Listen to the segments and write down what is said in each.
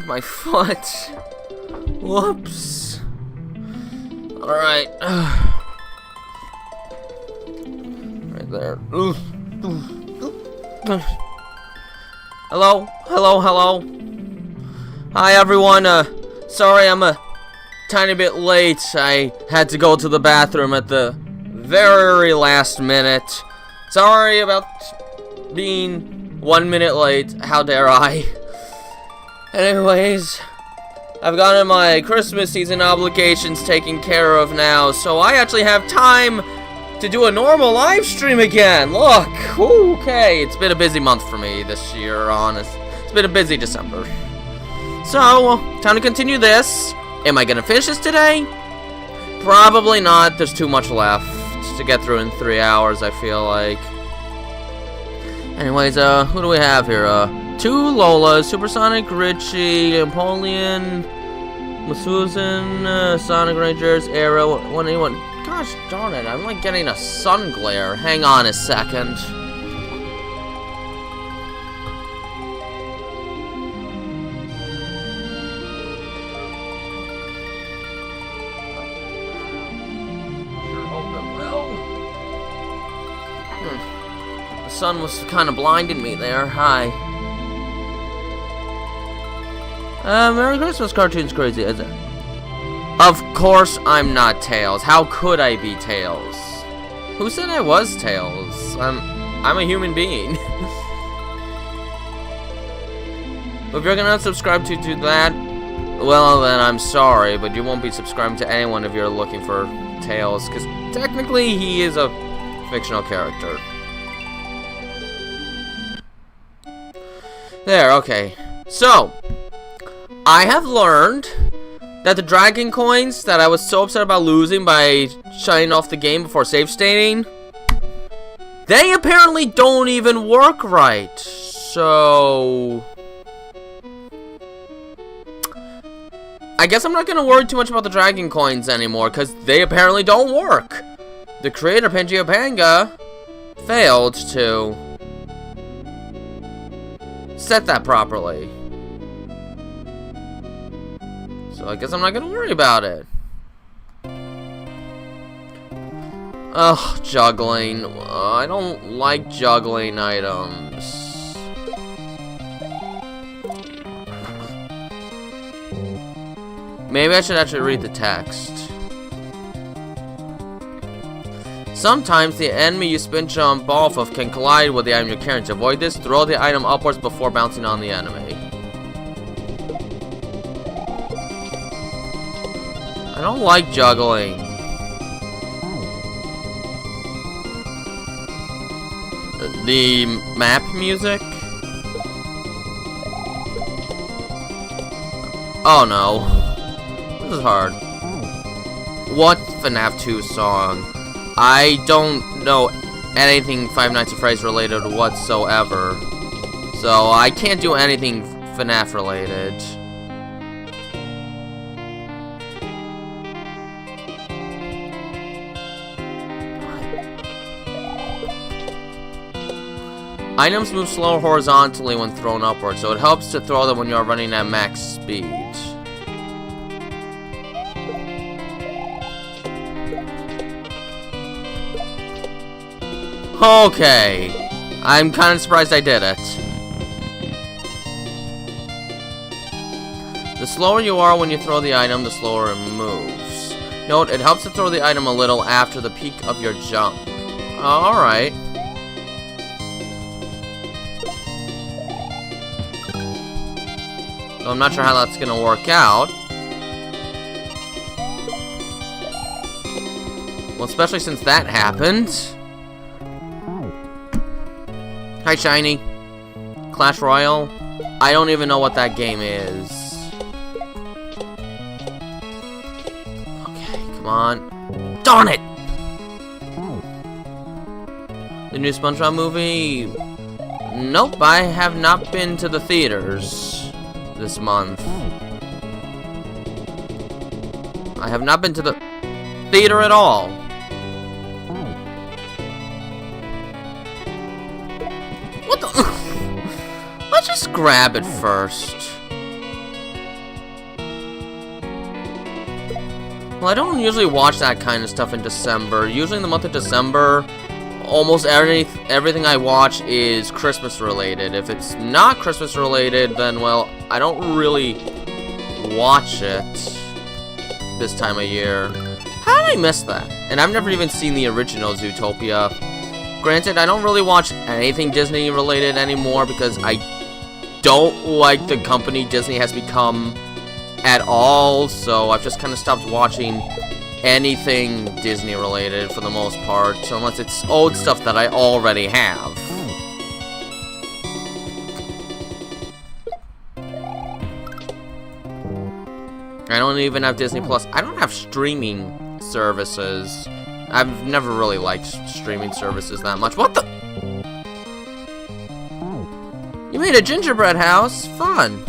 my foot. Whoops. Alright. Right there. Hello? Hello, hello? Hi, everyone. Sorry I'm a tiny bit late. I had to go to the bathroom at the very last minute. Sorry about being 1 minute late. How dare I? Anyways, I've gotten my Christmas season obligations taken care of now, so I actually have time to do a normal live stream again. Look, okay, it's been a busy month for me this year, honest. It's been a busy December. So, time to continue this. Am I gonna finish this today? Probably not. There's too much left to get through in 3 hours, I feel like. Anyways, who do we have here? 2 Lolas, Supersonic, Richie, Napoleon, Masusan, Sonic Rangers, Arrow, 181. Gosh darn it, I'm like getting a sun glare. Hang on a second. The sun was kind of blinding me there. Hi. Merry Christmas, Cartoons Crazy, is it? Of course I'm not Tails. How could I be Tails? Who said I was Tails? I'm a human being. If you're gonna subscribe to that, well then I'm sorry, but you won't be subscribing to anyone if you're looking for Tails, because technically he is a fictional character. There, okay. So, I have learned that the dragon coins that I was so upset about losing by shutting off the game before save stating, they apparently don't even work right. So, I guess I'm not going to worry too much about the dragon coins anymore, because they apparently don't work. The creator, Pangea Panga, failed to set that properly. So I guess I'm not gonna worry about it. Ugh, juggling. I don't like juggling items. Maybe I should actually read the text. Sometimes the enemy you spin jump off of can collide with the item you're carrying. To avoid this, throw the item upwards before bouncing on the enemy. I don't like juggling. The map music? Oh no. This is hard. What FNAF 2 song? I don't know anything Five Nights at Freddy's related whatsoever. So I can't do anything FNAF related. Items move slower horizontally when thrown upward, so it helps to throw them when you are running at max speed. Okay, I'm kind of surprised I did it. The slower you are when you throw the item, the slower it moves. Note, it helps to throw the item a little after the peak of your jump. Alright. So I'm not sure how that's gonna work out. Well, especially since that happened. Hi, Shiny. Clash Royale? I don't even know what that game is. Okay, come on. Darn it! The new SpongeBob movie? Nope, I have not been to the theaters this month. I have not been to the theater at all. What the? Let's just grab it first. Well, I don't usually watch that kind of stuff in December. Usually in the month of December, almost everything I watch is Christmas related. If it's not Christmas related, then, well, I don't really watch it this time of year. How did I miss that? And I've never even seen the original Zootopia. Granted, I don't really watch anything Disney related anymore because I don't like the company Disney has become at all, so I've just kind of stopped watching anything Disney related for the most part, unless it's old stuff that I already have. I don't even have Disney Plus. I don't have streaming services. I've never really liked streaming services that much. What the? You made a gingerbread house? Fun.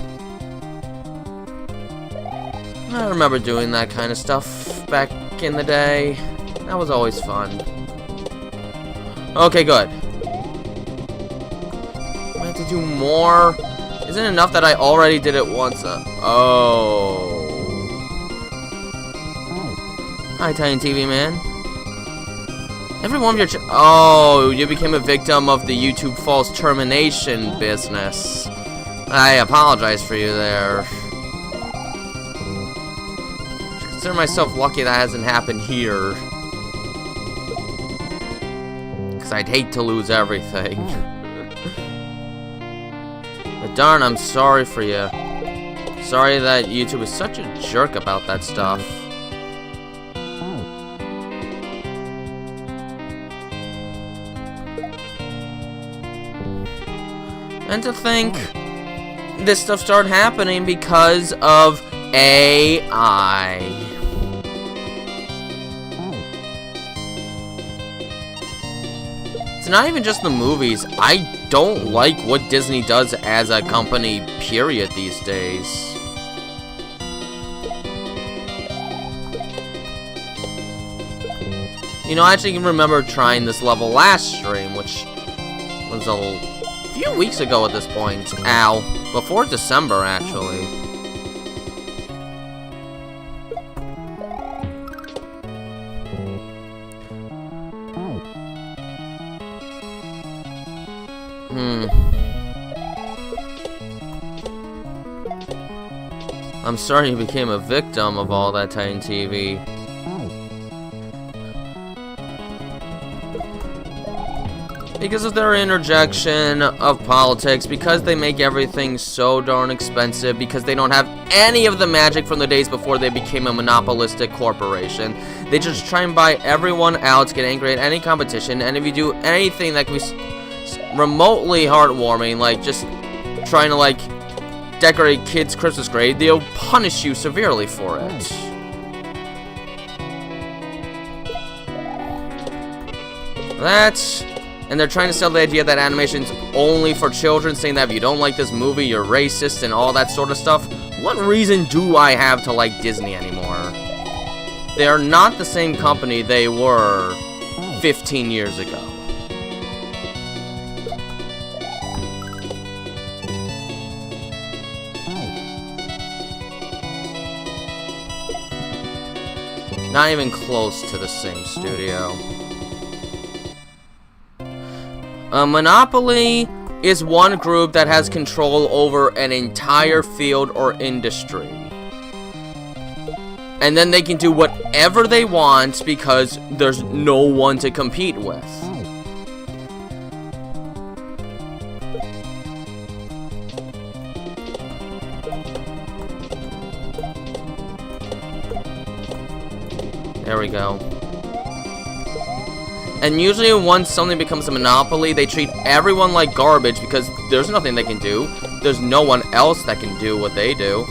I remember doing that kind of stuff back in the day. That was always fun. Okay, good. I have to do more. Isn't it enough that I already did it once? Oh. Hi, Tiny TV Man. Every one of your oh, you became a victim of the YouTube false termination business. I apologize for you there. I consider myself lucky that hasn't happened here. Because I'd hate to lose everything. But darn, I'm sorry for you. Sorry that YouTube is such a jerk about that stuff. And to think this stuff started happening because of AI. It's not even just the movies. I don't like what Disney does as a company, period, these days. You know, I actually can remember trying this level last stream, which was a few weeks ago at this point. Ow. Before December, actually. I'm sorry you became a victim of all that Tiny TV. Because of their interjection of politics, because they make everything so darn expensive, because they don't have any of the magic from the days before they became a monopolistic corporation. They just try and buy everyone out, get angry at any competition, and if you do anything that can be remotely heartwarming, like just trying to like decorate kids' Christmas grade, they'll punish you severely for it. And they're trying to sell the idea that animation's only for children, saying that if you don't like this movie, you're racist and all that sort of stuff. What reason do I have to like Disney anymore? They are not the same company they were 15 years ago. Not even close to the same studio. A monopoly is one group that has control over an entire field or industry. And then they can do whatever they want because there's no one to compete with. There we go. And usually once something becomes a monopoly, they treat everyone like garbage because there's nothing they can do. There's no one else that can do what they do.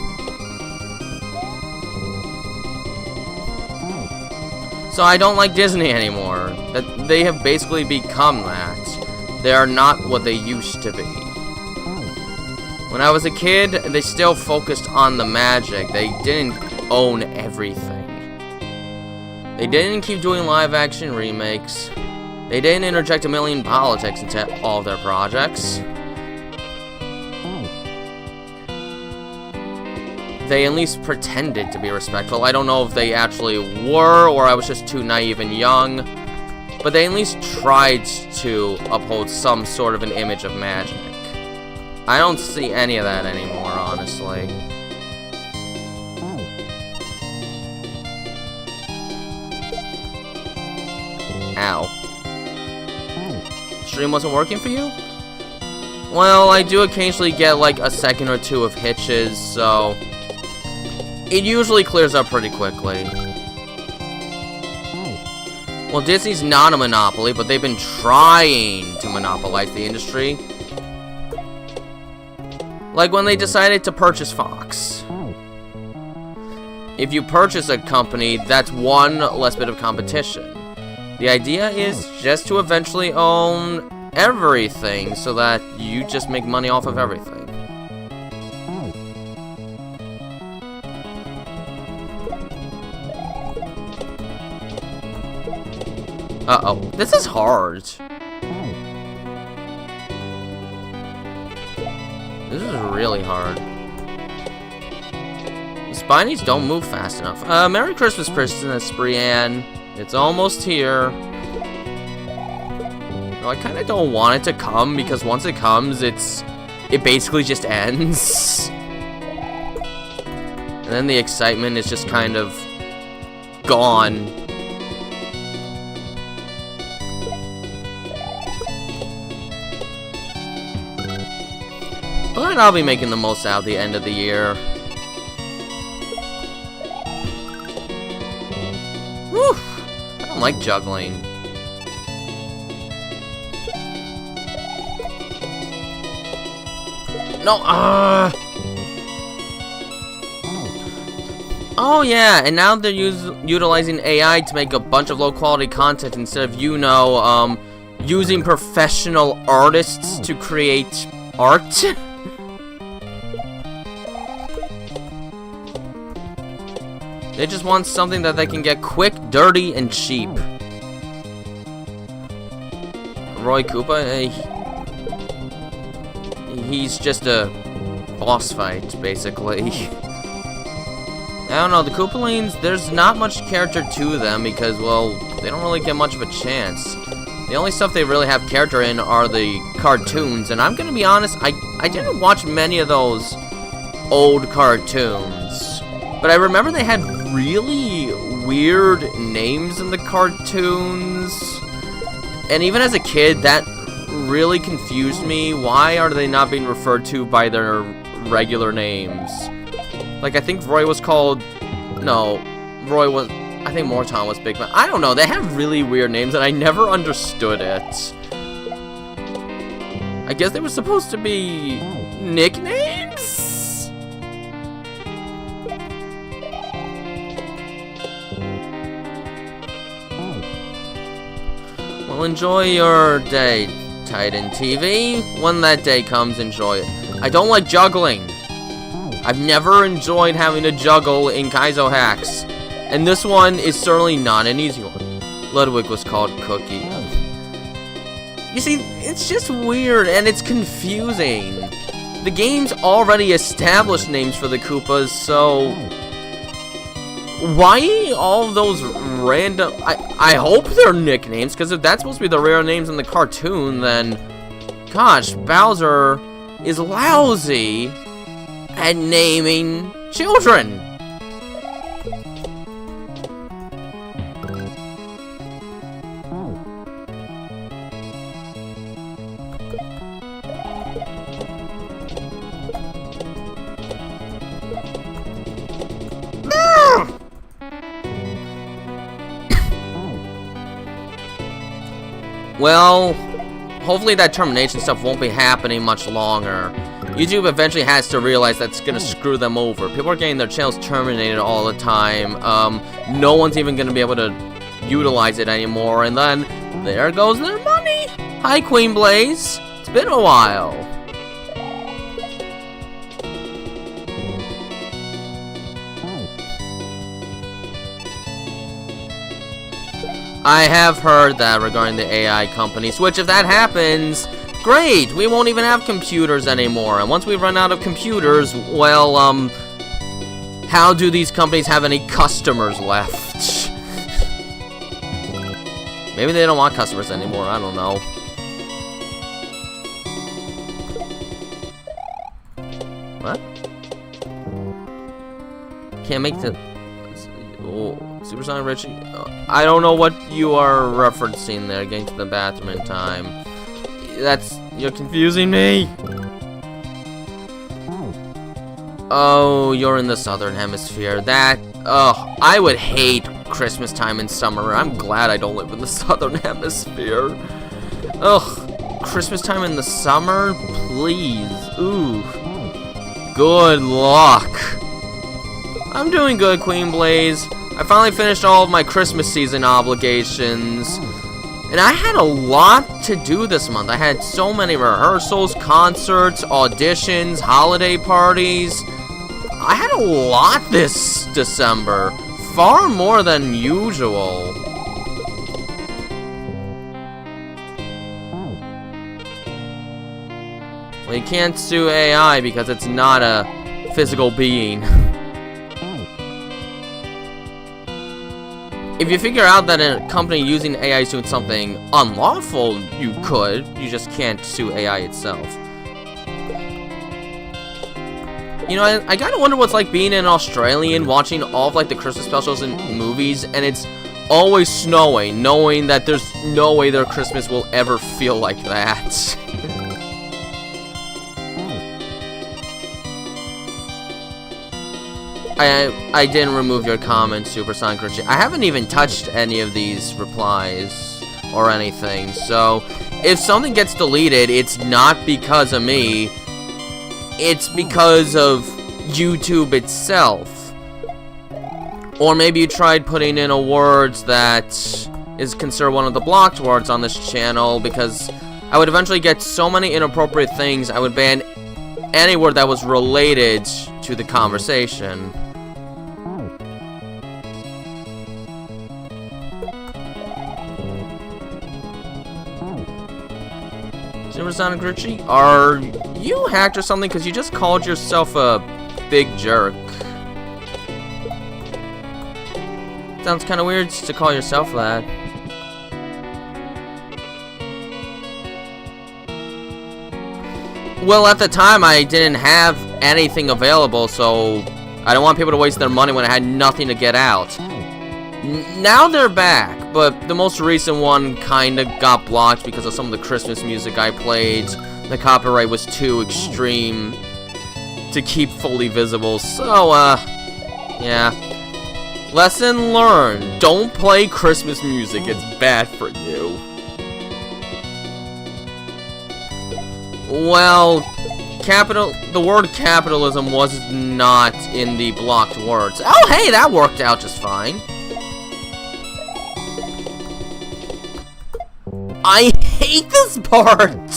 So I don't like Disney anymore. That they have basically become that. They are not what they used to be. When I was a kid, they still focused on the magic. They didn't own everything. They didn't keep doing live-action remakes. They didn't interject a million politics into all of their projects. they at least pretended to be respectful. I don't know if they actually were, or I was just too naive and young, but they at least tried to uphold some sort of an image of magic. I don't see any of that anymore, honestly. Ow. Stream wasn't working for you? Well, I do occasionally get like a second or two of hitches, so it usually clears up pretty quickly. Well, Disney's not a monopoly, but they've been trying to monopolize the industry. Like when they decided to purchase Fox. If you purchase a company, that's one less bit of competition. The idea is just to eventually own everything so that you just make money off of everything. Uh-oh. This is hard. This is really hard. The Spinies don't move fast enough. Merry Christmas, Princess Brienne. It's almost here. No, I kind of don't want it to come, because once it comes, it basically just ends. And then the excitement is just kind of gone. But I'll be making the most out of the end of the year. Whew. I don't like juggling. No, Oh yeah, and now they're utilizing AI to make a bunch of low-quality content instead of, using professional artists to create art. They just want something that they can get quick, dirty, and cheap. Roy Koopa, he's just a boss fight, basically. I don't know, the Koopalings, there's not much character to them because, well, they don't really get much of a chance. The only stuff they really have character in are the cartoons, and I'm gonna be honest, I didn't watch many of those old cartoons. But I remember they had really weird names in the cartoons. And even as a kid, that really confused me. Why are they not being referred to by their regular names? Like, I think Roy was called... No, Roy was... I think Morton was Big Man. I don't know, they have really weird names, and I never understood it. I guess they were supposed to be... nicknames? Well, enjoy your day, Titan TV. When that day comes, enjoy it. I don't like juggling. I've never enjoyed having to juggle in Kaizo hacks. And this one is certainly not an easy one. Ludwig was called Cookie. You see, it's just weird and it's confusing. The game's already established names for the Koopas, so... why all those random... I hope they're nicknames, because if that's supposed to be the rare names in the cartoon, then... gosh, Bowser is lousy at naming children. Well, hopefully that termination stuff won't be happening much longer. YouTube eventually has to realize that's gonna screw them over. People are getting their channels terminated all the time. No one's even gonna be able to utilize it anymore, and then there goes their money. Hi, Queen Blaze. It's been a while. I have heard that regarding the AI companies, which if that happens, great, we won't even have computers anymore. And once we run out of computers, well, How do these companies have any customers left? Maybe they don't want customers anymore, I don't know. What? Can't make the... Oh, Supersonic Richie? I don't know what you are referencing there, getting to the bathroom in time. You're confusing me. Oh, you're in the southern hemisphere. I would hate Christmas time in summer. I'm glad I don't live in the southern hemisphere. Ugh, Christmas time in the summer? Please. Ooh. Good luck. I'm doing good, Queen Blaze. I finally finished all of my Christmas season obligations. And I had a lot to do this month. I had so many rehearsals, concerts, auditions, holiday parties. I had a lot this December. Far more than usual. Well, you can't sue AI because it's not a physical being. If you figure out that a company using AI is doing something unlawful, you could. You just can't sue AI itself. You know, I gotta wonder what's like being an Australian, watching all of like the Christmas specials and movies, and it's always snowing, knowing that there's no way their Christmas will ever feel like that. I didn't remove your comment, Supersonic Richie. I haven't even touched any of these replies or anything, so if something gets deleted, it's not because of me. It's because of YouTube itself. Or maybe you tried putting in a word that is considered one of the blocked words on this channel, because I would eventually get so many inappropriate things, I would ban any word that was related to the conversation. Supersonic Richie, are you hacked or something? Because you just called yourself a big jerk. Sounds kind of weird to call yourself that. Well, at the time, I didn't have anything available, so I don't want people to waste their money when I had nothing to get out. Now they're back, but the most recent one kinda got blocked because of some of the Christmas music I played. The copyright was too extreme to keep fully visible, so, yeah. Lesson learned. Don't play Christmas music, it's bad for you. Well, the word capitalism was not in the blocked words. Oh, hey, that worked out just fine. I hate this part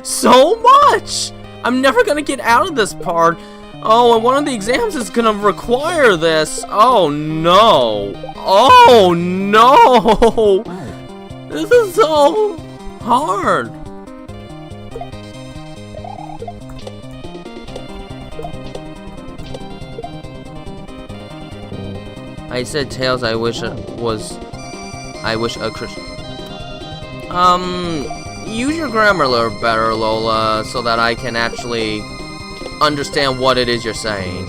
so much. I'm never gonna get out of this part. Oh, and one of the exams is gonna require this. Oh no. Oh no. This is so hard. I said Tails, I wish a Christian. Use your grammar a little better, Lola, so that I can actually understand what it is you're saying.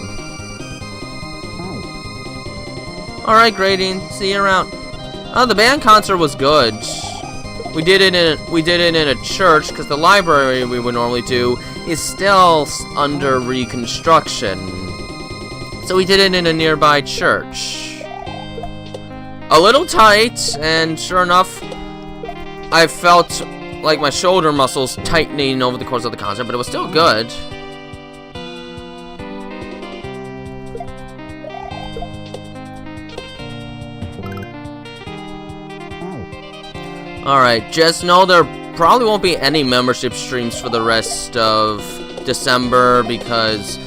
Alright, Grading, see you around. Oh, the band concert was good. We did it in a church, because the library we would normally do is still under reconstruction. So we did it in a nearby church. A little tight, and sure enough, I felt like my shoulder muscles tightening over the course of the concert, but it was still good. Alright, just know there probably won't be any membership streams for the rest of December because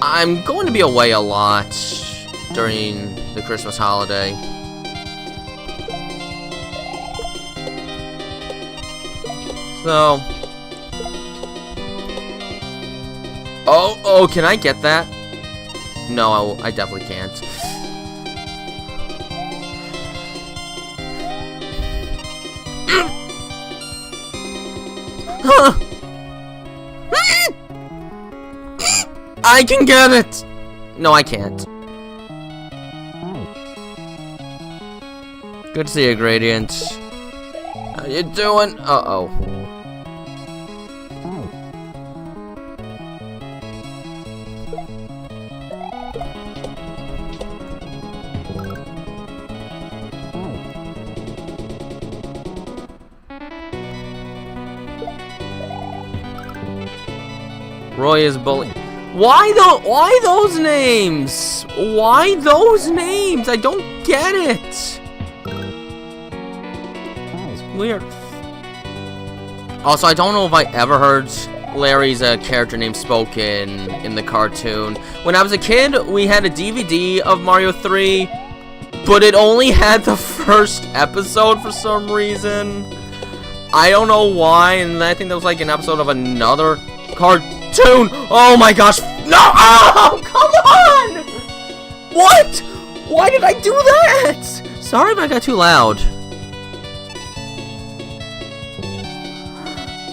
I'm going to be away a lot during the Christmas holiday. So, oh, can I get that? No, I definitely can't. Huh. I can get it! No, I can't. Good to see you, Gradient. How you doing? Uh-oh. Roy is bullying. Why those names? Why those names? I don't get it. It's weird. Also, I don't know if I ever heard Larry's character name spoken in the cartoon. When I was a kid, we had a DVD of Mario 3, but it only had the first episode for some reason. I don't know why, and I think that was like an episode of another cartoon. Oh my gosh. No! Oh, come on! What? Why did I do that? Sorry if I got too loud.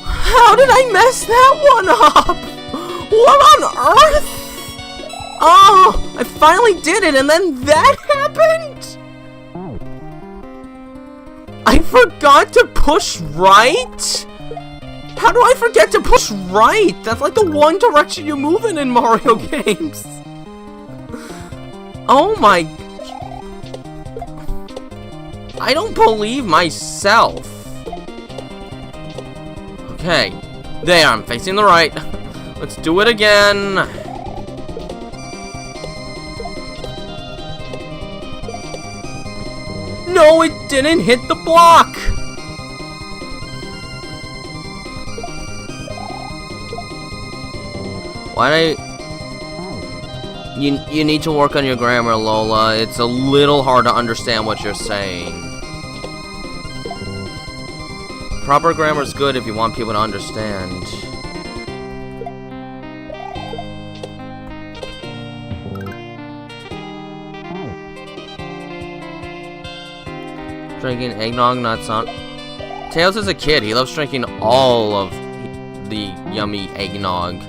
How did I mess that one up? What on earth? Oh, I finally did it, and then that happened? I forgot to push right? How do I forget to push right? That's like the one direction you move in Mario games. Oh my... I don't believe myself. Okay. There, I'm facing the right. Let's do it again. No, it didn't hit the block. Why you need to work on your grammar, Lola. It's a little hard to understand what you're saying. Proper grammar is good if you want people to understand. Drinking eggnog, nuts on. Tails is a kid. He loves drinking all of the yummy eggnog.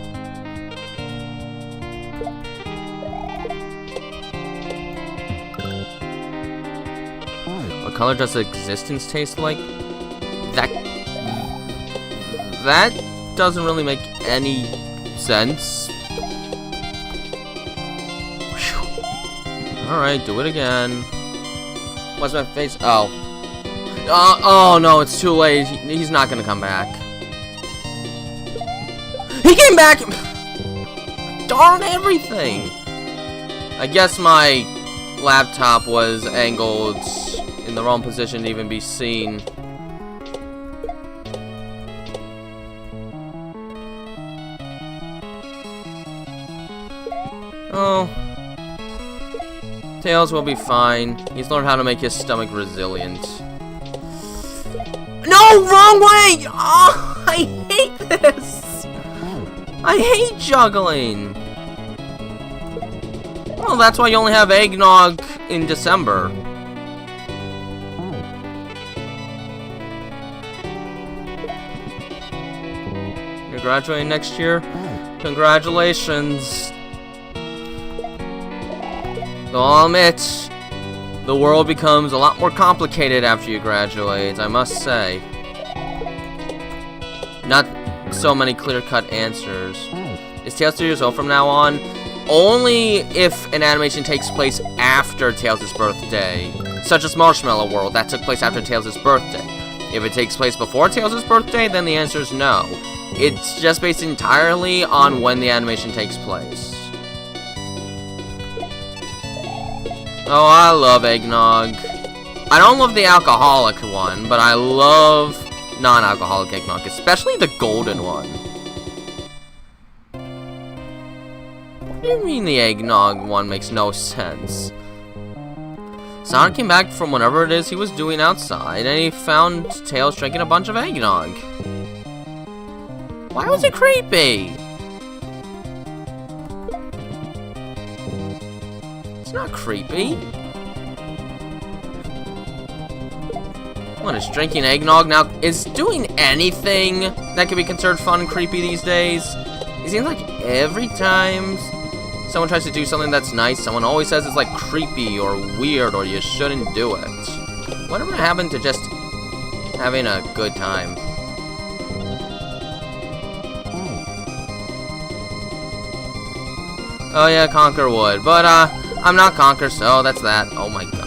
What color does existence taste like? That doesn't really make any sense. Alright, do it again. What's my face? Oh. Oh no, it's too late. He's not gonna come back. He came back! Darn everything! I guess my laptop was angled in the wrong position to even be seen. Oh. Tails will be fine. He's learned how to make his stomach resilient. No! Wrong way! Oh, I hate this! I hate juggling! Well, that's why you only have eggnog in December. You're graduating next year? Congratulations. So I'll admit, the world becomes a lot more complicated after you graduate, I must say. Not so many clear-cut answers. Is Tails 2 years old from now on? Only if an animation takes place after Tails' birthday. Such as Marshmallow World, that took place after Tails' birthday. If it takes place before Tails' birthday, then the answer is no. It's just based entirely on when the animation takes place. Oh, I love eggnog. I don't love the alcoholic one, but I love non-alcoholic eggnog, especially the golden one. What do you mean the eggnog one makes no sense? Sonic came back from whatever it is he was doing outside, and he found Tails drinking a bunch of eggnog. Why was it creepy? not creepy. What, is drinking eggnog now? Is doing anything that can be considered fun and creepy these days? It seems like every time someone tries to do something that's nice, someone always says it's like creepy or weird or you shouldn't do it. Whatever happened to just having a good time? Oh yeah, Conquer would, but I'm not Conquer, so that's that. Oh my gosh.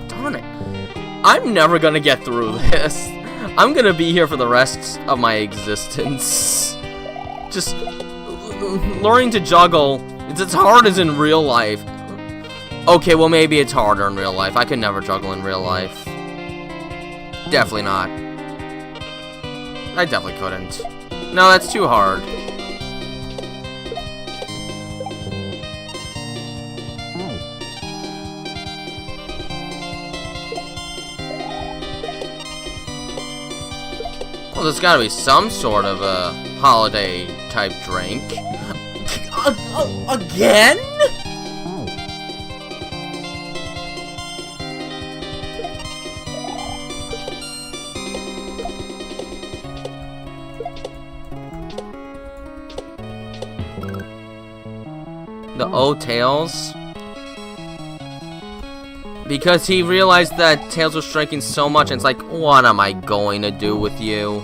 Darn it. I'm never gonna get through this. I'm gonna be here for the rest of my existence. Just learning to juggle, it's as hard as in real life. Okay, well maybe it's harder in real life. I could never juggle in real life. Definitely not. I definitely couldn't. No, that's too hard. Well, there's gotta be some sort of a holiday type drink. Again? The O Tails? Because he realized that Tails was drinking so much, and it's like, what am I going to do with you?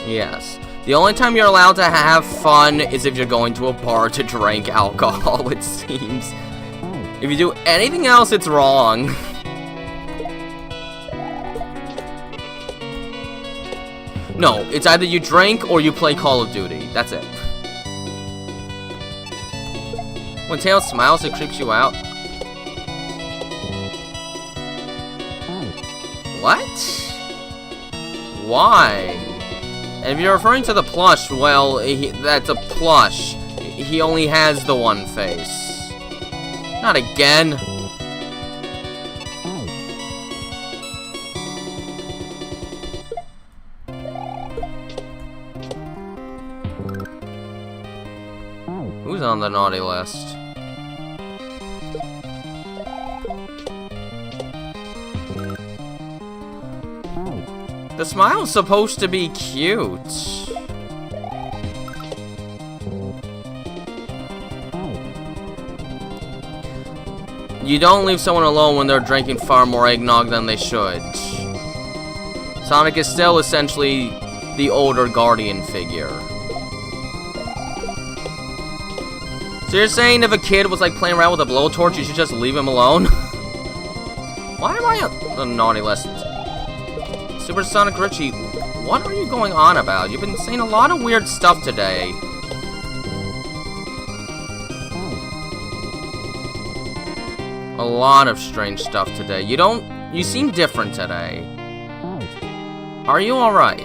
Yes. The only time you're allowed to have fun is if you're going to a bar to drink alcohol, it seems. If you do anything else, it's wrong. No, it's either you drink or you play Call of Duty. That's it. When Tails smiles, it creeps you out. What? Why? And if you're referring to the plush, well, that's a plush. He only has the one face. Not again. Who's on the naughty list? The smile's supposed to be cute. You don't leave someone alone when they're drinking far more eggnog than they should. Sonic is still essentially the older guardian figure. So you're saying if a kid was like playing around with a blowtorch, you should just leave him alone? Why am I on the naughty list? Supersonic Richie, what are you going on about? You've been saying a lot of weird stuff today. A lot of strange stuff today. You seem different today. Are you alright?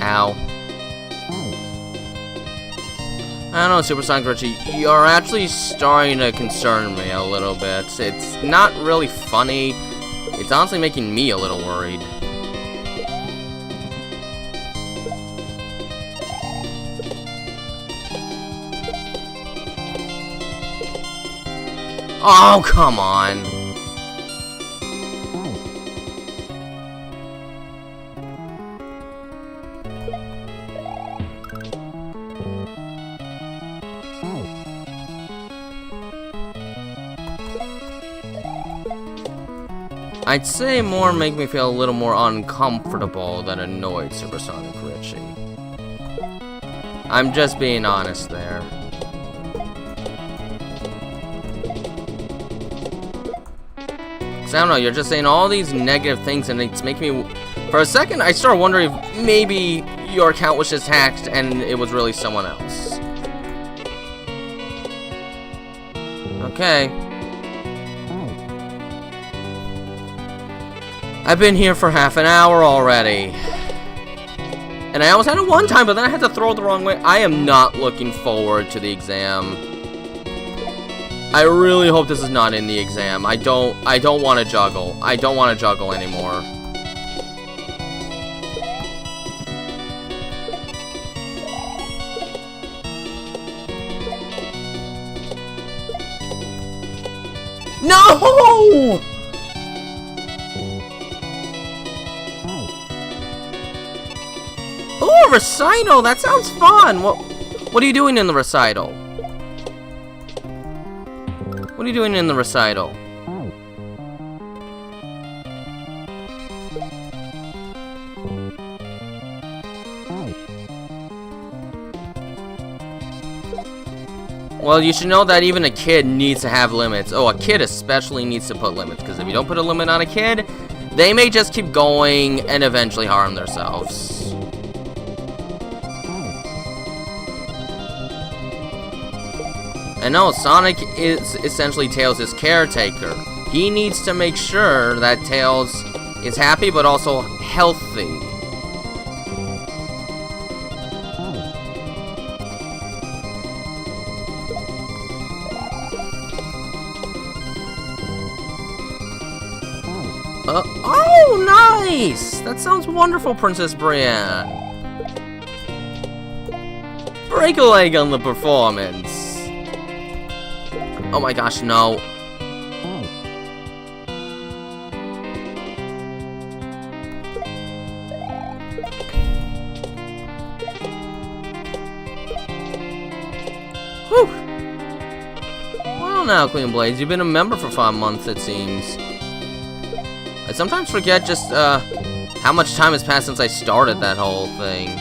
Ow. I don't know, Supersonic Richie, you're actually starting to concern me a little bit. It's not really funny. It's honestly making me a little worried. Oh, come on. I'd say more make me feel a little more uncomfortable than annoyed, Supersonic Richie. I'm just being honest there. I don't know, you're just saying all these negative things and it's making me... For a second, I started wondering if maybe your account was just hacked and it was really someone else. Okay. I've been here for half an hour already. And I almost had it one time, but then I had to throw it the wrong way. I am not looking forward to the exam. I really hope this is not in the exam. I don't want to juggle. I don't want to juggle anymore. No! Oh, a recital! That sounds fun! What are you doing in the recital? What are you doing in the recital? Well, you should know that even a kid needs to have limits. Oh, a kid especially needs to put limits, because if you don't put a limit on a kid, they may just keep going and eventually harm themselves. And no, Sonic is essentially Tails' caretaker. He needs to make sure that Tails is happy but also healthy. Oh, nice! That sounds wonderful, Princess Brienne. Break a leg on the performance. Oh my gosh, no. Whew. Well now, Queen Blades, you've been a member for 5 months, it seems. I sometimes forget just, how much time has passed since I started that whole thing.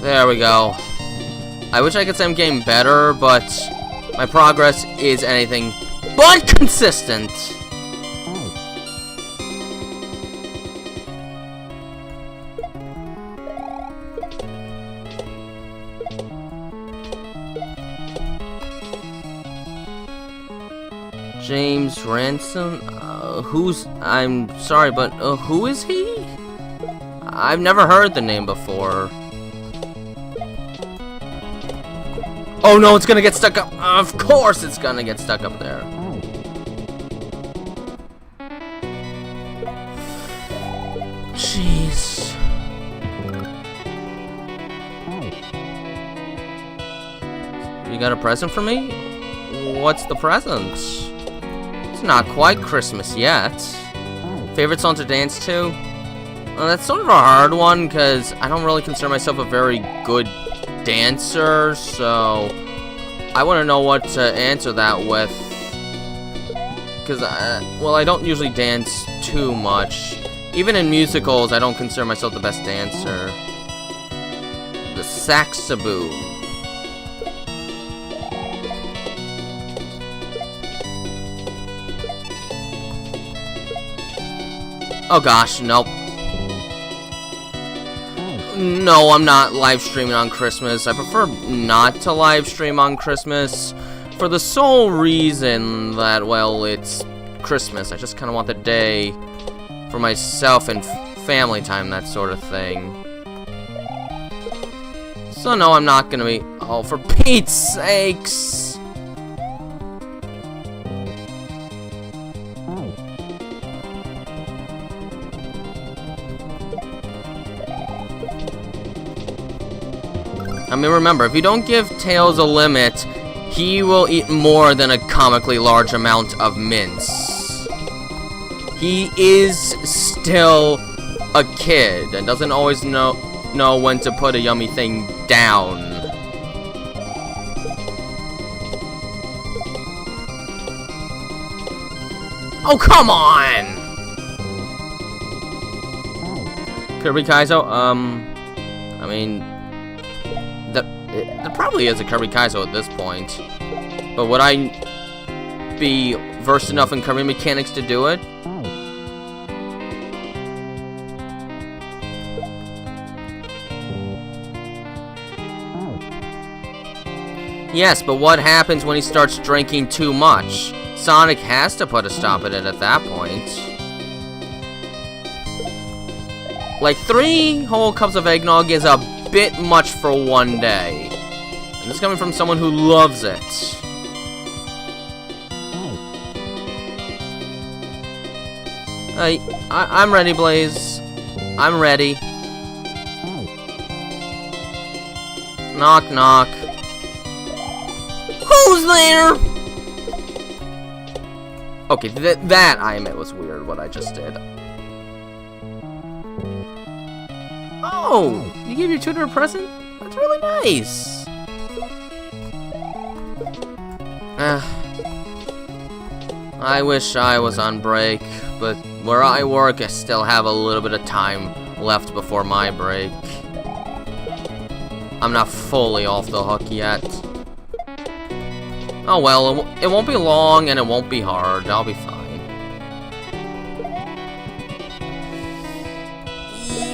There we go. I wish I could say I'm getting better, but my progress is anything but consistent. James Ransom? I'm sorry, but who is he? I've never heard the name before. Oh no, it's gonna get stuck up. Of course it's gonna get stuck up there. Jeez. You got a present for me? What's the present? It's not quite Christmas yet. Favorite song to dance to? That's sort of a hard one, because I don't really consider myself a very good dancer, so I want to know what to answer that with, because well, I don't usually dance too much. Even in musicals, I don't consider myself the best dancer. The saxaboon. Oh gosh, nope. No, I'm not live streaming on Christmas. I prefer not to live stream on Christmas for the sole reason that, well, it's Christmas. I just kind of want the day for myself and family time, that sort of thing. So no, I'm not gonna be... Oh, for Pete's sakes! I mean, remember, if you don't give Tails a limit, he will eat more than a comically large amount of mince. He is still a kid and doesn't always know when to put a yummy thing down. Oh, come on! Kirby Kaizo, I mean, there probably is a Kirby Kaizo at this point. But would I be versed enough in Kirby mechanics to do it? Yes, but what happens when he starts drinking too much? Sonic has to put a stop at it at that point. Like, 3 whole cups of eggnog is a bit much for one day. And this is coming from someone who loves it. I'm ready, Blaze. I'm ready. Knock, knock. Who's there? Okay, that I admit was weird, what I just did. Oh, you gave your tutor a present? That's really nice. I wish I was on break, but where I work, I still have a little bit of time left before my break. I'm not fully off the hook yet. Oh well, it won't be long and it won't be hard. I'll be fine.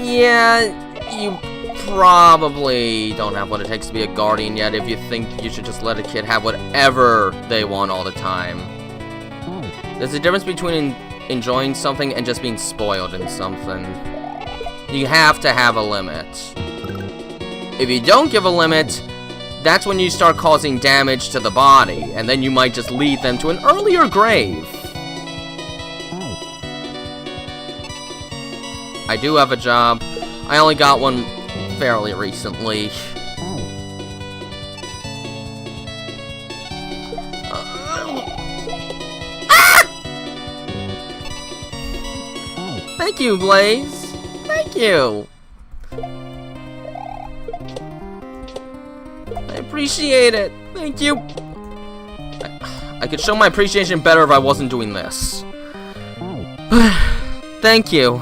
Yeah, you probably don't have what it takes to be a guardian yet if you think you should just let a kid have whatever they want all the time. There's a difference between enjoying something and just being spoiled in something. You have to have a limit. If you don't give a limit, that's when you start causing damage to the body, and then you might just lead them to an earlier grave. I do have a job. I only got one fairly recently. Thank you, Blaze. Thank you. I appreciate it. Thank you. I could show my appreciation better if I wasn't doing this. Thank you.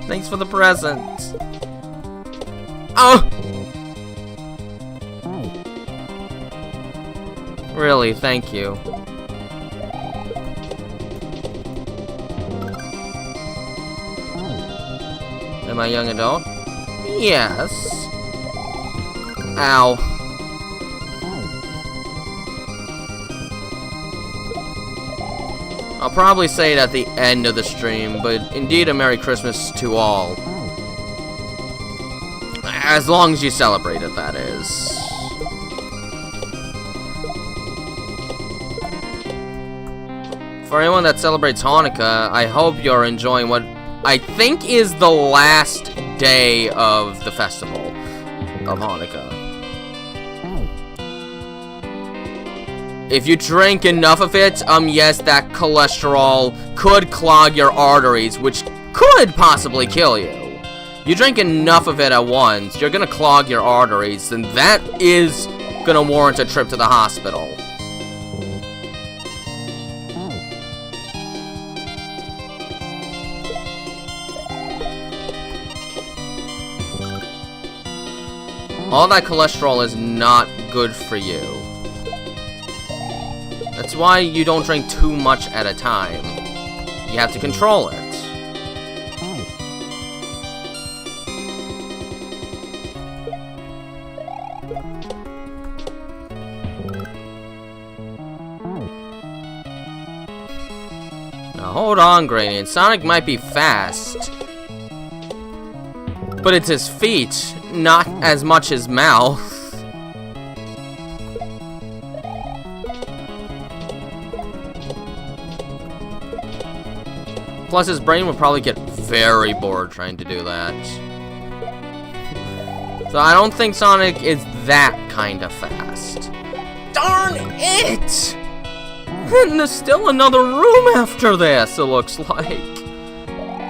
Thanks for the present. Oh! Really, thank you. Am I a young adult? Yes. Ow. I'll probably say it at the end of the stream, but indeed a Merry Christmas to all. As long as you celebrate it, that is. For anyone that celebrates Hanukkah, I hope you're enjoying what I think is the last day of the festival of Hanukkah. If you drink enough of it, yes, that cholesterol could clog your arteries, which could possibly kill you. You drink enough of it at once, you're gonna clog your arteries, and that is gonna warrant a trip to the hospital. All that cholesterol is not good for you. That's why you don't drink too much at a time. You have to control it. Now hold on, Gradient. Sonic might be fast, but it's his feet, not as much his mouth. Plus, his brain would probably get very bored trying to do that. So I don't think Sonic is that kind of fast. Darn it! And there's still another room after this, it looks like.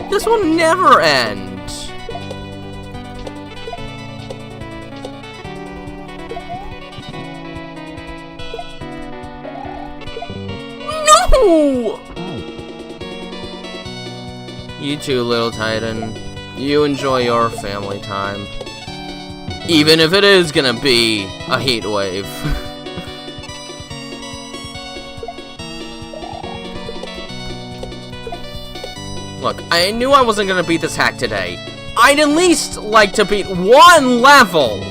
This will never end. No! You too, little Titan. You enjoy your family time. Even if it is gonna be a heat wave. Look, I knew I wasn't gonna beat this hack today. I'd at least like to beat one level!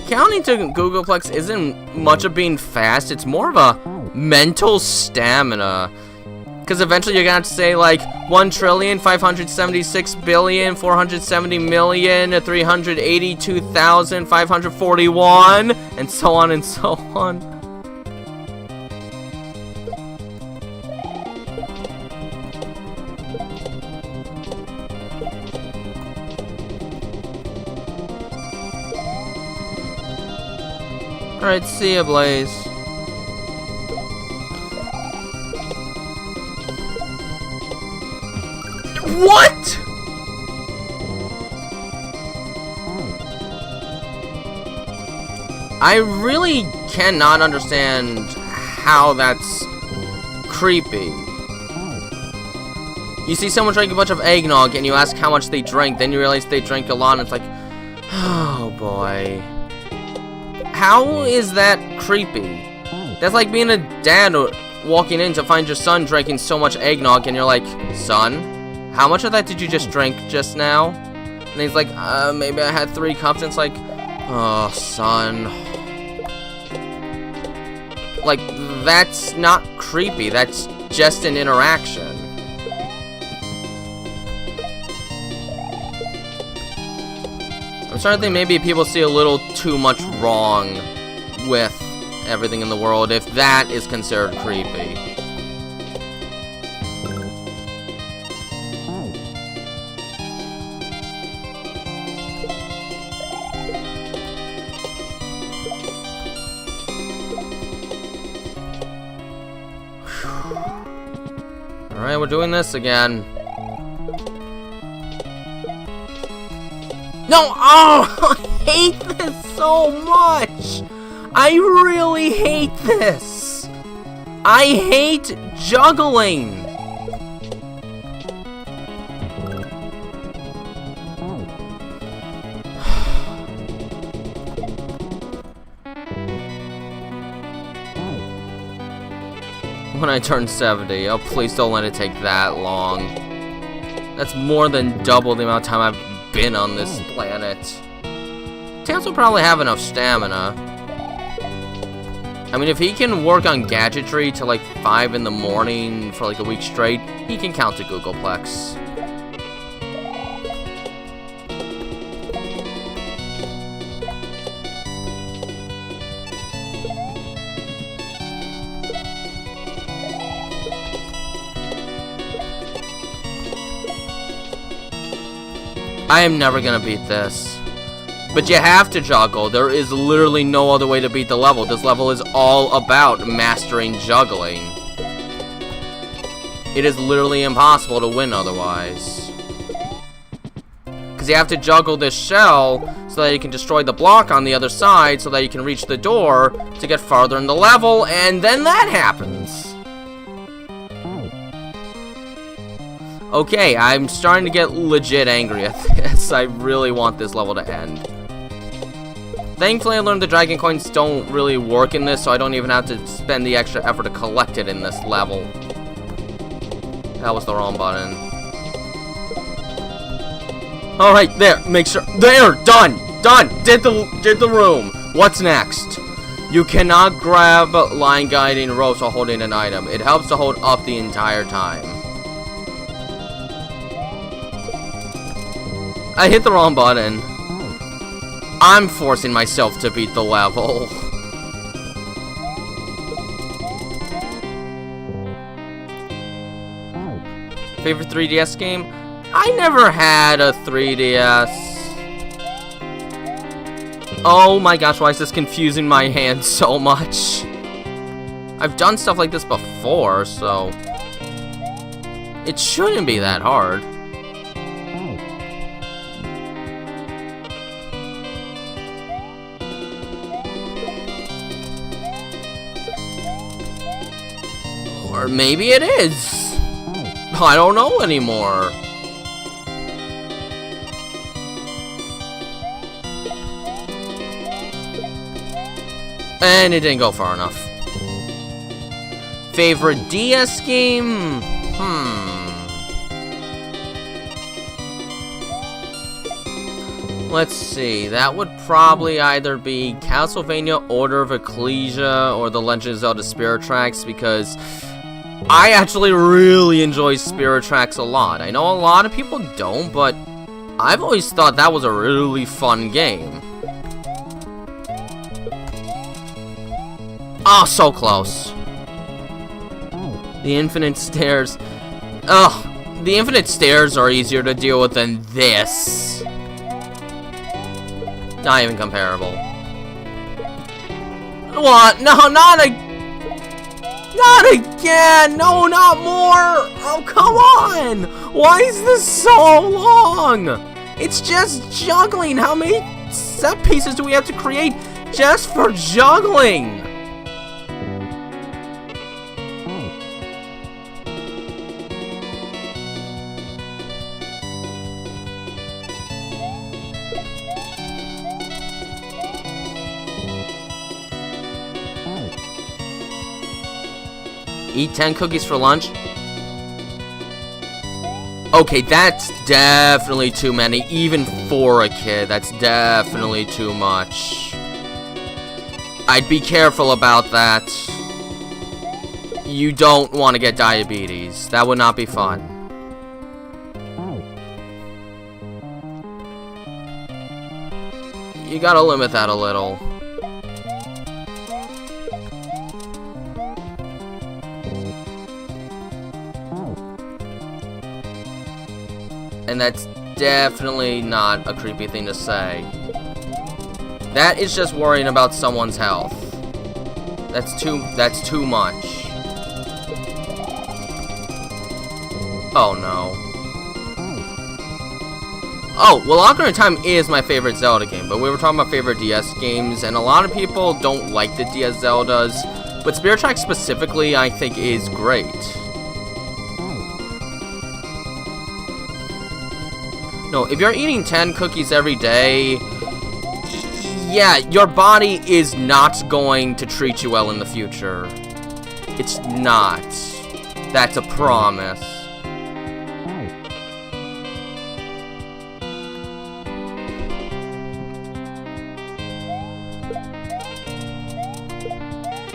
Counting to Googleplex isn't much of being fast, it's more of a mental stamina. Because eventually you're gonna have to say like 1,576,470,382,541, and so on and so on. Alright, see ya, Blaze. What?! I really cannot understand how that's creepy. You see someone drink a bunch of eggnog and you ask how much they drink, then you realize they drink a lot and it's like, oh boy. How is that creepy? That's like being a dad walking in to find your son drinking so much eggnog and you're like, son, how much of that did you just drink just now? And he's like, maybe I had 3 cups. And it's like, oh, son. Like, that's not creepy. That's just an interaction. I'm starting to think maybe people see a little too much wrong with everything in the world, if that is considered creepy. Alright, we're doing this again. No! Oh! I hate this so much! I really hate this! I hate juggling! When I turn 70, oh please don't let it take that long. That's more than double the amount of time I've been on this planet. Tails will probably have enough stamina. I mean, if he can work on gadgetry till like 5 in the morning for like a week straight, he can count to Googleplex. I am never gonna beat this. But you have to juggle. There is literally no other way to beat the level. This level is all about mastering juggling. It is literally impossible to win otherwise. Because you have to juggle this shell so that you can destroy the block on the other side so that you can reach the door to get farther in the level, and then that happens. Okay, I'm starting to get legit angry at this. I really want this level to end. Thankfully, I learned the dragon coins don't really work in this, so I don't even have to spend the extra effort to collect it in this level. That was the wrong button. Alright, there, make sure. There, done! Done! Did the room. What's next? You cannot grab line guiding ropes while holding an item. It helps to hold up the entire time. I hit the wrong button. I'm forcing myself to beat the level. Favorite 3DS game? I never had a 3DS. Oh my gosh, why is this confusing my hand so much? I've done stuff like this before, so it shouldn't be that hard. Or maybe it is. I don't know anymore. And it didn't go far enough. Favorite DS game? Let's see. That would probably either be Castlevania Order of Ecclesia or The Legend of Zelda Spirit Tracks, because I actually really enjoy Spirit Tracks a lot. I know a lot of people don't, but I've always thought that was a really fun game. Oh, so close. The infinite stairs. Ugh, the infinite stairs are easier to deal with than this. Not even comparable. What? No, not again! No, not more! Oh, come on! Why is this so long? It's just juggling! How many set pieces do we have to create just for juggling? Eat 10 cookies for lunch? Okay, that's definitely too many. Even for a kid, that's definitely too much. I'd be careful about that. You don't want to get diabetes. That would not be fun. You gotta limit that a little. And that's definitely not a creepy thing to say. That is just worrying about someone's health. That's too much. Oh no. Oh, well, Ocarina of Time is my favorite Zelda game, but we were talking about favorite DS games, and a lot of people don't like the DS Zeldas, but Spirit Tracks specifically, I think, is great. No, if you're eating 10 cookies every day, yeah, your body is not going to treat you well in the future. It's not. That's a promise.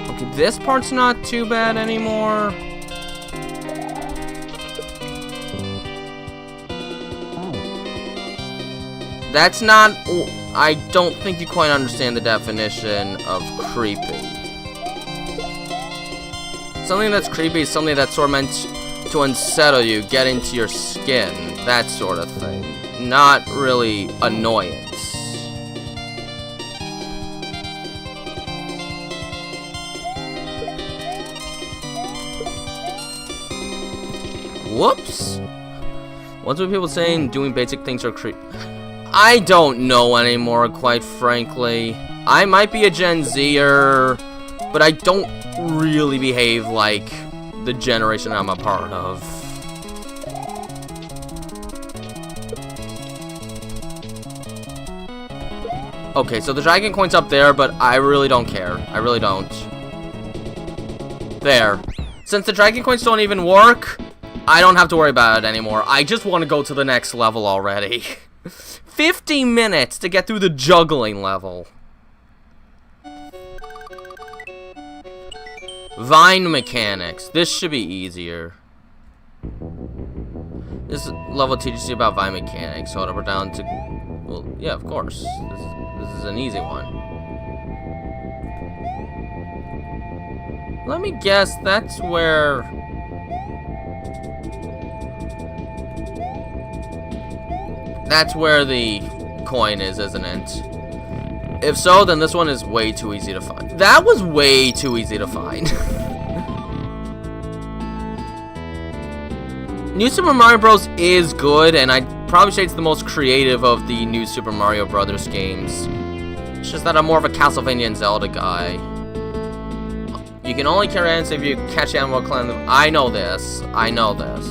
Okay, this part's not too bad anymore. That's not... I don't think you quite understand the definition of creepy. Something that's creepy is something that's sort of meant to unsettle you, get into your skin, that sort of thing. Not really annoyance. Whoops. What's with people saying doing basic things are creepy? I don't know anymore, quite frankly. I might be a Gen Zer, but I don't really behave like the generation I'm a part of. Okay, so the dragon coin's up there, but I really don't care. I really don't. There. Since the dragon coins don't even work, I don't have to worry about it anymore. I just want to go to the next level already. 50 minutes to get through the juggling level. Vine mechanics. This should be easier. This level teaches you about vine mechanics. Hold up or down to... Well, yeah, of course. This is an easy one. Let me guess, that's where... That's where the coin is, isn't it? If so, then this one is way too easy to find. That was way too easy to find. New Super Mario Bros. Is good, and I'd probably say it's the most creative of the new Super Mario Brothers games. It's just that I'm more of a Castlevania and Zelda guy. You can only carry ants if you catch animal climb them. I know this. I know this.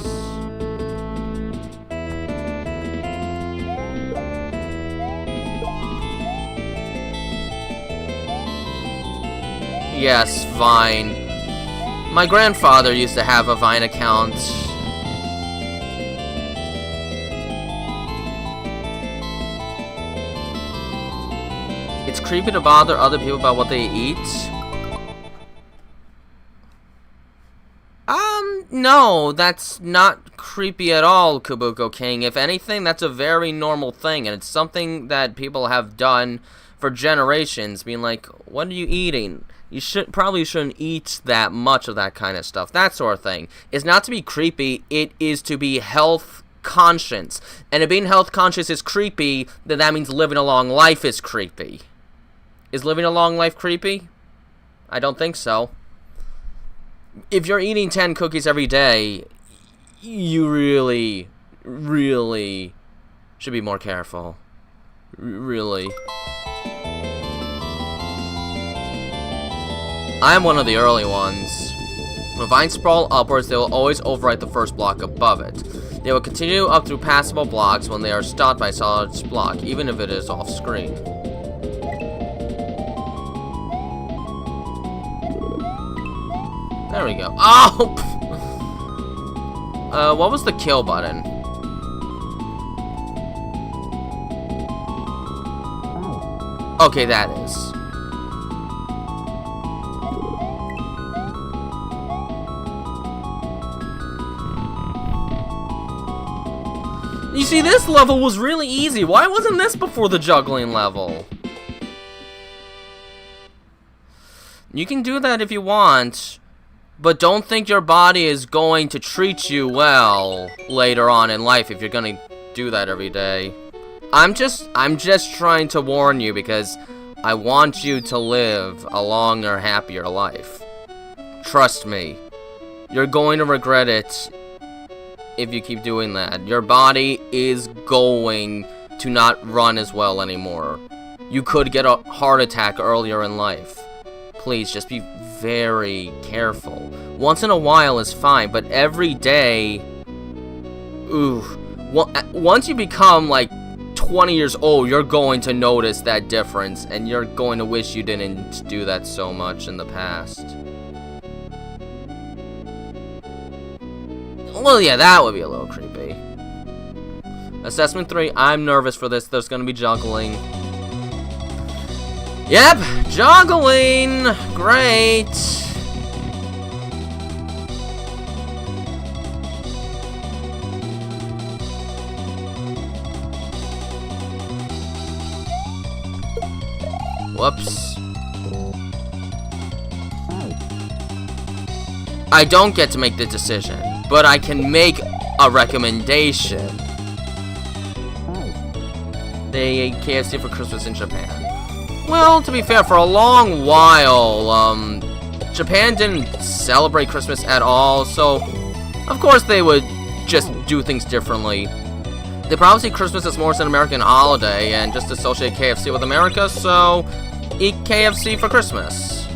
Yes, Vine. My grandfather used to have a Vine account. It's creepy to bother other people about what they eat. No, that's not creepy at all, Kabuko King. If anything, that's a very normal thing, and it's something that people have done for generations, being like, what are you eating? You probably shouldn't eat that much of that kind of stuff. That sort of thing. It's not to be creepy, it is to be health conscious. And if being health conscious is creepy, then that means living a long life is creepy. Is living a long life creepy? I don't think so. If you're eating 10 cookies every day, you really, really should be more careful. Really. I'm one of the early ones. When vines sprawl upwards, they will always overwrite the first block above it. They will continue up through passable blocks when they are stopped by a solid block, even if it is off screen. There we go. Oh! What was the kill button? Okay, that is. You see, this level was really easy. Why wasn't this before the juggling level? You can do that if you want. But don't think your body is going to treat you well later on in life if you're gonna do that every day. I'm just trying to warn you because I want you to live a longer, happier life. Trust me. You're going to regret it if you keep doing that. Your body is going to not run as well anymore. You could get a heart attack earlier in life. Please, just be very careful. Once in a while is fine, but every day, ooh. Once you become like 20 years old, you're going to notice that difference, and you're going to wish you didn't do that so much in the past. Well, yeah, that would be a little creepy. Assessment 3, I'm nervous for this. There's gonna be juggling. Yep, juggling! Great! Whoops. I don't get to make the decision, but I can make a recommendation. They ate KFC for Christmas in Japan. Well, to be fair, for a long while, Japan didn't celebrate Christmas at all, so of course they would just do things differently. They probably see Christmas as more as an American holiday and just associate KFC with America, so eat KFC for Christmas.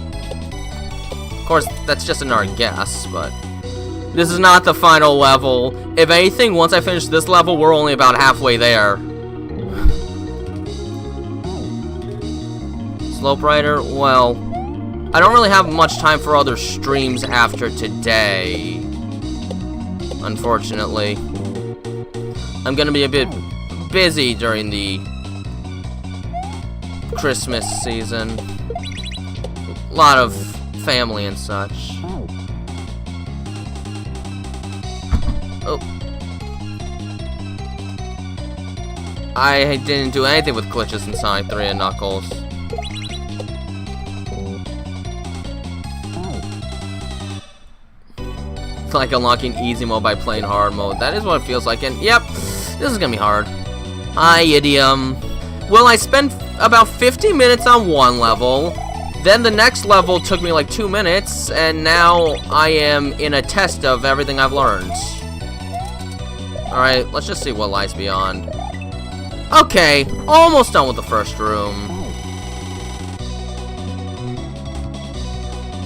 Of course, that's just another guess, but this is not the final level. If anything, once I finish this level, we're only about halfway there. Slope Rider, well, I don't really have much time for other streams after today, unfortunately. I'm gonna be a bit busy during the Christmas season. A lot of family and such. Oh. I didn't do anything with glitches inside 3 and Knuckles. It's like unlocking easy mode by playing hard mode. That is what it feels like, and yep, this is gonna be hard. Idiom. Well, I spent about 50 minutes on one level, then the next level took me like 2 minutes, and now I am in a test of everything I've learned. Alright, let's just see what lies beyond. Okay, almost done with the first room.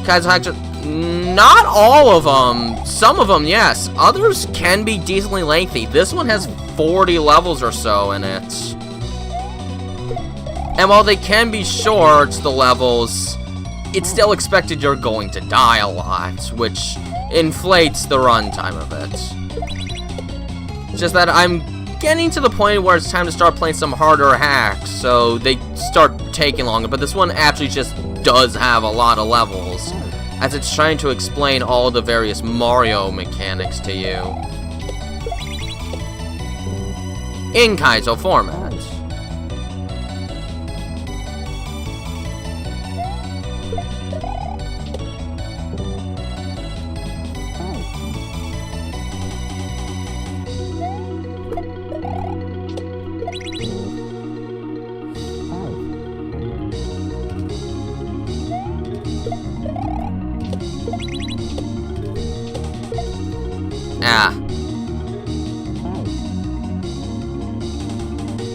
Kaizo hacks are... Not all of them. Some of them, yes. Others can be decently lengthy. This one has 40 levels or so in it. And while they can be short, the levels, it's still expected you're going to die a lot, which inflates the runtime of it. It's just that I'm getting to the point where it's time to start playing some harder hacks, so they start taking longer. But this one actually just does have a lot of levels, as it's trying to explain all the various Mario mechanics to you in Kaizo format.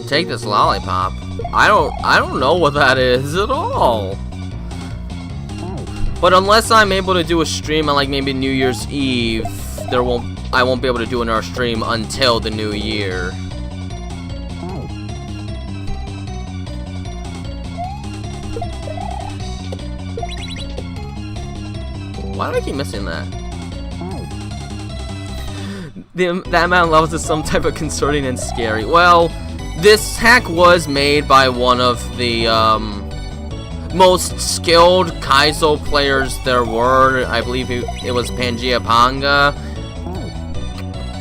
Take this lollipop. I don't know what that is at all. But unless I'm able to do a stream on like maybe New Year's Eve, I won't be able to do another stream until the new year. Why do I keep missing that? That amount of levels is some type of concerning and scary. Well, this hack was made by one of the most skilled Kaizo players there were. I believe it was Pangaea Panga.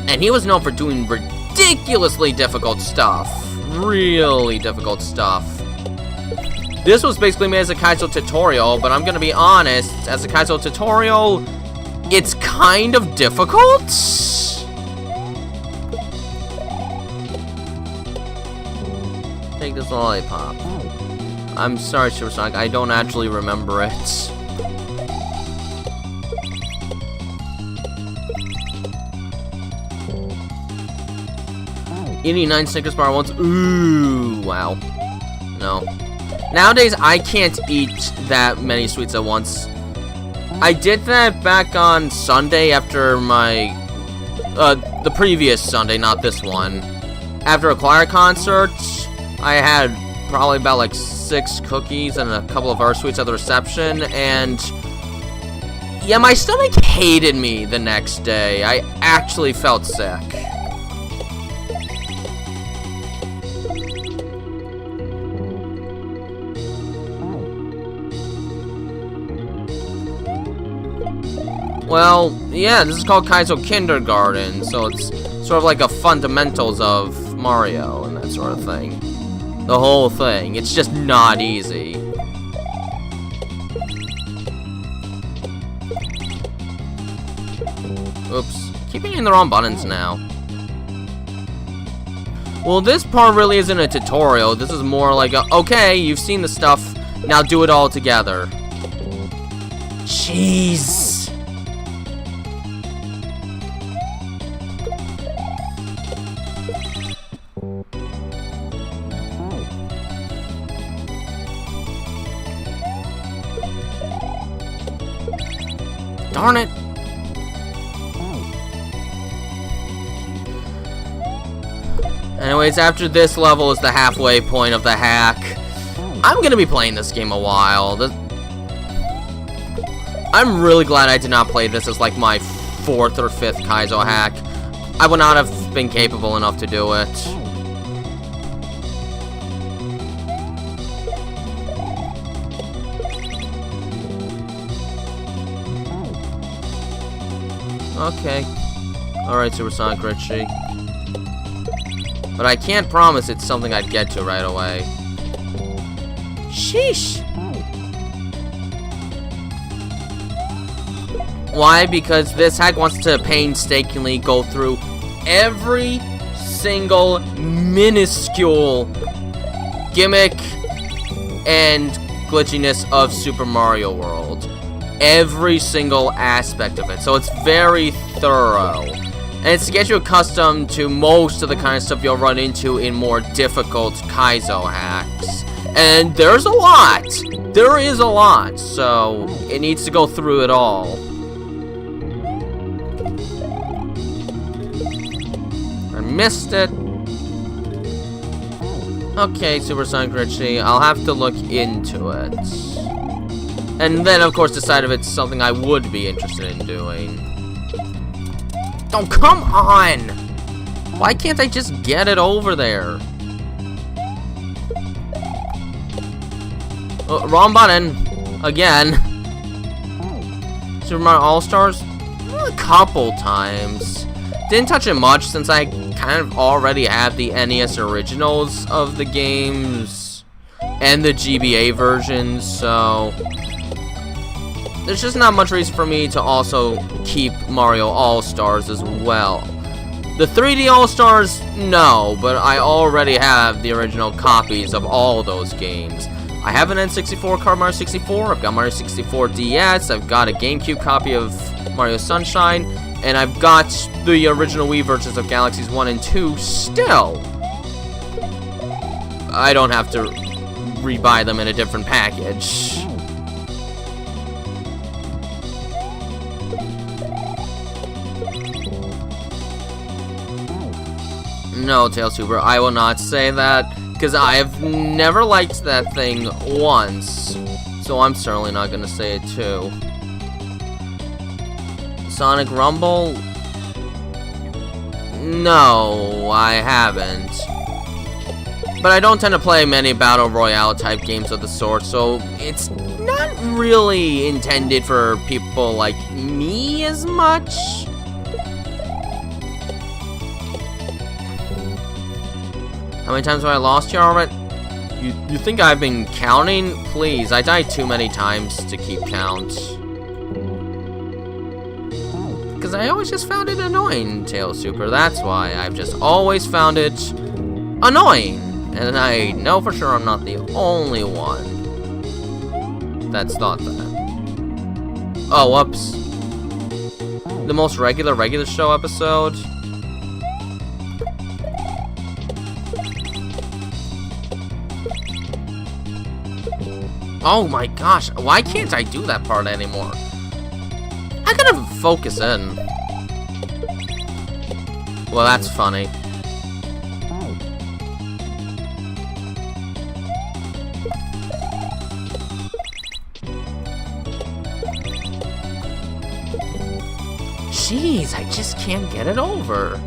And he was known for doing ridiculously difficult stuff. Really difficult stuff. This was basically made as a Kaizo tutorial, but I'm gonna be honest, as a Kaizo tutorial, it's kind of difficult. Take this lollipop. I'm sorry, Supersonic, I don't actually remember it. Eating 9 Snickers bar once. Ooh, wow. No. Nowadays, I can't eat that many sweets at once. I did that back on Sunday after my... the previous Sunday, not this one. After a choir concert, I had probably about like 6 cookies and a couple of our sweets at the reception, and yeah, my stomach hated me the next day. I actually felt sick. Well, yeah, this is called Kaizo Kindergarten, so it's sort of like a fundamentals of Mario and that sort of thing. The whole thing. It's just not easy. Oops. Keeping in the wrong buttons now. Well, this part really isn't a tutorial. This is more like a, okay, you've seen the stuff, now do it all together. Jeez. Darn it. Anyways, after this level is the halfway point of the hack. I'm gonna be playing this game a while. I'm really glad I did not play this as like my 4th or 5th Kaizo hack. I would not have been capable enough to do it. Okay. Alright, Supersonic Richie. But I can't promise it's something I'd get to right away. Sheesh! Why? Because this hack wants to painstakingly go through every single minuscule gimmick and glitchiness of Super Mario World. Every single aspect of it. So it's very thorough. And it's to get you accustomed to most of the kind of stuff you'll run into in more difficult Kaizo hacks. And there's a lot. there is a lot, so it needs to go through it all. I missed it. Okay, Supersonic Richie, I'll have to look into it. And then, of course, decide if it's something I would be interested in doing. Oh, come on! Why can't I just get it over there? Wrong button. Again. Super Mario All-Stars? A couple times. Didn't touch it much since I kind of already have the NES originals of the games and the GBA versions, so there's just not much reason for me to also keep Mario All-Stars as well. The 3D All-Stars, no, but I already have the original copies of all those games. I have an N64 card Mario 64, I've got Mario 64 DS, I've got a GameCube copy of Mario Sunshine, and I've got the original Wii versions of Galaxies 1 and 2 still. I don't have to rebuy them in a different package. No, Tail Super, I will not say that, because I have never liked that thing once, so I'm certainly not going to say it too. Sonic Rumble? No, I haven't. But I don't tend to play many Battle Royale type games of the sort, so it's not really intended for people like me as much. How many times have I lost you already? You think I've been counting? Please, I died too many times to keep count. Because I always just found it annoying, Tail Super. That's why I've just always found it annoying. And I know for sure I'm not the only one that's thought that. Oh, whoops. The most regular show episode. Oh my gosh, why can't I do that part anymore? I gotta focus in. Well, that's funny. Jeez, I just can't get it over.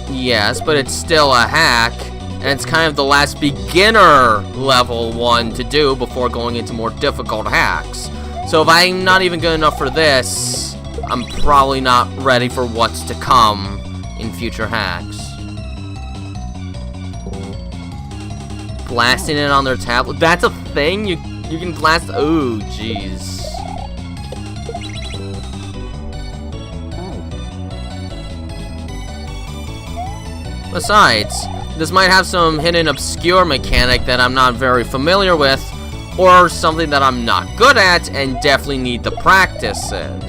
Yes, but it's still a hack, and it's kind of the last beginner level one to do before going into more difficult hacks. So if I'm not even good enough for this, I'm probably not ready for what's to come in future hacks. Blasting it on their tablet? That's a thing? You can blast... Oh, jeez. Besides, this might have some hidden obscure mechanic that I'm not very familiar with, or something that I'm not good at and definitely need to practice in.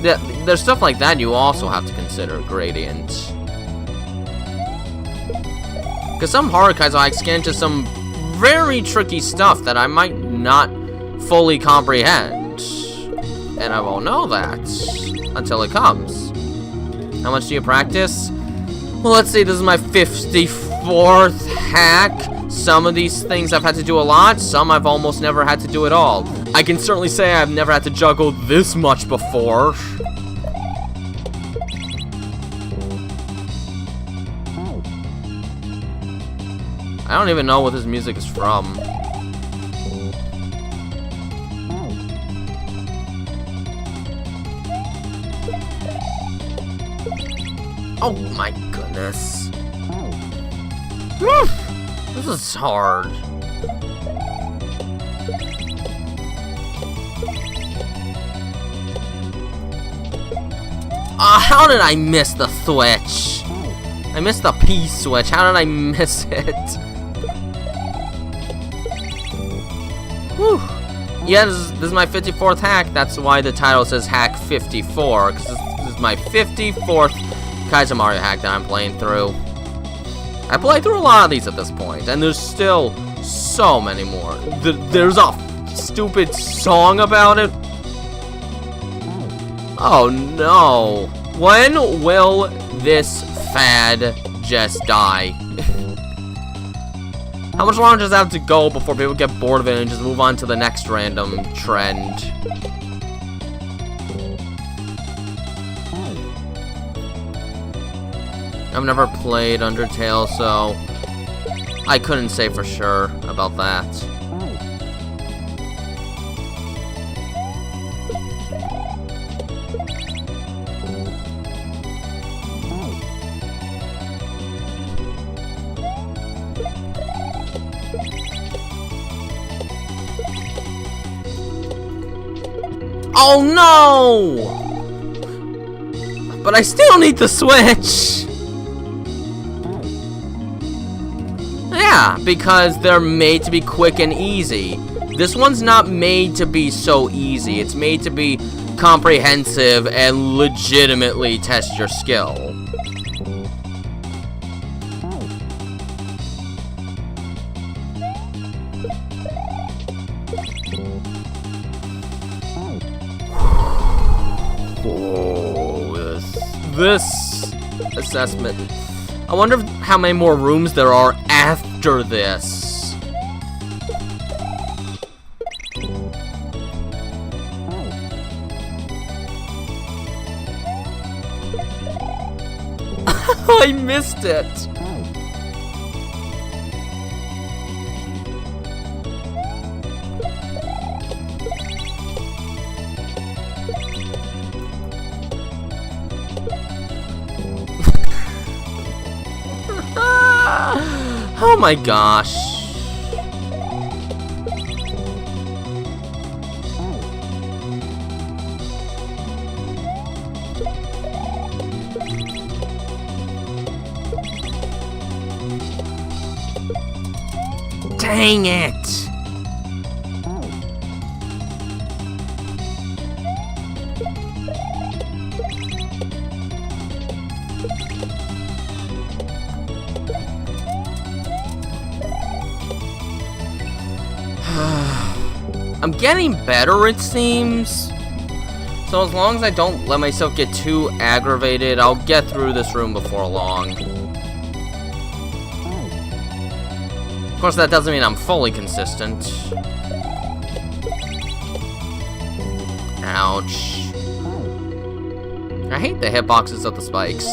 There's stuff like that you also have to consider, Gradient. Because some horror Kaizo hacks get into some very tricky stuff that I might not fully comprehend. And I won't know that until it comes. How much do you practice? Well, let's see, this is my 54th hack. Some of these things I've had to do a lot, some I've almost never had to do at all. I can certainly say I've never had to juggle this much before. I don't even know what this music is from. Oh my goodness. This is hard. How did I miss the switch? I missed the P switch. How did I miss it? Whew. Yeah, this is my 54th hack. That's why the title says Hack 54, because this is my 54th Kaizo Mario hack that I'm playing through. I played through a lot of these at this point, and there's still so many more. There's a stupid song about it. Oh no. When will this fad just die? How much longer does it have to go before people get bored of it and just move on to the next random trend? I've never played Undertale, so I couldn't say for sure about that. Oh no! But I still need the Switch! Yeah, because they're made to be quick and easy. This one's not made to be so easy. It's made to be comprehensive and legitimately test your skill. Whoa, this assessment. I wonder how many more rooms there are after this. I missed it. Oh my gosh. Dang it. I'm getting better, it seems. So as long as I don't let myself get too aggravated, I'll get through this room before long. Of course, that doesn't mean I'm fully consistent. Ouch. I hate the hitboxes of the spikes.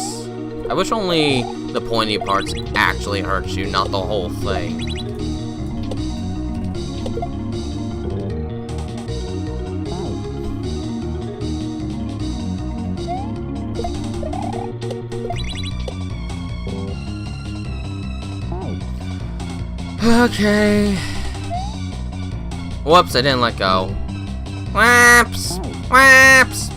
I wish only the pointy parts actually hurt you, not the whole thing. Okay. Whoops, I didn't let go. Whoops! Whoops!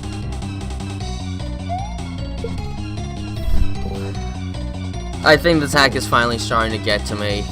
I think this hack is finally starting to get to me.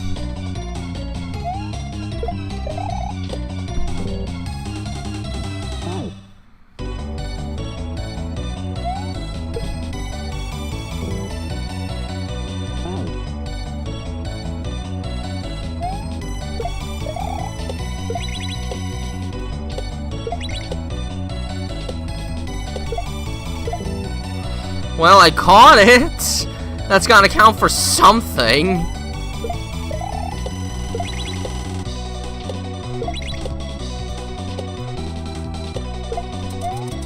Well, I caught it! That's gotta count for something.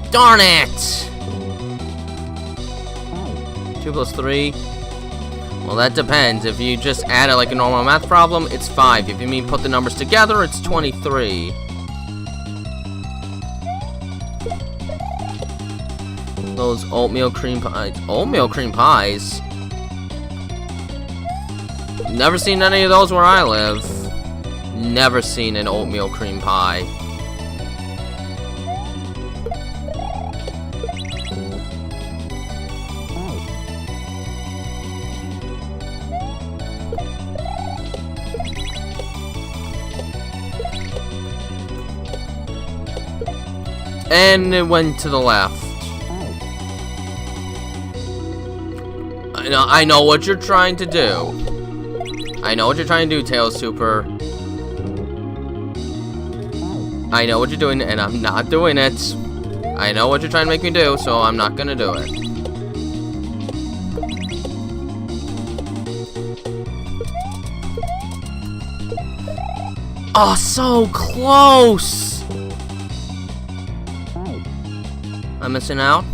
Darn it! 2 plus 3. Well, that depends. If you just add it like a normal math problem, it's 5. If you mean put the numbers together, it's 23. Those oatmeal cream pies. Oatmeal cream pies? Never seen any of those where I live. Never seen an oatmeal cream pie. And it went to the left. I know what you're trying to do. I know what you're trying to do, Tail Super. I know what you're doing, and I'm not doing it. I know what you're trying to make me do, so I'm not gonna do it. Oh, so close! I'm missing out?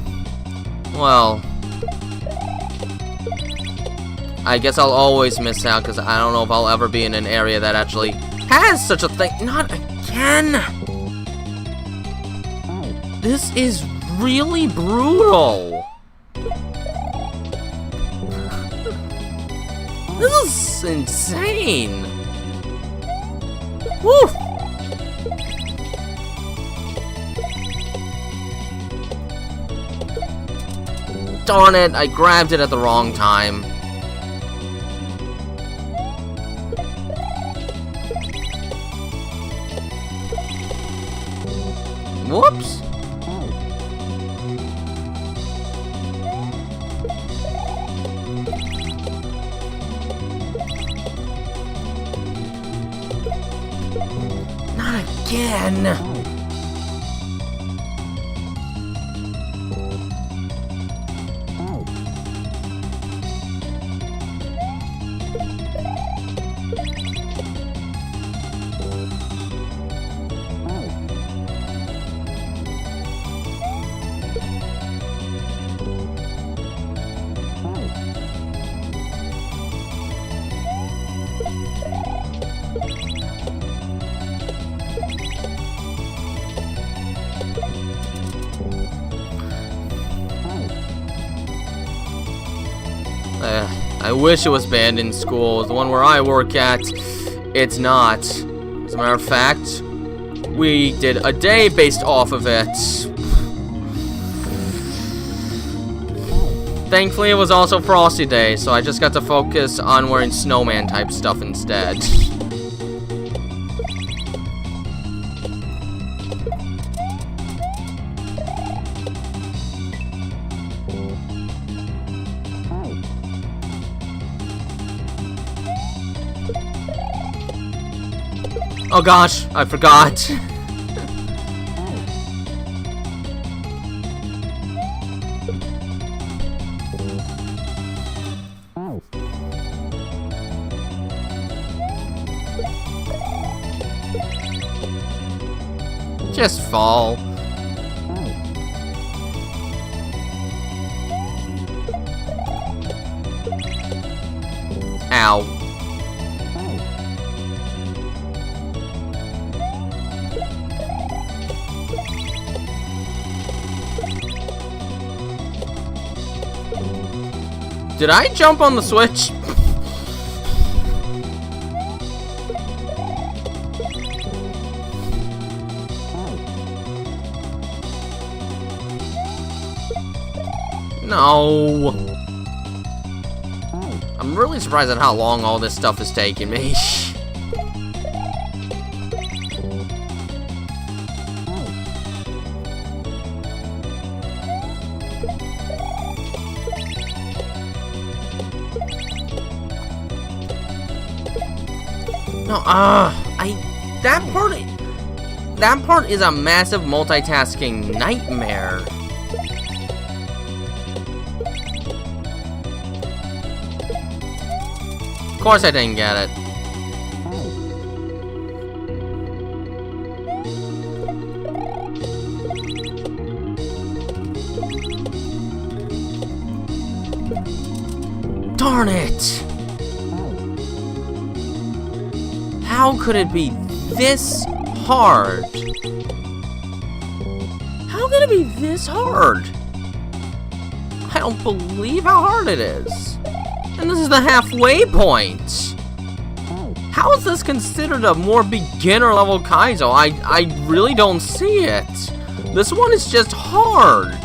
Well, I guess I'll always miss out, because I don't know if I'll ever be in an area that actually has such a thing. Not again! This is really brutal. This is insane. Woo! Darn it, I grabbed it at the wrong time. Whoops. Not again. I wish it was banned in school. The one where I work at, it's not. As a matter of fact, we did a day based off of it. Thankfully, it was also Frosty Day, so I just got to focus on wearing snowman type stuff instead. Oh gosh, I forgot. Just fall. Ow. Did I jump on the switch? No. I'm really surprised at how long all this stuff is taking me. No, that part is a massive multitasking nightmare. Of course I didn't get it. Darn it! How could it be this hard? How could it be this hard? I don't believe how hard it is. And this is the halfway point. How is this considered a more beginner level Kaizo? I really don't see it. This one is just hard.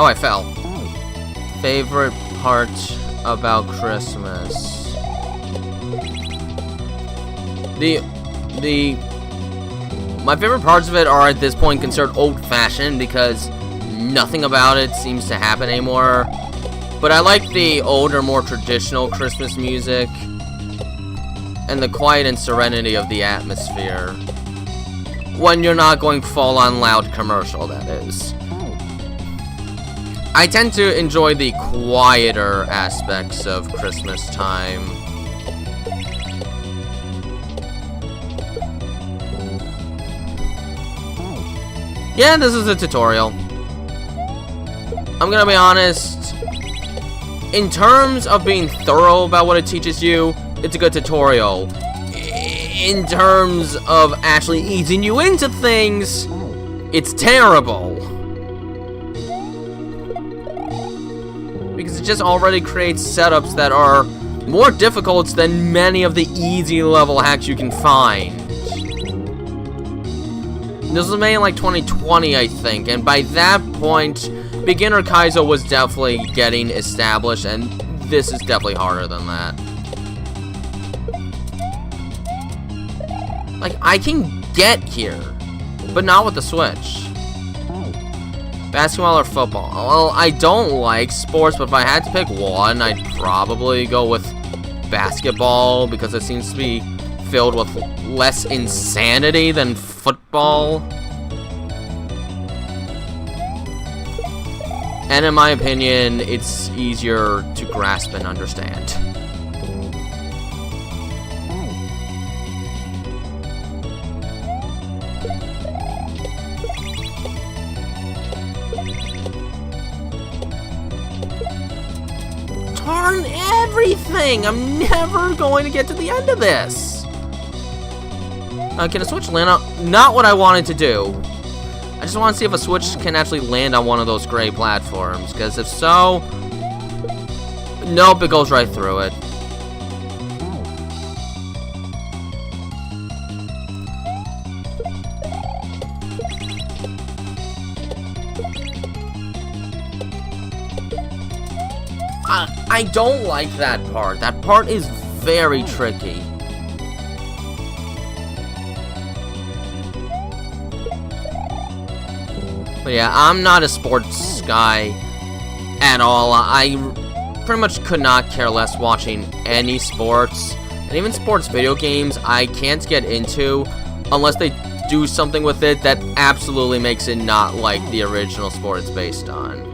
Oh, I fell. Favorite part about Christmas. My favorite parts of it are at this point considered old-fashioned because nothing about it seems to happen anymore. But I like the older, more traditional Christmas music and the quiet and serenity of the atmosphere. When you're not going full-on loud commercial, that is. I tend to enjoy the quieter aspects of Christmas time. Yeah, this is a tutorial. I'm gonna be honest. In terms of being thorough about what it teaches you, it's a good tutorial. In terms of actually easing you into things, it's terrible. Because it just already creates setups that are more difficult than many of the easy level hacks you can find. This was made in like 2020, I think, and by that point, beginner Kaizo was definitely getting established, and this is definitely harder than that. Like, I can get here, but not with the Switch. Basketball or football? Well, I don't like sports, but if I had to pick one, I'd probably go with basketball, because it seems to be filled with less insanity than football. And in my opinion, it's easier to grasp and understand. Darn everything! I'm never going to get to the end of this! Can a switch land on... Not what I wanted to do. I just want to see if a switch can actually land on one of those gray platforms, because if so... Nope, it goes right through it. I don't like that part. That part is very tricky. But yeah, I'm not a sports guy at all. I pretty much could not care less watching any sports. And even sports video games, I can't get into unless they do something with it that absolutely makes it not like the original sport it's based on.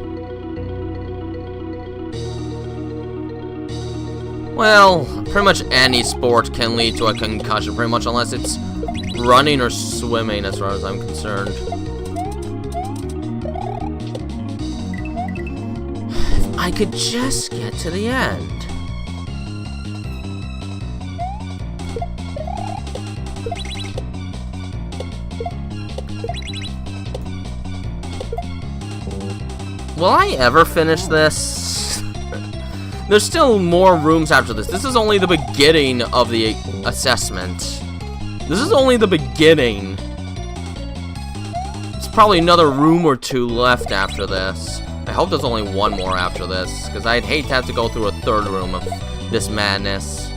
Well, pretty much any sport can lead to a concussion, pretty much unless it's running or swimming, as far as I'm concerned. If I could just get to the end. Will I ever finish this? There's still more rooms after this. This is only the beginning of the assessment. This is only the beginning. There's probably another room or two left after this. I hope there's only one more after this, because I'd hate to have to go through a third room of this madness.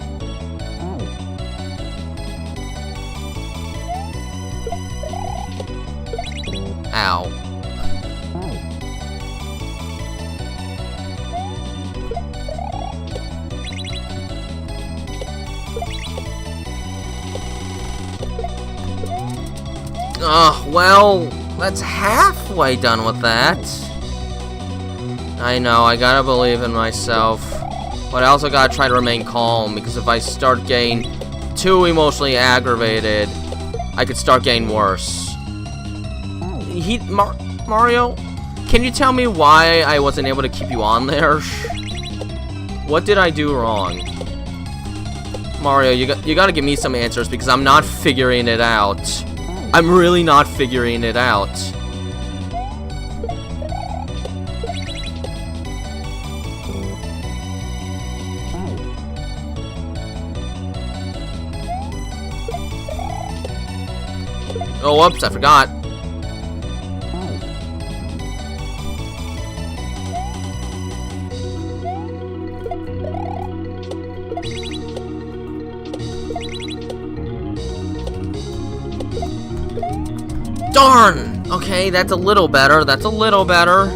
Ow. Well, that's halfway done with that. I know, I gotta believe in myself. But I also gotta try to remain calm, because if I start getting too emotionally aggravated, I could start getting worse. Mario, can you tell me why I wasn't able to keep you on there? What did I do wrong? Mario, you gotta give me some answers, because I'm not figuring it out. I'm really not figuring it out. Oh, whoops, I forgot. Darn! Okay, that's a little better. That's a little better.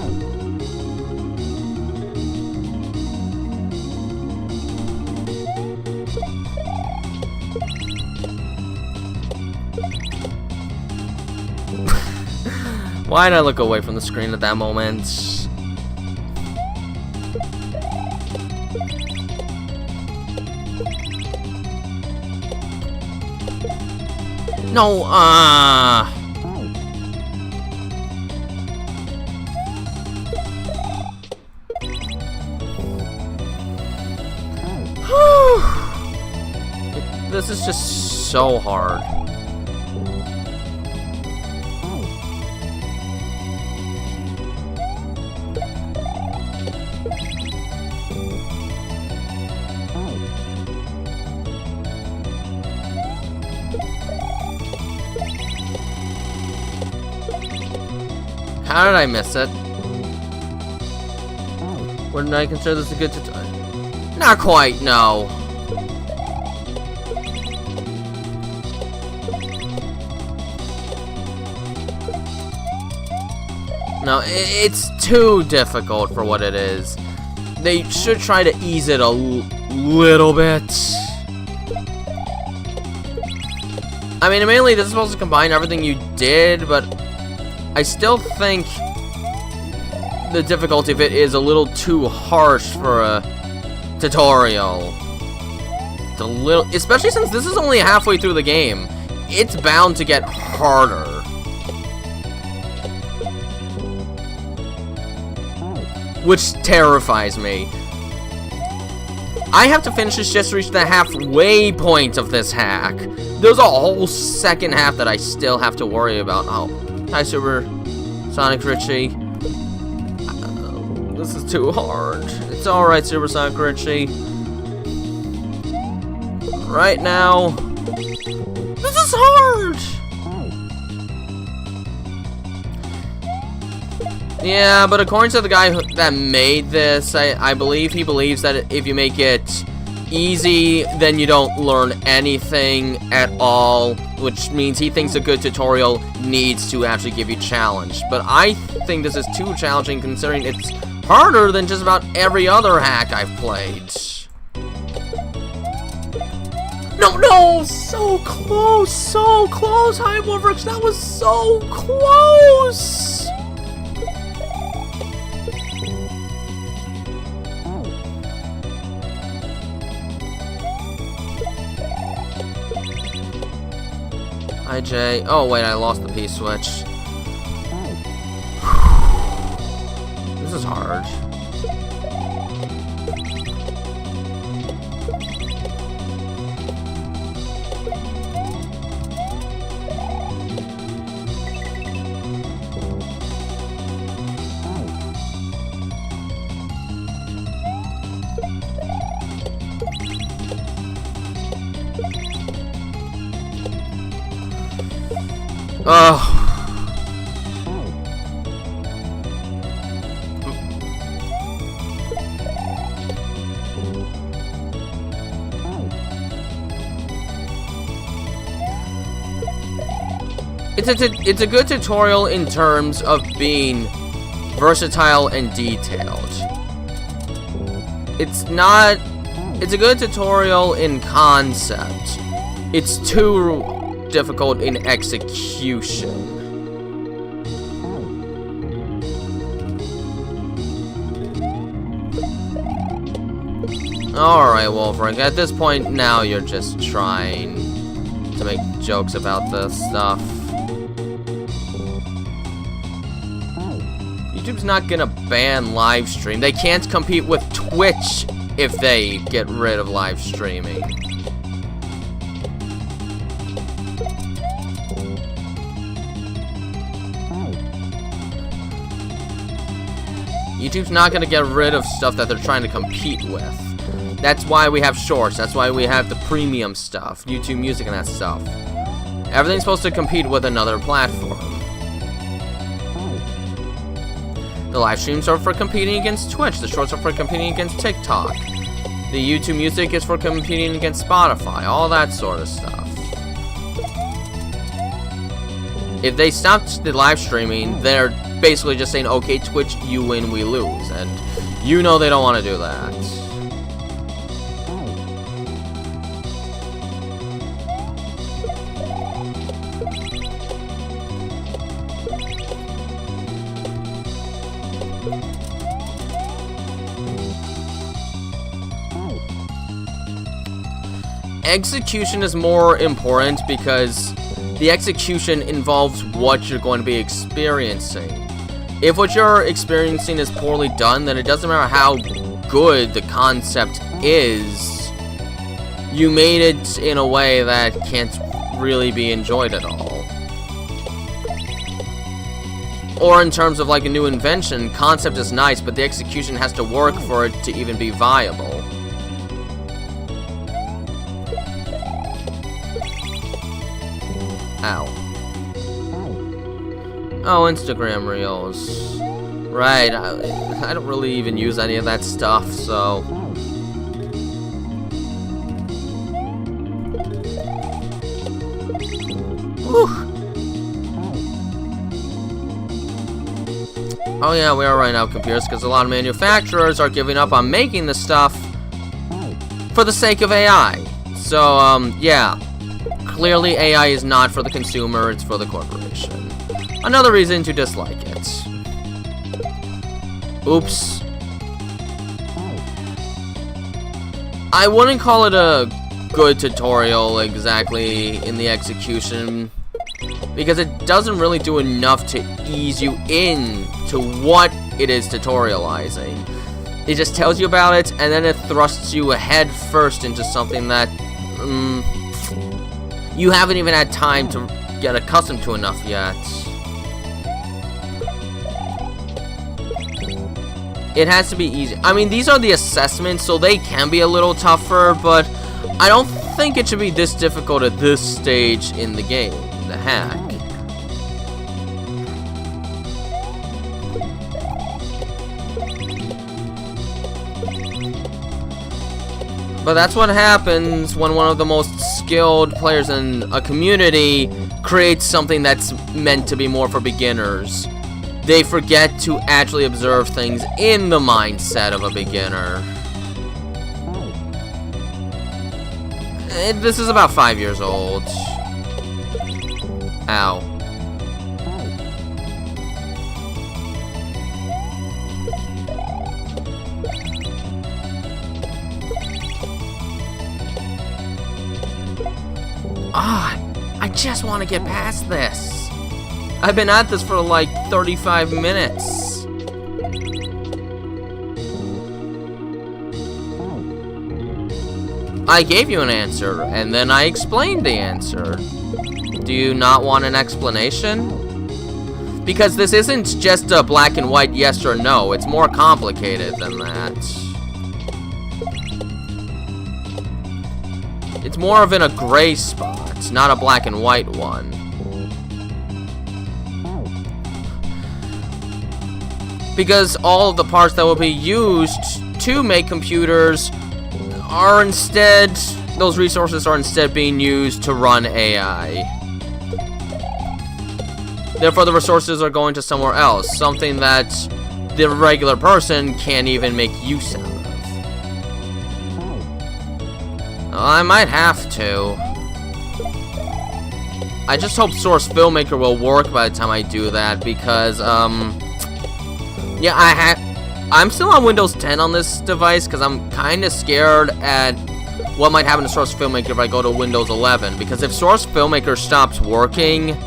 Why did I look away from the screen at that moment? No, This is just so hard. How did I miss it? Wouldn't I consider this a good tutorial? Not quite, no. No, it's too difficult for what it is. They should try to ease it a little bit. I mean, mainly this is supposed to combine everything you did, but I still think the difficulty of it is a little too harsh for a tutorial. It's a little, especially since this is only halfway through the game. It's bound to get harder. Which terrifies me. I have to finish this just to reach the halfway point of this hack. There's a whole second half that I still have to worry about. Oh, hi, Super Sonic Richie. This is too hard. It's alright, Super Sonic Richie. Right now, this is hard! Yeah, but according to the guy that made this, I believe he believes that if you make it easy, then you don't learn anything at all, which means he thinks a good tutorial needs to actually give you challenge. But I think this is too challenging considering it's harder than just about every other hack I've played. No, so close, High Wolverix, that was so close! Hi, Jay. Oh, wait, I lost the P-switch. This is hard. Oh. It's a good tutorial in terms of being versatile and detailed. It's a good tutorial in concept. It's too difficult in execution. Alright, Wolfric, at this point now you're just trying to make jokes about this stuff. YouTube's not gonna ban live stream. They can't compete with Twitch if they get rid of live streaming. YouTube's not gonna get rid of stuff that they're trying to compete with. That's why we have shorts. That's why we have the premium stuff, YouTube Music and that stuff. Everything's supposed to compete with another platform. The live streams are for competing against Twitch. The shorts are for competing against TikTok. The YouTube Music is for competing against Spotify. All that sort of stuff. If they stopped the live streaming, they're basically just saying, okay, Twitch, you win, we lose. And you know they don't want to do that. Execution is more important because the execution involves what you're going to be experiencing. If what you're experiencing is poorly done, then it doesn't matter how good the concept is. You made it in a way that can't really be enjoyed at all. Or in terms of like a new invention, concept is nice, but the execution has to work for it to even be viable. Ow. Oh, Instagram Reels. Right, I don't really even use any of that stuff, so... Whew. Oh yeah, we are running out of computers because a lot of manufacturers are giving up on making this stuff for the sake of AI. So, yeah. Clearly, AI is not for the consumer, it's for the corporation. Another reason to dislike it. Oops. I wouldn't call it a good tutorial exactly in the execution, because it doesn't really do enough to ease you in to what it is tutorializing. It just tells you about it, and then it thrusts you head first into something that, you haven't even had time to get accustomed to enough yet. It has to be easy. I mean, these are the assessments, so they can be a little tougher, but I don't think it should be this difficult at this stage in the game, the hack. But that's what happens when one of the most skilled players in a community creates something that's meant to be more for beginners. They forget to actually observe things in the mindset of a beginner. This is about 5 years old. Ow. I just want to get past this. I've been at this for like 35 minutes. I gave you an answer, and then I explained the answer. Do you not want an explanation? Because this isn't just a black and white yes or no, it's more complicated than that. It's more of in a gray spot, not a black and white one. Because all of the parts that will be used to make computers are instead, those resources are instead being used to run AI. Therefore, the resources are going to somewhere else, something that the regular person can't even make use of. I might have to. I just hope Source Filmmaker will work by the time I do that, because, yeah, I'm still on Windows 10 on this device, because I'm kind of scared at what might happen to Source Filmmaker if I go to Windows 11, because if Source Filmmaker stops working,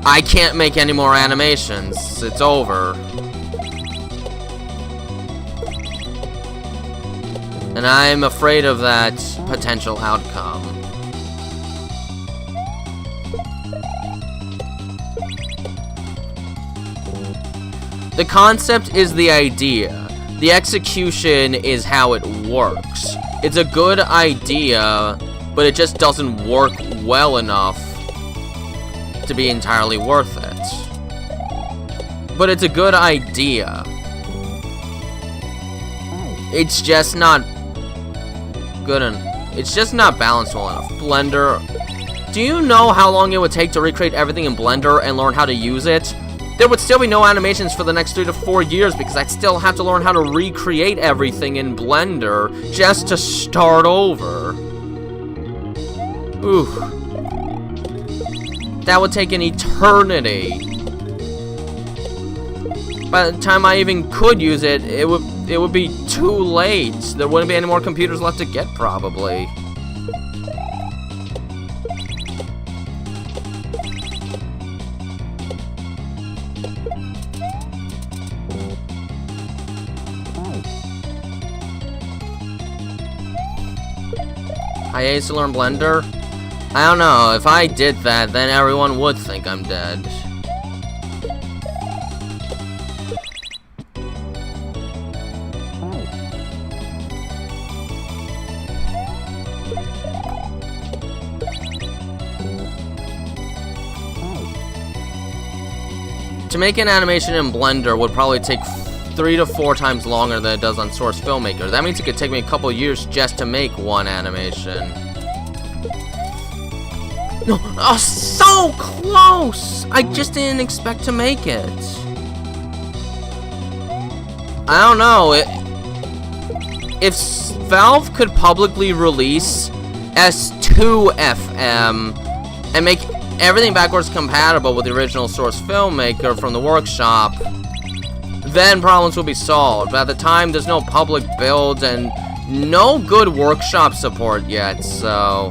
I can't make any more animations. It's over. And I'm afraid of that potential outcome. The concept is the idea. The execution is how it works. It's a good idea, but it just doesn't work well enough to be entirely worth it. But it's a good idea. It's just not good enough. It's just not balanced well enough. Blender. Do you know how long it would take to recreate everything in Blender and learn how to use it? There would still be no animations for the next 3 to 4 years because I'd still have to learn how to recreate everything in Blender just to start over. Ooh. That would take an eternity. By the time I even could use it, it would be too late. There wouldn't be any more computers left to get, probably. I used to learn Blender? I don't know, if I did that, then everyone would think I'm dead. To make an animation in Blender would probably take 3 to 4 times longer than it does on Source Filmmaker. That means it could take me a couple years just to make one animation. No, oh, so close! I just didn't expect to make it. I don't know, if Valve could publicly release S2FM and make everything backwards compatible with the original Source Filmmaker from the workshop, then problems will be solved. But at the time, there's no public builds and no good workshop support yet, so...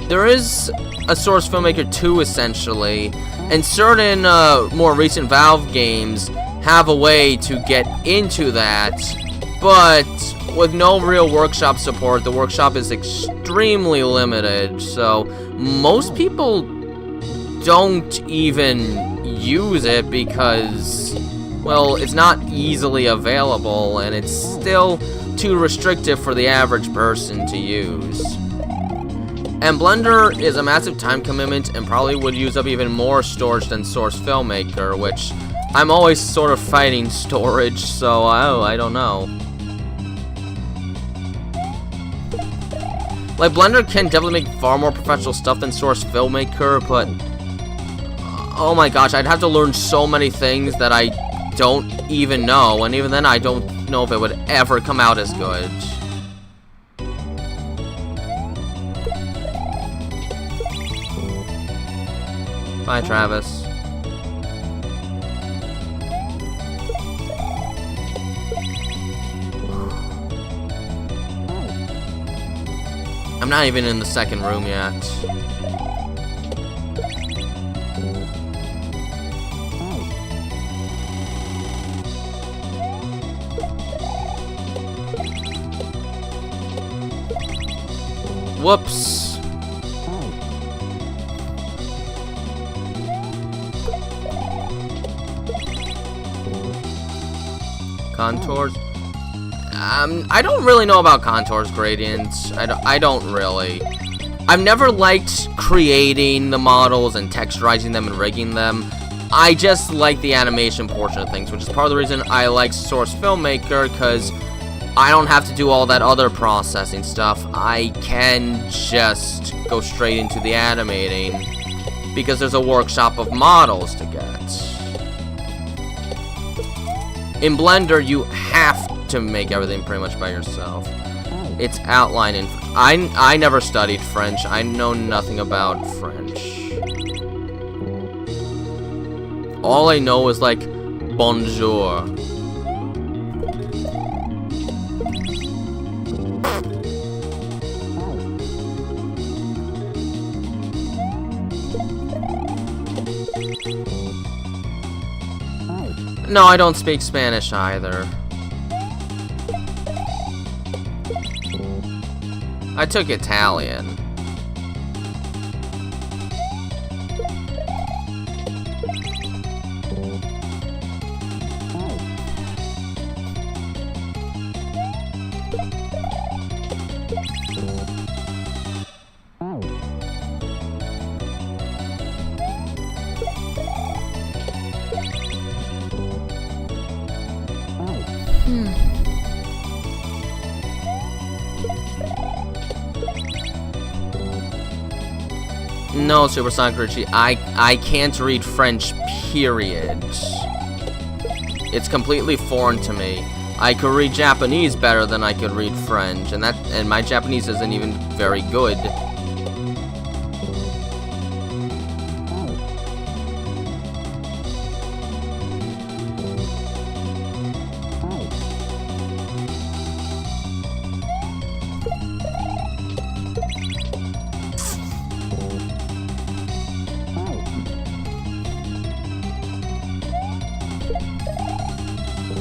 There is a Source Filmmaker 2, essentially, and certain more recent Valve games have a way to get into that, but with no real workshop support, the workshop is extremely limited, so most people don't even use it because, well, it's not easily available, and it's still too restrictive for the average person to use. And Blender is a massive time commitment and probably would use up even more storage than Source Filmmaker, which I'm always sort of fighting storage, so I don't know. Like, Blender can definitely make far more professional stuff than Source Filmmaker, but oh my gosh, I'd have to learn so many things that I don't even know, and even then I don't know if it would ever come out as good. Bye, Travis. I'm not even in the second room yet. Whoops. Contours? I don't really know about contours, gradients. I don't really. I've never liked creating the models and texturizing them and rigging them. I just like the animation portion of things, which is part of the reason I like Source Filmmaker, because I don't have to do all that other processing stuff. I can just go straight into the animating, because there's a workshop of models to get. In Blender, you have to make everything pretty much by yourself. It's outline in... I never studied French. I know nothing about French. All I know is, like, bonjour. No, I don't speak Spanish either. I took Italian. No, Supersonic Richie, I can't read French, period. It's completely foreign to me. I could read Japanese better than I could read French, and my Japanese isn't even very good.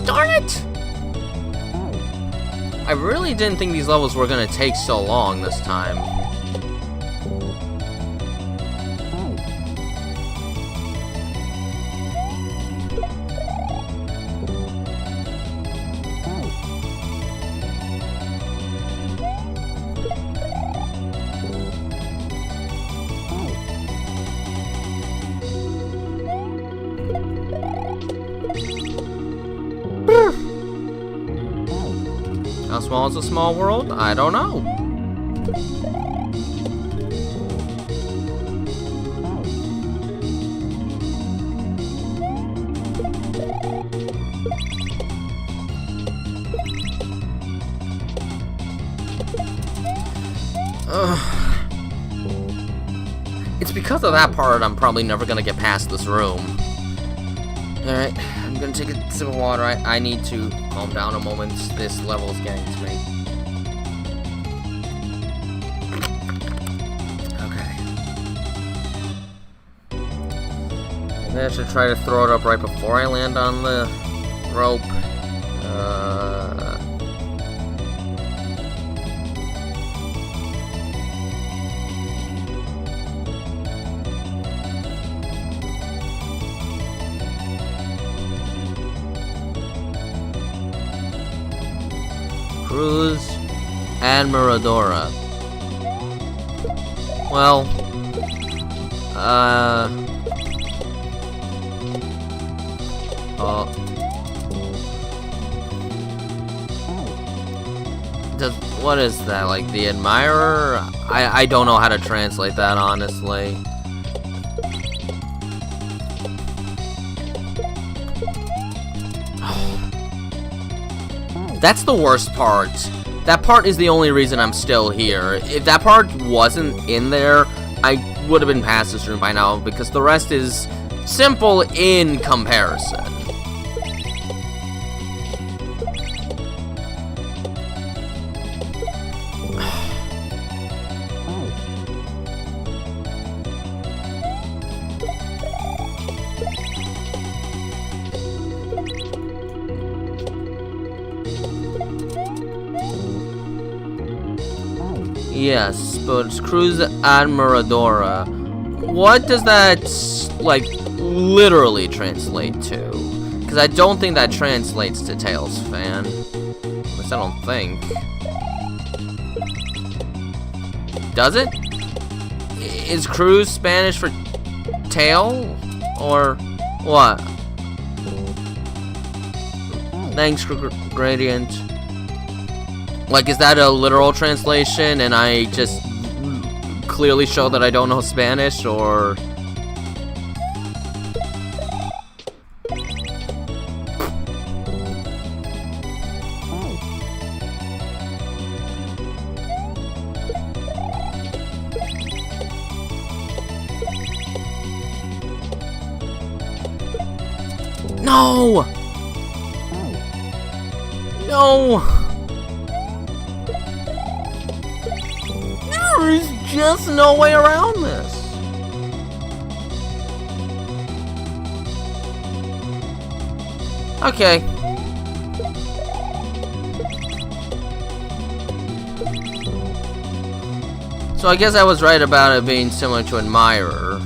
Darn it! I really didn't think these levels were gonna take so long this time. How small is a small world? I don't know. It's because of that part I'm probably never gonna get past this room. Alright, I'm gonna take a sip of water. I need to calm down a moment. This level is getting to me. Okay. Maybe I should try to throw it up right before I land on the rope. Cruz and Maradora. Well, what is that, like the admirer? I don't know how to translate that, honestly. That's the worst part. That part is the only reason I'm still here. If that part wasn't in there, I would have been past this room by now, because the rest is simple in comparison. Yes, but it's Cruz Admiradora. What does that, like, literally translate to? Because I don't think that translates to Tails fan. At least I don't think. Does it? Is Cruz Spanish for tail? Or what? Thanks, Gradient. Like, is that a literal translation and I just clearly show that I don't know Spanish, or... No! No! There's just no way around this. Okay. So I guess I was right about it being similar to Admirer.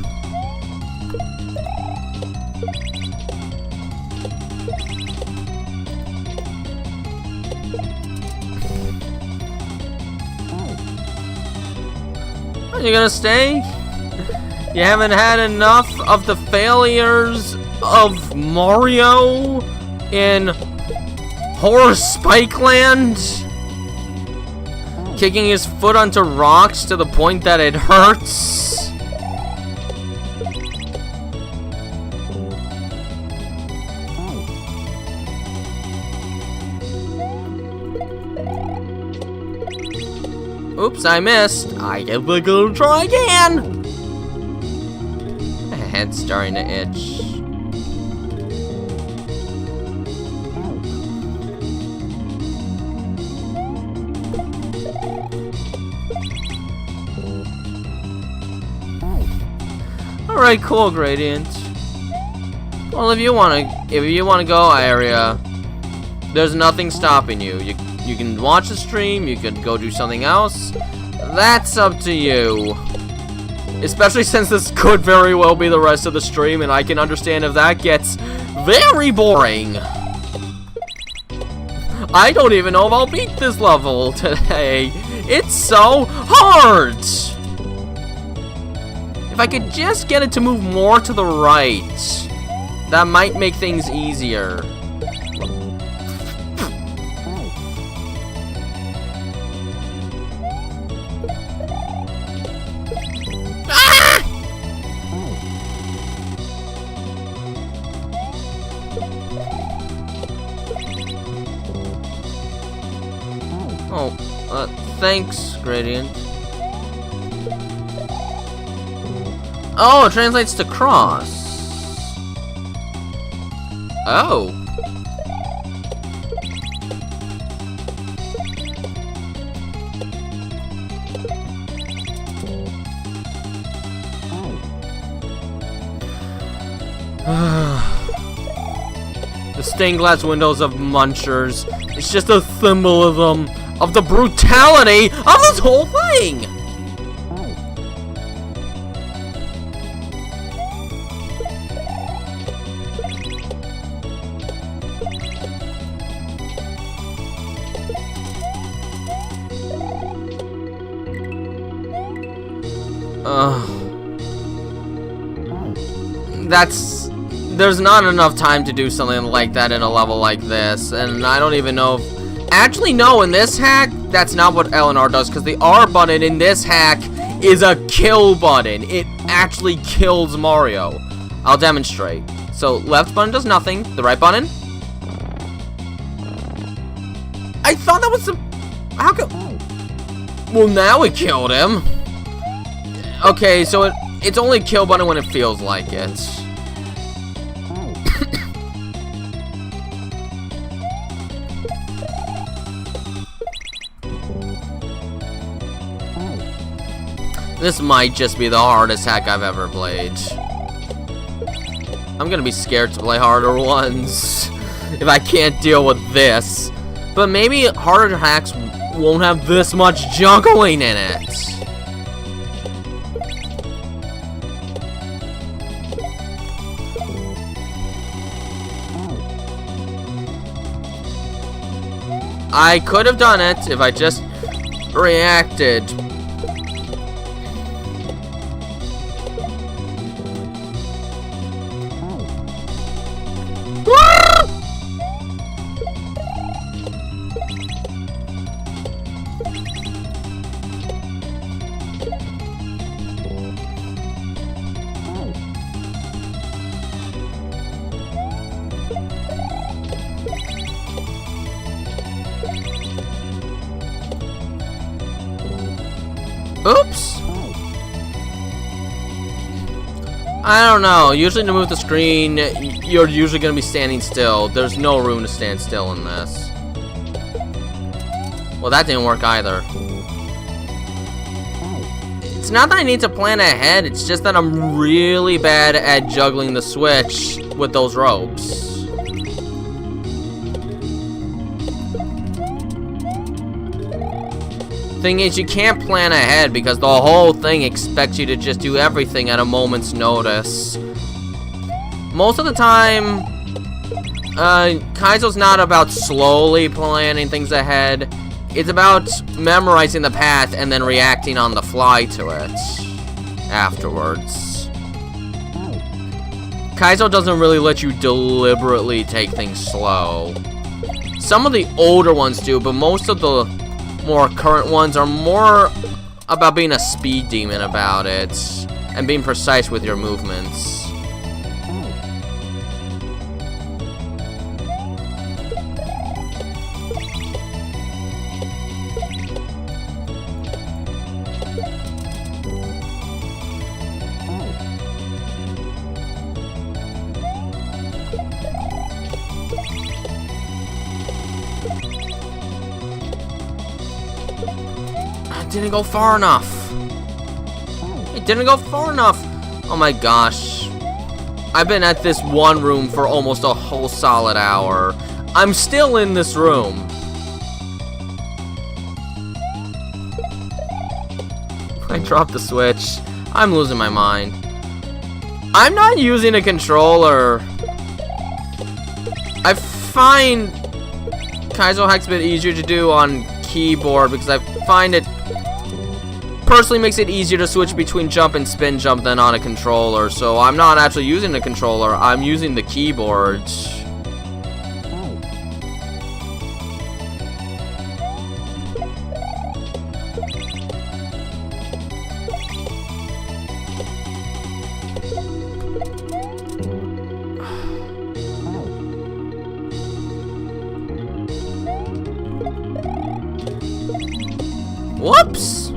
You gonna stay? You haven't had enough of the failures of Mario in Horror Spike Land? Kicking his foot onto rocks to the point that it hurts? Oops, I missed. I guess we're gonna try again. My head's starting to itch. Alright, cool, Gradient. Well, if you wanna go area, there's nothing stopping you. You can watch the stream, you can go do something else. That's up to you. Especially since this could very well be the rest of the stream, and I can understand if that gets very boring. I don't even know if I'll beat this level today. It's so hard! If I could just get it to move more to the right, that might make things easier. Thanks, Gradient. Oh, it translates to cross. Oh. The stained glass windows of Munchers. It's just a symbolism of the brutality of this whole thing! There's not enough time to do something like that in a level like this, and I don't even know if... Actually, no, in this hack, that's not what L and R does, because the R button in this hack is a kill button. It actually kills Mario. I'll demonstrate. So, left button does nothing. The right button? I thought that was the... How come... Well, now it killed him. Okay, so it's only a kill button when it feels like it. This might just be the hardest hack I've ever played. I'm gonna be scared to play harder ones if I can't deal with this. But maybe harder hacks won't have this much juggling in it. I could have done it if I just reacted. Oops! I don't know. Usually to move the screen, you're usually going to be standing still. There's no room to stand still in this. Well, that didn't work either. It's not that I need to plan ahead. It's just that I'm really bad at juggling the switch with those ropes. Thing is, you can't plan ahead because the whole thing expects you to just do everything at a moment's notice. Most of the time, Kaizo's not about slowly planning things ahead. It's about memorizing the path and then reacting on the fly to it afterwards. Kaizo doesn't really let you deliberately take things slow. Some of the older ones do, but most of the more current ones are more about being a speed demon about it and being precise with your movements. didn't go far enough. It didn't go far enough. Oh my gosh. I've been at this one room for almost a whole solid hour. I'm still in this room. I dropped the switch. I'm losing my mind. I'm not using a controller. I find Kaizo Hack's a bit easier to do on keyboard because I find it personally makes it easier to switch between jump and spin jump than on a controller. So I'm not actually using the controller, I'm using the keyboard. Whoops!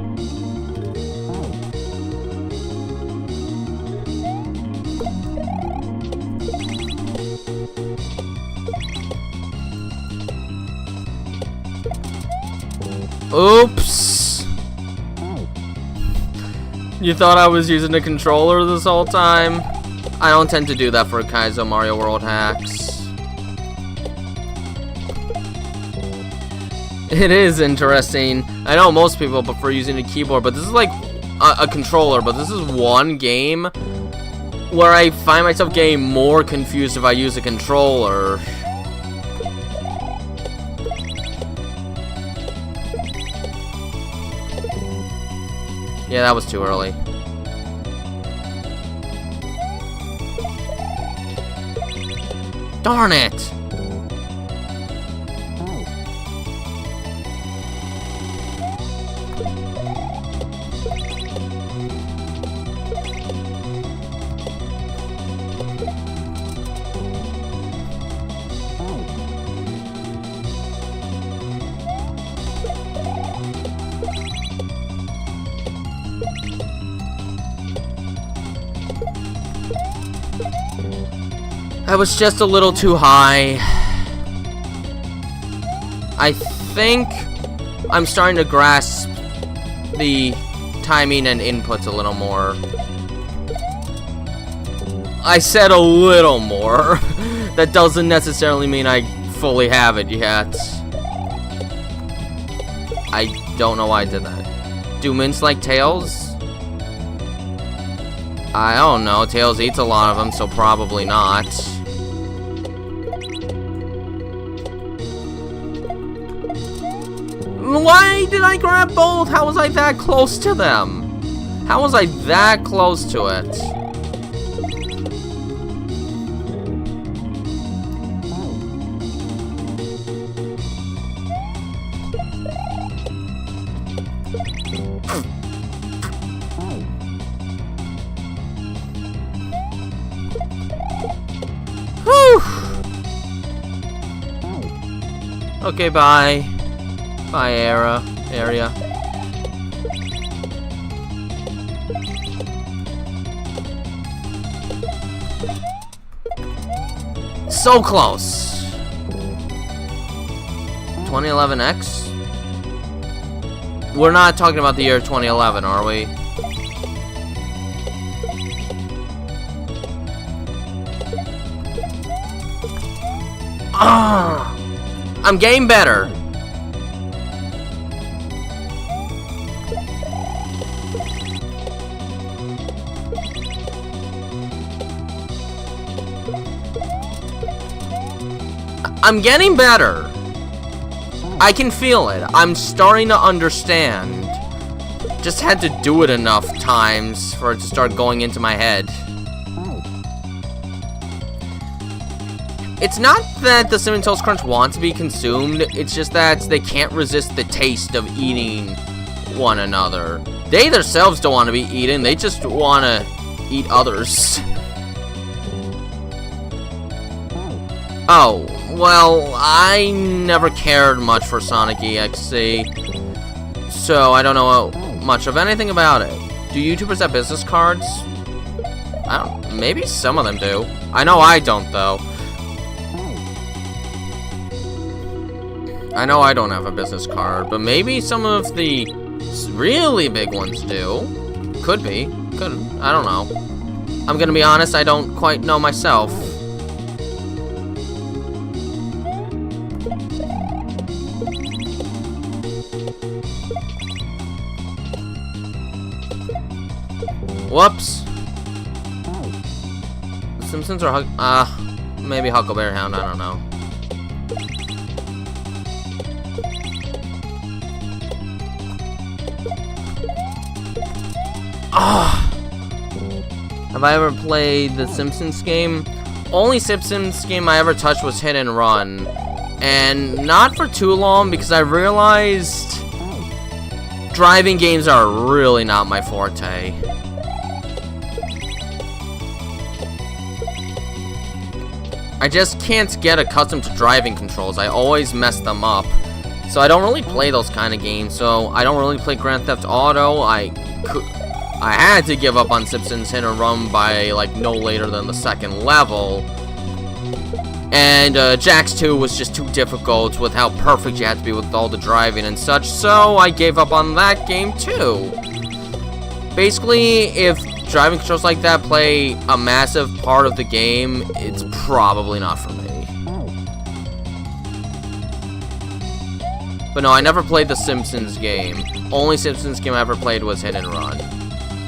Oops! You thought I was using a controller this whole time? I don't tend to do that for Kaizo Mario World hacks. It is interesting. I know most people prefer using a keyboard, but this is like a controller, but this is one game where I find myself getting more confused if I use a controller. Yeah, that was too early. Darn it! I was just a little too high. I think I'm starting to grasp the timing and inputs a little more. I said a little more. That doesn't necessarily mean I fully have it yet. I don't know why I did that. Do mints like Tails? I don't know. Tails eats a lot of them, so probably not. Why did I grab both? How was I that close to them? How was I that close to it? Whew. Okay, bye. Bye, area. So close. 2011X? We're not talking about the year 2011, are we? Ah! I'm getting better. I'm getting better. I can feel it. I'm starting to understand. Just had to do it enough times for it to start going into my head. It's not that the Cinnamon Toast Crunch want to be consumed, it's just that they can't resist the taste of eating one another. They themselves don't want to be eaten, they just want to eat others. Oh, well, I never cared much for Sonic EXE, so I don't know much of anything about it. Do YouTubers have business cards? I don't, maybe some of them do. I know I don't, though. I know I don't have a business card, but maybe some of the Really big ones do. Could be. I don't know. I'm gonna be honest, I don't quite know myself. Whoops. The Simpsons or maybe Huckleberry Hound, I don't know. Have I ever played the Simpsons game? Only Simpsons game I ever touched was Hit and Run. And not for too long because I realized driving games are really not my forte. I just can't get accustomed to driving controls. I always mess them up. So I don't really play those kind of games. So I don't really play Grand Theft Auto. I had to give up on Simpsons Hit and Run by like no later than the second level. And Jax 2 was just too difficult with how perfect you had to be with all the driving and such, so I gave up on that game too. Basically, if driving controls like that play a massive part of the game, it's probably not for me. But no, I never played the Simpsons game. Only Simpsons game I ever played was Hit and Run.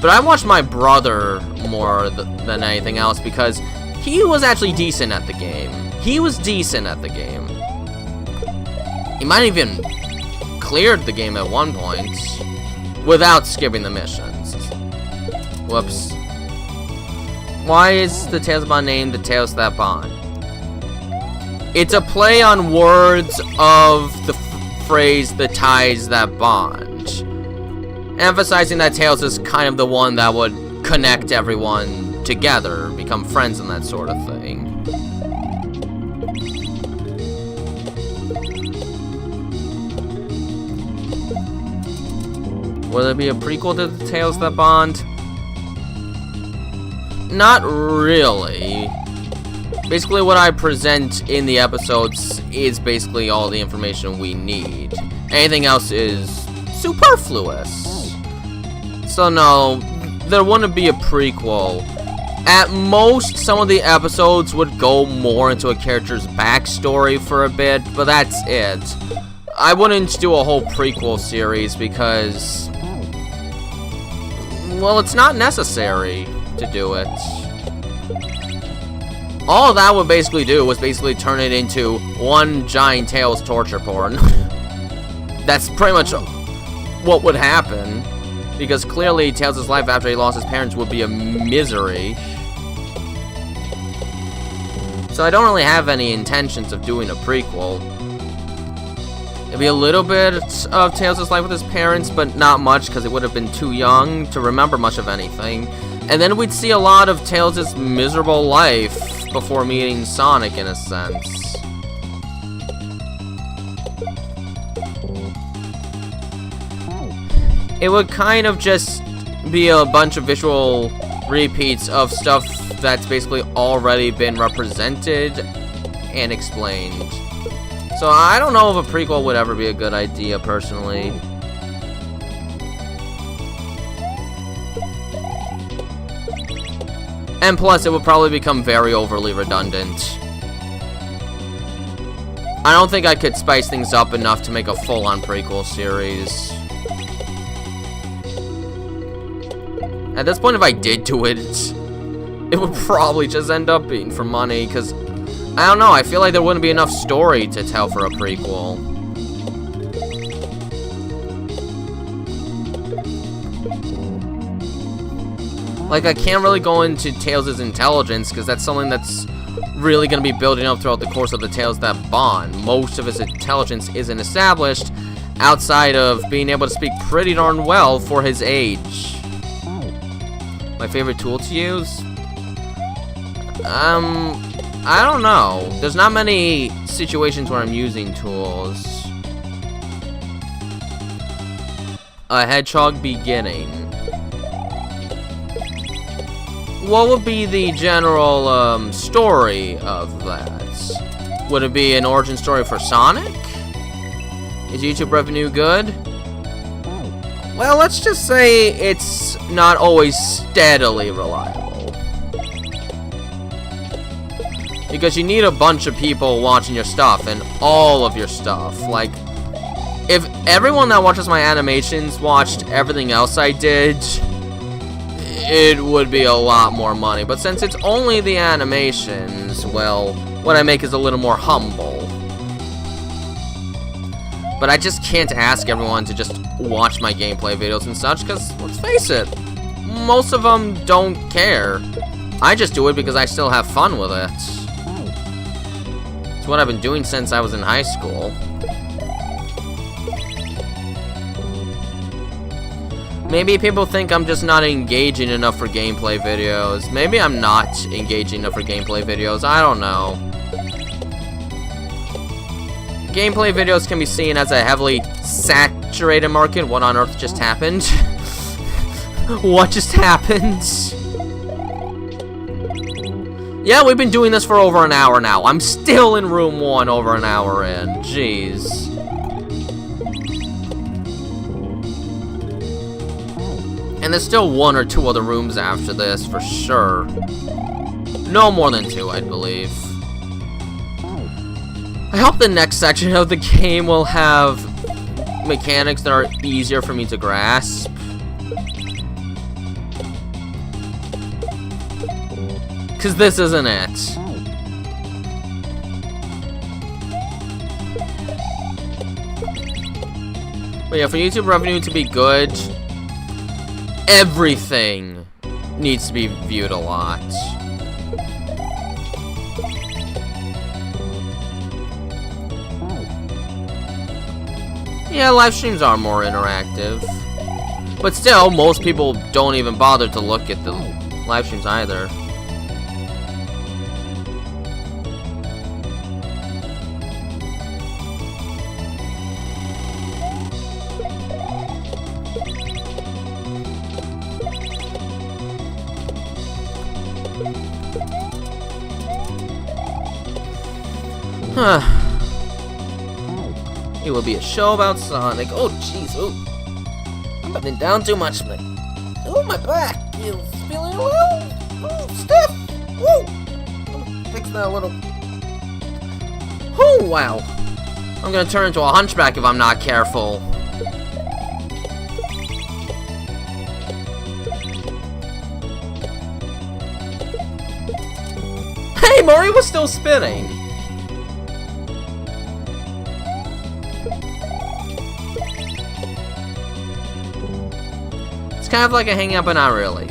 But I watched my brother more than anything else because he was actually decent at the game. He was decent at the game. He might even cleared the game at one point without skipping the missions. Whoops. Why is the Tales Bond named the Tales That Bond? It's a play on words of the phrase the ties that bond, emphasizing that Tails is kind of the one that would connect everyone together, become friends and that sort of thing. Will there be a prequel to the Tales That Bond? Not really. Basically, what I present in the episodes is basically all the information we need. Anything else is superfluous. So no, there wouldn't be a prequel. At most, some of the episodes would go more into a character's backstory for a bit, but that's it. I wouldn't do a whole prequel series because, well, it's not necessary to do it. All that would basically do was basically turn it into one giant Tails torture porn. That's pretty much what would happen. Because clearly Tails' life after he lost his parents would be a misery. So I don't really have any intentions of doing a prequel. It'd be a little bit of Tails' life with his parents, but not much because it would have been too young to remember much of anything. And then we'd see a lot of Tails' miserable life before meeting Sonic, in a sense. It would kind of just be a bunch of visual repeats of stuff that's basically already been represented and explained. So I don't know if a prequel would ever be a good idea, personally. And plus, it would probably become very overly redundant. I don't think I could spice things up enough to make a full-on prequel series. At this point, if I did do it, it would probably just end up being for money, because, I don't know, I feel like there wouldn't be enough story to tell for a prequel. Like, I can't really go into Tails' intelligence, because that's something that's really going to be building up throughout the course of the Tales That Bond. Most of his intelligence isn't established outside of being able to speak pretty darn well for his age. My favorite tool to use? I don't know. There's not many situations where I'm using tools. A hedgehog beginning. What would be the general story of that? Would it be an origin story for Sonic? Is YouTube revenue good? well, let's just say it's not always steadily reliable. Because you need a bunch of people watching your stuff, and all of your stuff. Like, if everyone that watches my animations watched everything else I did, it would be a lot more money. But since it's only the animations, well, what I make is a little more humble. But I just can't ask everyone to just watch my gameplay videos and such, because, let's face it, most of them don't care. I just do it because I still have fun with it. It's what I've been doing since I was in high school. Maybe people think I'm just not engaging enough for gameplay videos. Maybe I'm not engaging enough for gameplay videos. I don't know. Gameplay videos can be seen as a heavily saturated market. What on earth just happened? What just happened? Yeah, we've been doing this for over an hour now. I'm still in room 1 over an hour in. Jeez. And there's still 1 or 2 other rooms after this, for sure. No more than 2, I believe. I hope the next section of the game will have mechanics that are easier for me to grasp. Because this isn't it. But yeah, for YouTube revenue to be good, everything needs to be viewed a lot. Yeah, live streams are more interactive. But still, most people don't even bother to look at the live streams either. Huh. It will be a show about Sonic. Oh, jeez. Oh, I've been down too much. Oh, my back is feeling a little stiff. Woo! Fix that a little. Oh, wow. I'm gonna turn into a hunchback if I'm not careful. Hey, Mario was still spinning. It's kind of like a hangout, but not really.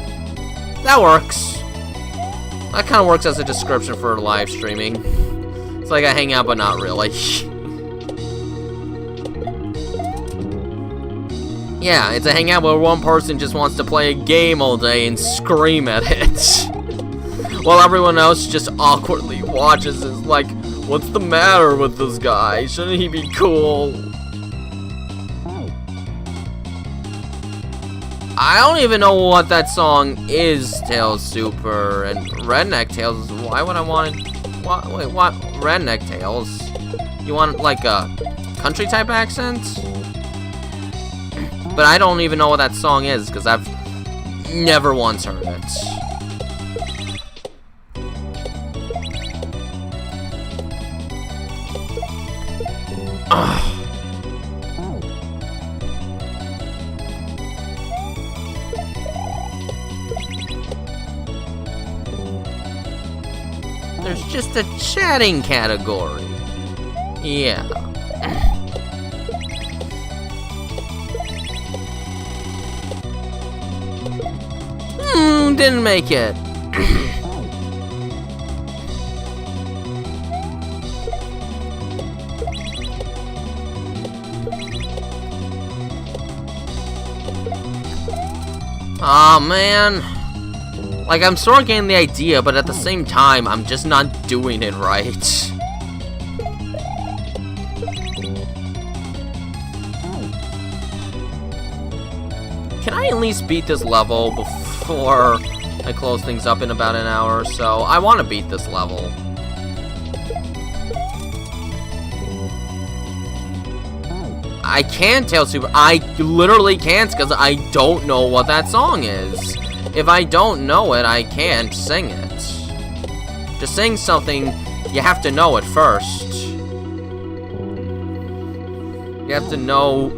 That works. That kind of works as a description for live streaming. It's like a hangout, but not really. Yeah, it's a hangout where one person just wants to play a game all day and scream at it. While everyone else just awkwardly watches and is like, what's the matter with this guy? Shouldn't he be cool? I don't even know what that song is, Tails Super and Redneck Tails. Why would I want it? Wait, what? Redneck Tails? You want like a country type accent? But I don't even know what that song is because I've never once heard it. Ugh. There's just a chatting category. Yeah. Didn't make it. Aw, man. Like, I'm sort of getting the idea, but at the same time, I'm just not doing it right. Can I at least beat this level before I close things up in about an hour or so? I want to beat this level. I can't tell Super. I literally can't because I don't know what that song is. If I don't know it, I can't sing it. To sing something, you have to know it first. You have to know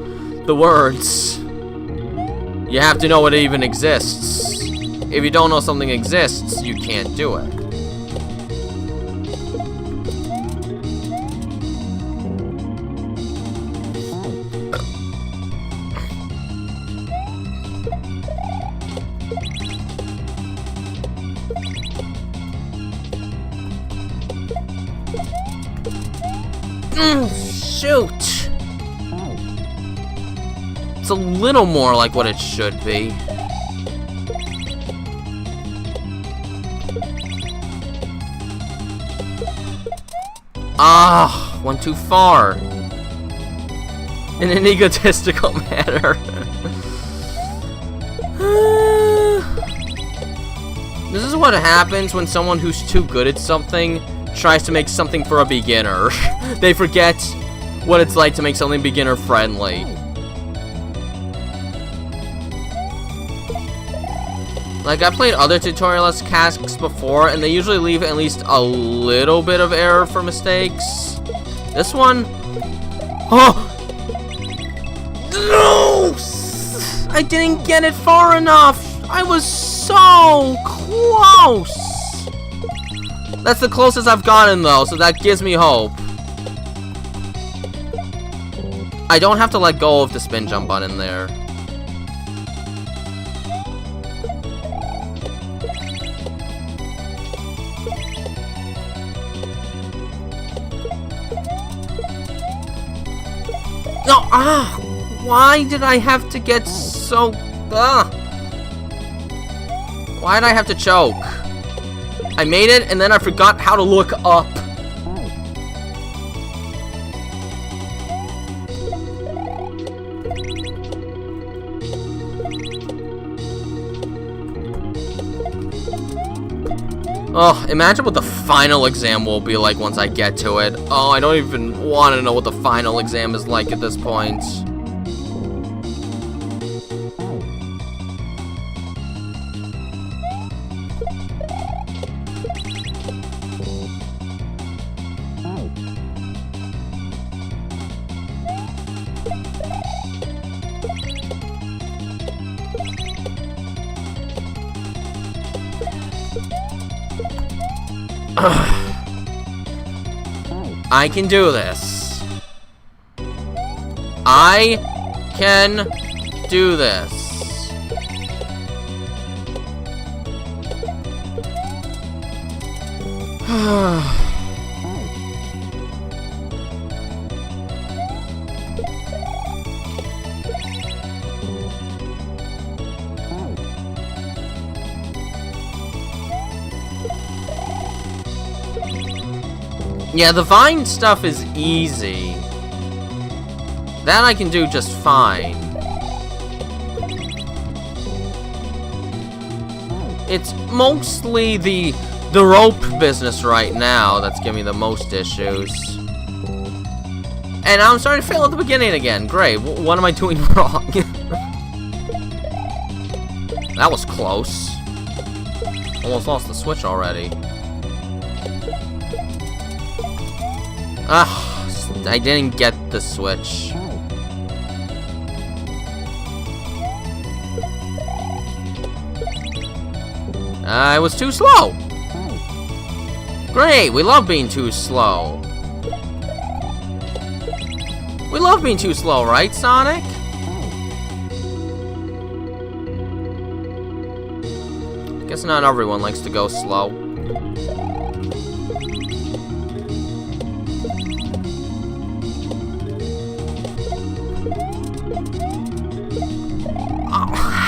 the words. You have to know it even exists. If you don't know something exists, you can't do it. Shoot! It's a little more like what it should be. Ah, went too far. In an egotistical manner. This is what happens when someone who's too good at something tries to make something for a beginner. They forget what it's like to make something beginner friendly. Like, I played other tutorial tasks before, and they usually leave at least a little bit of error for mistakes. This one... Oh! No! I didn't get it far enough! I was so close! That's the closest I've gotten, though, so that gives me hope. I don't have to let go of the spin jump button there. No, why did I have to get so, why did I have to choke? I made it, and then I forgot how to look up. Oh, imagine what the final exam will be like once I get to it. Oh, I don't even want to know what the final exam is like at this point. I can do this. I can do this. Yeah, the vine stuff is easy. That I can do just fine. It's mostly the rope business right now that's giving me the most issues. And I'm starting to fail at the beginning again. Great, what am I doing wrong? That was close. Almost lost the switch already. I didn't get the switch. I was too slow. Great, we love being too slow. We love being too slow, right, Sonic? Guess not everyone likes to go slow.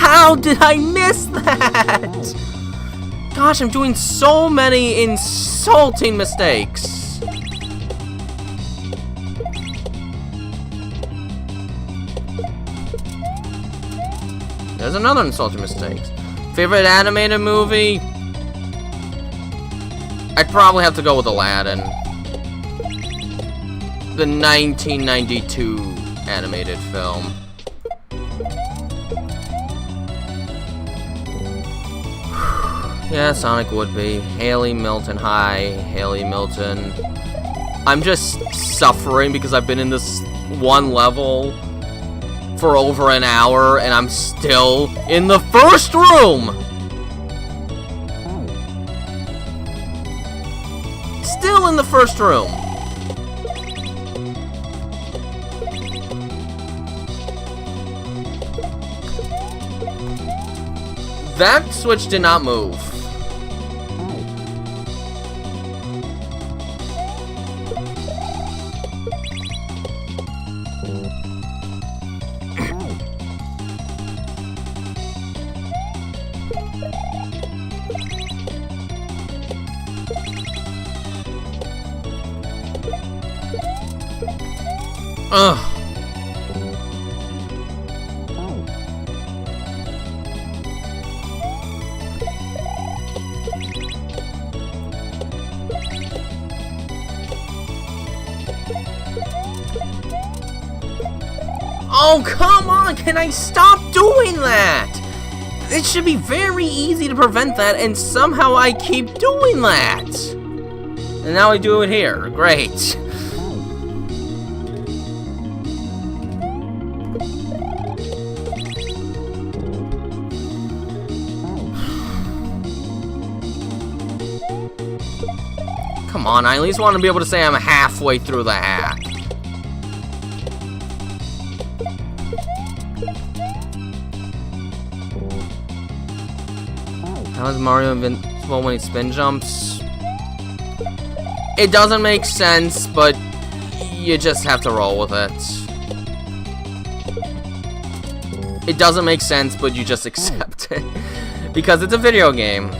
How did I miss that? Gosh, I'm doing so many insulting mistakes. There's another insulting mistake. Favorite animated movie? I'd probably have to go with Aladdin. The 1992 animated film. Yeah, Sonic would be. Haley Milton, hi, Haley Milton. I'm just suffering because I've been in this one level for over an hour and I'm still in the first room! Still in the first room. That switch did not move. Ugh. Oh, come on! Can I stop doing that? It should be very easy to prevent that, and somehow I keep doing that. And now I do it here. Great. Come on, I at least want to be able to say I'm halfway through the hack. How is Mario invincible when he spin jumps? It doesn't make sense, but you just have to roll with it. It doesn't make sense, but you just accept it. Because it's a video game.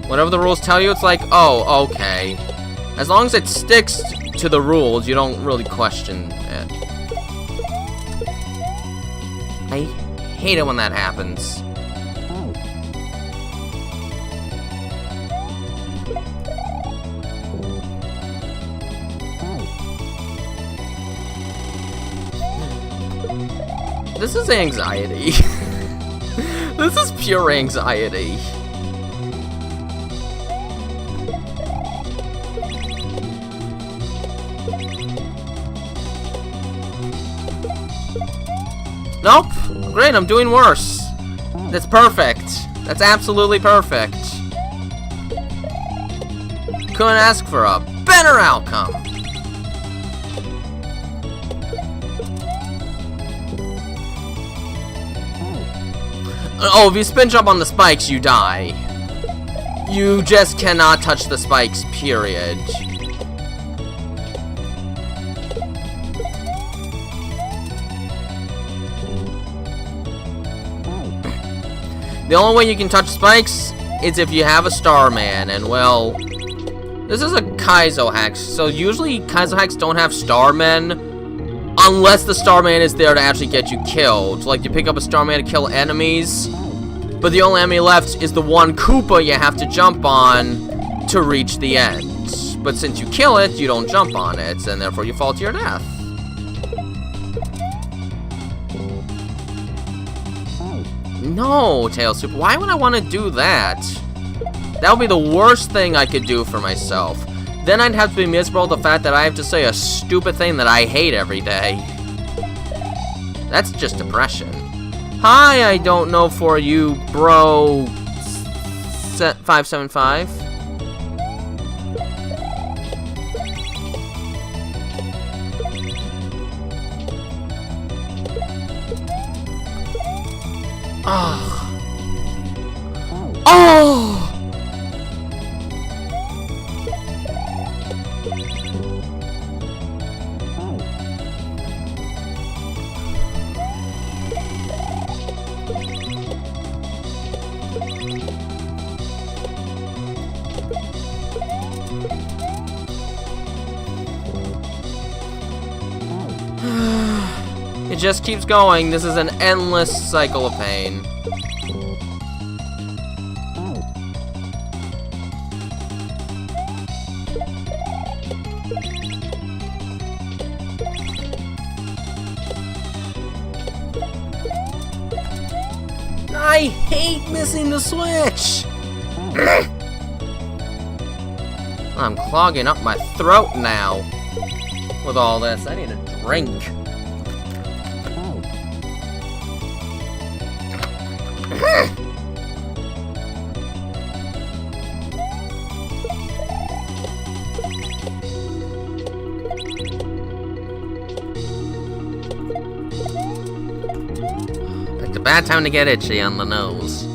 Whatever the rules tell you, it's like, oh, okay. As long as it sticks to the rules, you don't really question it. I hate it when that happens. This is anxiety. This is pure anxiety. Nope. Great, I'm doing worse. That's perfect. That's absolutely perfect. Couldn't ask for a better outcome. Oh, if you spin jump on the spikes, you die. You just cannot touch the spikes, period. The only way you can touch spikes is if you have a Starman, and well, this is a Kaizo hack, so usually Kaizo hacks don't have Starmen unless the Starman is there to actually get you killed. Like, you pick up a Starman to kill enemies, but the only enemy left is the one Koopa you have to jump on to reach the end. But since you kill it, you don't jump on it, and therefore you fall to your death. No, Tail Soup. Why would I want to do that? That would be the worst thing I could do for myself. Then I'd have to be miserable with the fact that I have to say a stupid thing that I hate every day. That's just depression. Hi, I don't know for you, bro. 575. Oh. Oh! It just keeps going. This is an endless cycle of pain. I hate missing the switch! I'm clogging up my throat now with all this. I need a drink. Picked a bad time to get itchy on the nose.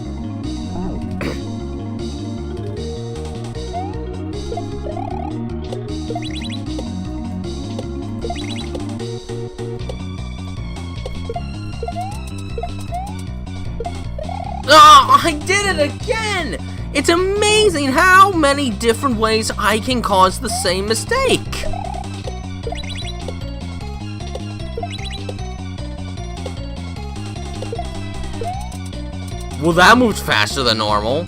Oh, I did it again! It's amazing how many different ways I can cause the same mistake. Well, that moved faster than normal.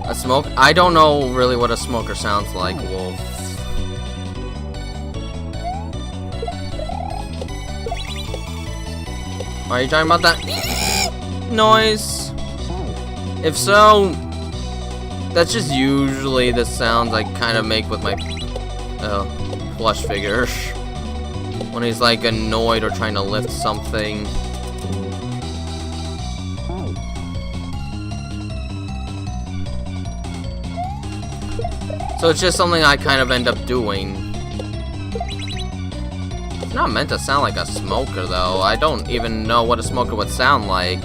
A smoke? I don't know really what a smoker sounds like, Wolf. Are you talking about that noise? If so, that's just usually the sounds I kind of make with my plush figure. When he's like annoyed or trying to lift something. So it's just something I kind of end up doing. It's not meant to sound like a smoker, though. I don't even know what a smoker would sound like.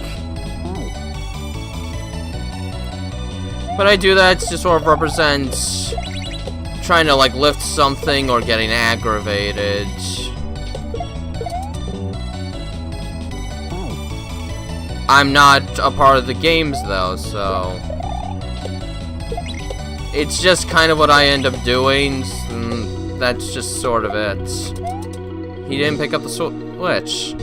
But I do that to sort of represent trying to, like, lift something or getting aggravated. I'm not a part of the games, though, so... It's just kind of what I end up doing, and that's just sort of it. He didn't pick up the switch.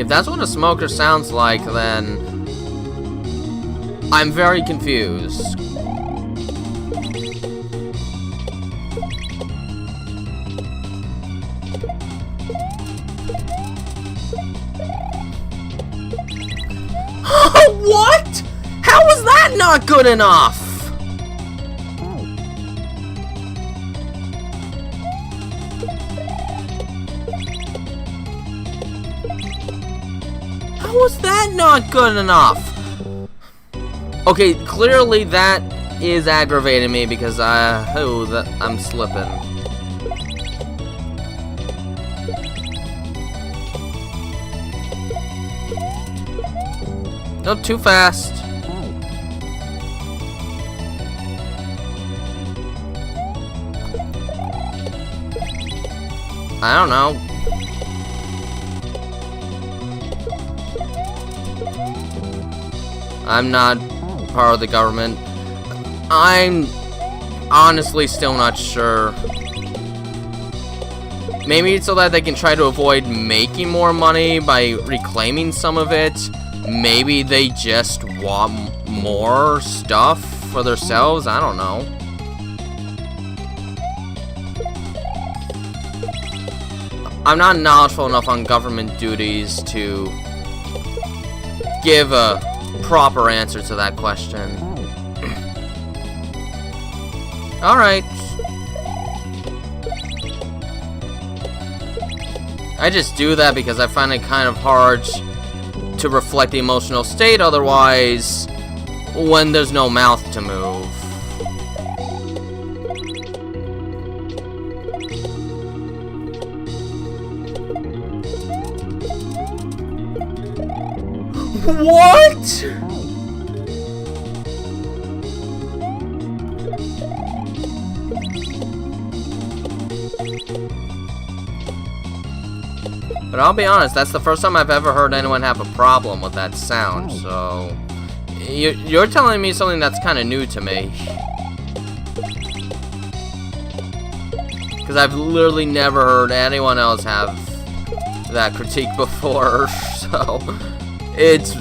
If that's what a smoker sounds like, then I'm very confused. What? How was that not good enough? How was that not good enough? Okay, clearly that is aggravating me because I'm slipping. Nope, too fast. I don't know. I'm not part of the government. I'm honestly still not sure. Maybe it's so that they can try to avoid making more money by reclaiming some of it. Maybe they just want more stuff for themselves. I don't know. I'm not knowledgeable enough on government duties to give a proper answer to that question. Alright. I just do that because I find it kind of hard to reflect the emotional state otherwise when there's no mouth to move. What? But I'll be honest, that's the first time I've ever heard anyone have a problem with that sound, so... You're telling me something that's kind of new to me. Because I've literally never heard anyone else have that critique before, so it's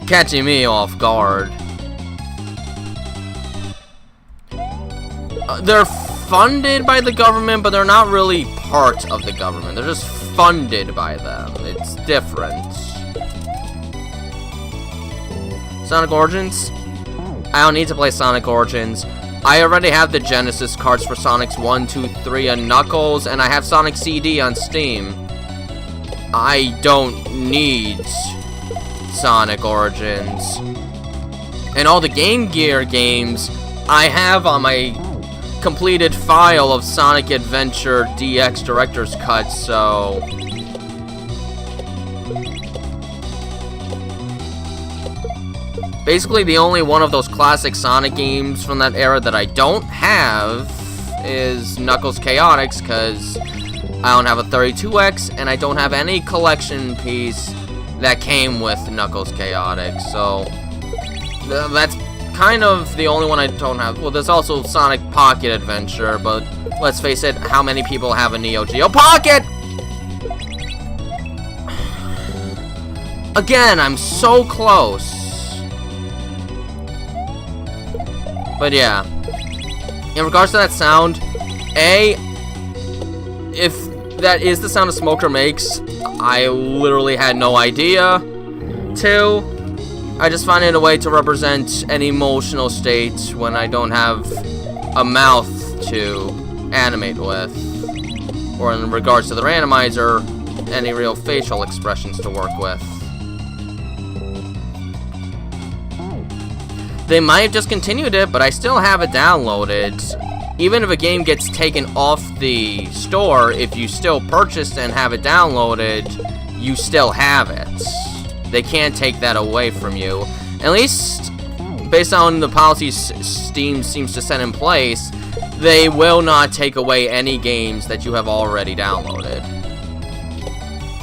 catching me off guard. They're funded by the government, but they're not really part of the government. They're just funded by them. It's different. Sonic Origins? I don't need to play Sonic Origins. I already have the Genesis cards for Sonic's 1, 2, 3, and Knuckles, and I have Sonic CD on Steam. I don't need Sonic Origins. And all the Game Gear games I have on my completed file of Sonic Adventure DX Director's Cut, so... Basically, the only one of those classic Sonic games from that era that I don't have is Knuckles Chaotix, because I don't have a 32X, and I don't have any collection piece that came with Knuckles Chaotix, so that's kind of the only one I don't have. Well, there's also Sonic Pocket Adventure, but let's face it, how many people have a Neo Geo Pocket? Again, I'm so close. But yeah, in regards to that sound, if that is the sound a smoker makes, I literally had no idea. 2, I just find it a way to represent an emotional state when I don't have a mouth to animate with, or in regards to the randomizer, any real facial expressions to work with. They might have discontinued it, but I still have it downloaded. Even if a game gets taken off the store, if you still purchased and have it downloaded, you still have it. They can't take that away from you. At least, based on the policies Steam seems to set in place, they will not take away any games that you have already downloaded.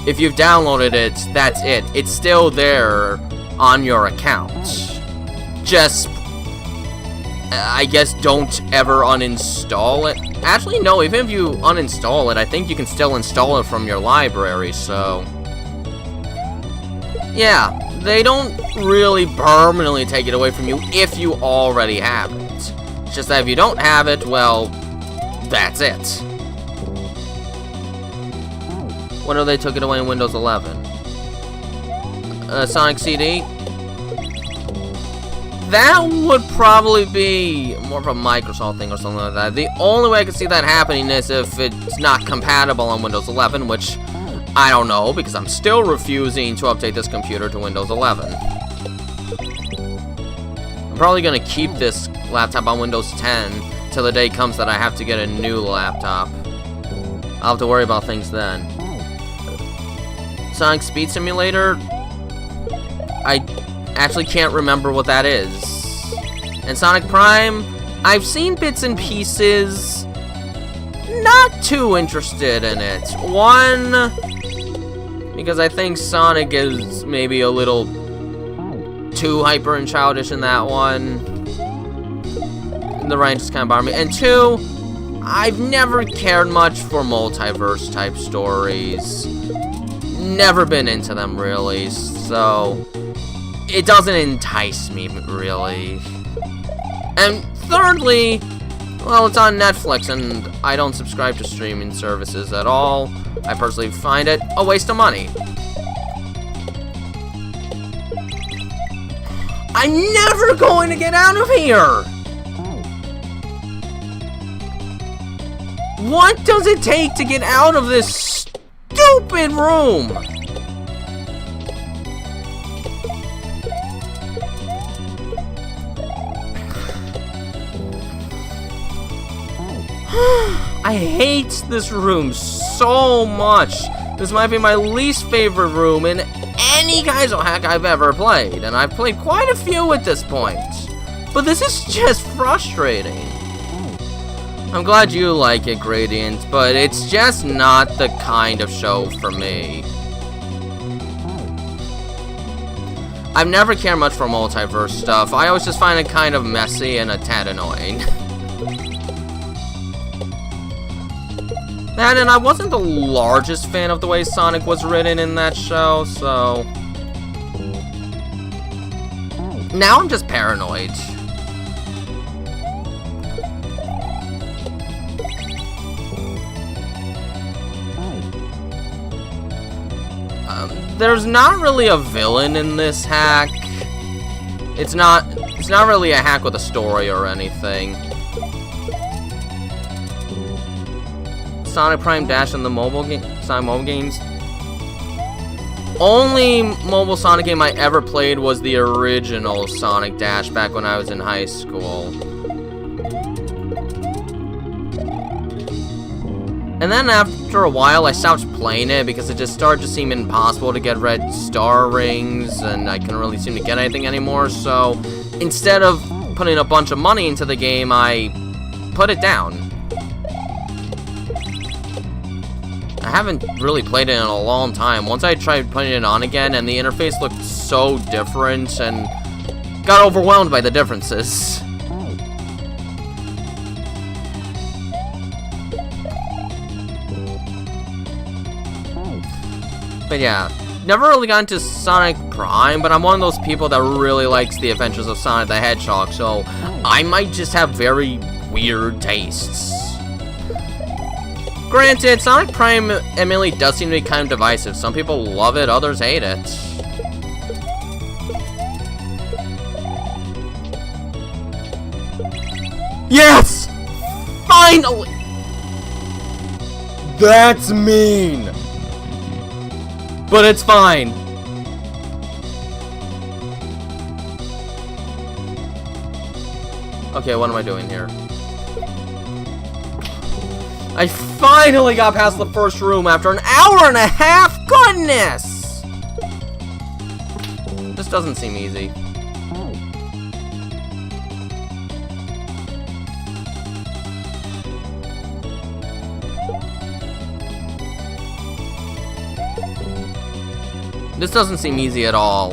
If you've downloaded it, that's it. It's still there on your account. Just, I guess, don't ever uninstall it. Actually, no, even if you uninstall it, I think you can still install it from your library, so... Yeah, they don't really permanently take it away from you if you already have it. It's just that if you don't have it, well, that's it. When they took it away in Windows 11? Sonic CD? That would probably be more of a Microsoft thing or something like that. The only way I can see that happening is if it's not compatible on Windows 11, which I don't know, because I'm still refusing to update this computer to Windows 11. I'm probably going to keep this laptop on Windows 10 till the day comes that I have to get a new laptop. I'll have to worry about things then. Sonic Speed Simulator? I actually can't remember what that is. And Sonic Prime, I've seen bits and pieces. Not too interested in it. 1, because I think Sonic is maybe a little too hyper and childish in that one. The range is kind of bothering me. And 2, I've never cared much for multiverse type stories. Never been into them really, so it doesn't entice me, really. And thirdly, well, it's on Netflix, and I don't subscribe to streaming services at all. I personally find it a waste of money. I'm never going to get out of here! What does it take to get out of this stupid room? I hate this room so much. This might be my least favorite room in any Kaizo hack I've ever played, and I've played quite a few at this point. But this is just frustrating. I'm glad you like it, Gradient, but it's just not the kind of show for me. I've never cared much for multiverse stuff. I always just find it kind of messy and a tad annoying. That, and I wasn't the largest fan of the way Sonic was written in that show, so... Now I'm just paranoid. There's not really a villain in this hack. It's not really a hack with a story or anything. Sonic Prime Dash in the Sonic mobile games. Only mobile Sonic game I ever played was the original Sonic Dash back when I was in high school. And then after a while, I stopped playing it because it just started to seem impossible to get red star rings, and I couldn't really seem to get anything anymore, so instead of putting a bunch of money into the game, I put it down. I haven't really played it in a long time. Once I tried putting it on again, and the interface looked so different, and got overwhelmed by the differences. But yeah, never really got into Sonic Prime, but I'm one of those people that really likes the Adventures of Sonic the Hedgehog, so I might just have very weird tastes. Granted, Sonic Prime admittedly does seem to be kind of divisive. Some people love it, others hate it. Yes! Finally! That's mean! But it's fine. Okay, what am I doing here? I finally got past the first room after an hour and a half! Goodness! This doesn't seem easy. This doesn't seem easy at all.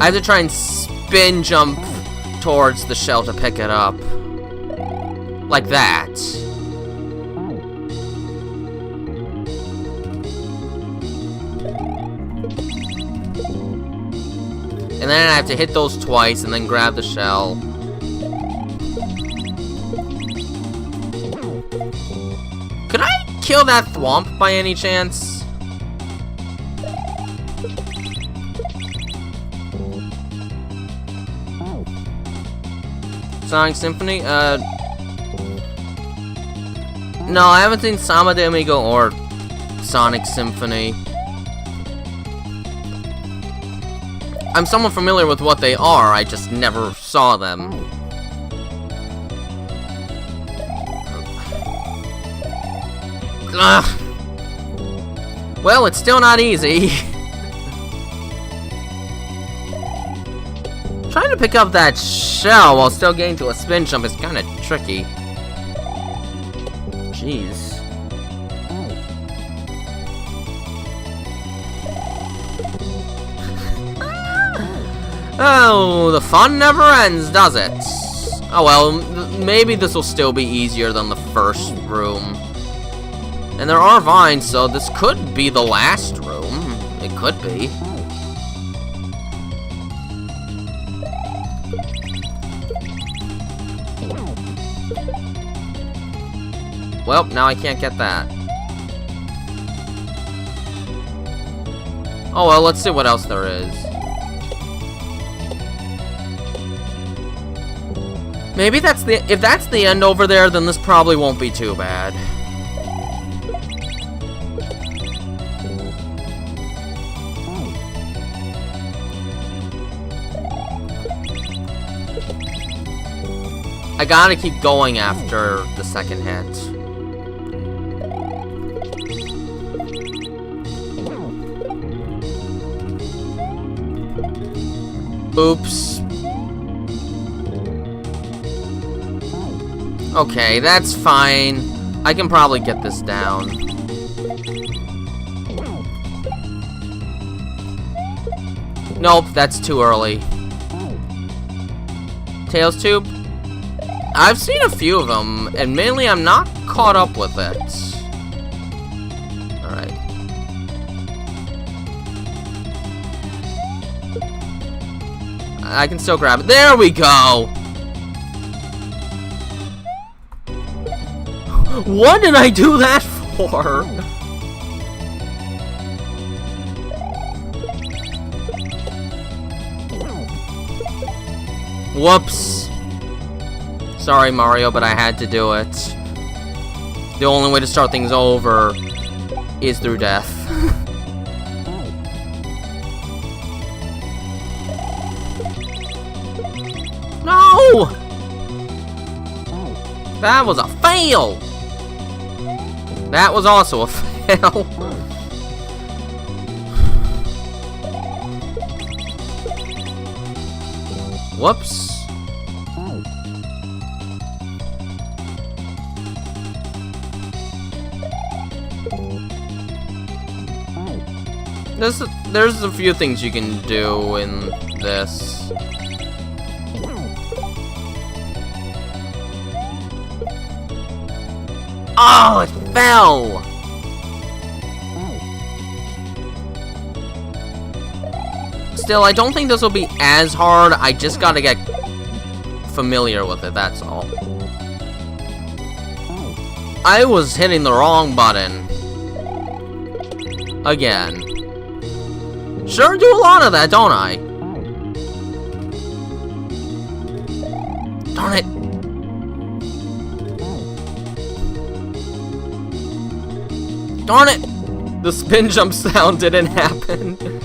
I have to try and spin jump towards the shell to pick it up. Like that. And then I have to hit those twice and then grab the shell. Could I kill that thwomp by any chance? Sonic Symphony? No, I haven't seen Sama de Amigo or Sonic Symphony. I'm somewhat familiar with what they are, I just never saw them. Ugh. Well, it's still not easy. Trying to pick up that shell while still getting to a spin jump is kind of tricky. Jeez. Oh, the fun never ends, does it? Oh well, maybe this will still be easier than the first room. And there are vines, so this could be the last room. It could be. Well, now I can't get that. Oh well, let's see what else there is. Maybe if that's the end over there, then this probably won't be too bad. I gotta keep going after the second hit. Oops. Okay, that's fine. I can probably get this down. Nope, that's too early. Tails Tube? I've seen a few of them, and mainly I'm not caught up with it. Alright. I can still grab it. There we go! What did I do that for? Whoops. Sorry, Mario, but I had to do it. The only way to start things over is through death. No! That was a fail! That was also a fail. Whoops. There's a few things you can do in this. Oh, it fell! Still, I don't think this will be as hard. I just gotta get familiar with it, that's all. I was hitting the wrong button. Again. Sure do a lot of that, don't I? Darn it. Darn it! The spin jump sound didn't happen. I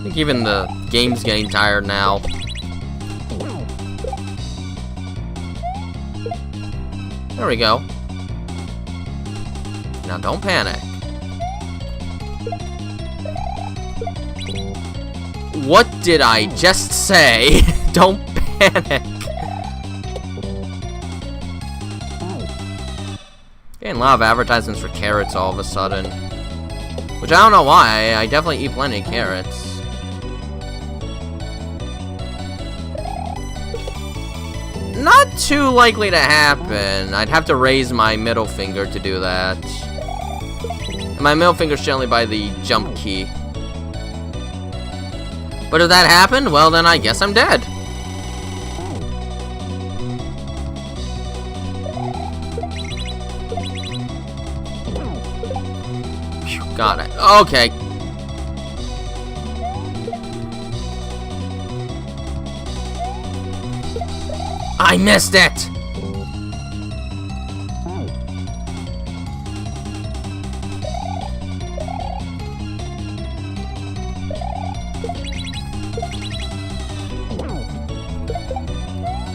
think even the game's getting tired now. There we go. Now don't panic. What did I just say? Don't panic. Getting a lot of advertisements for carrots all of a sudden. Which I don't know why. I definitely eat plenty of carrots. Not too likely to happen. I'd have to raise my middle finger to do that. And my middle finger's generally by the jump key. But if that happened, well then I guess I'm dead. Phew, got it. Okay. I missed it!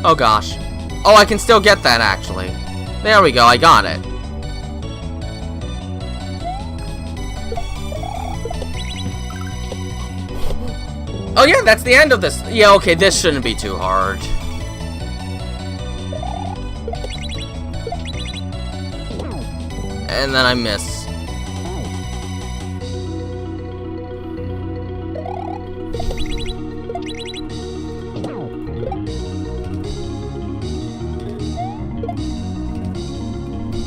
Oh gosh. Oh, I can still get that actually. There we go, I got it. Oh yeah, that's the end of this. Yeah, okay, this shouldn't be too hard. And then I miss.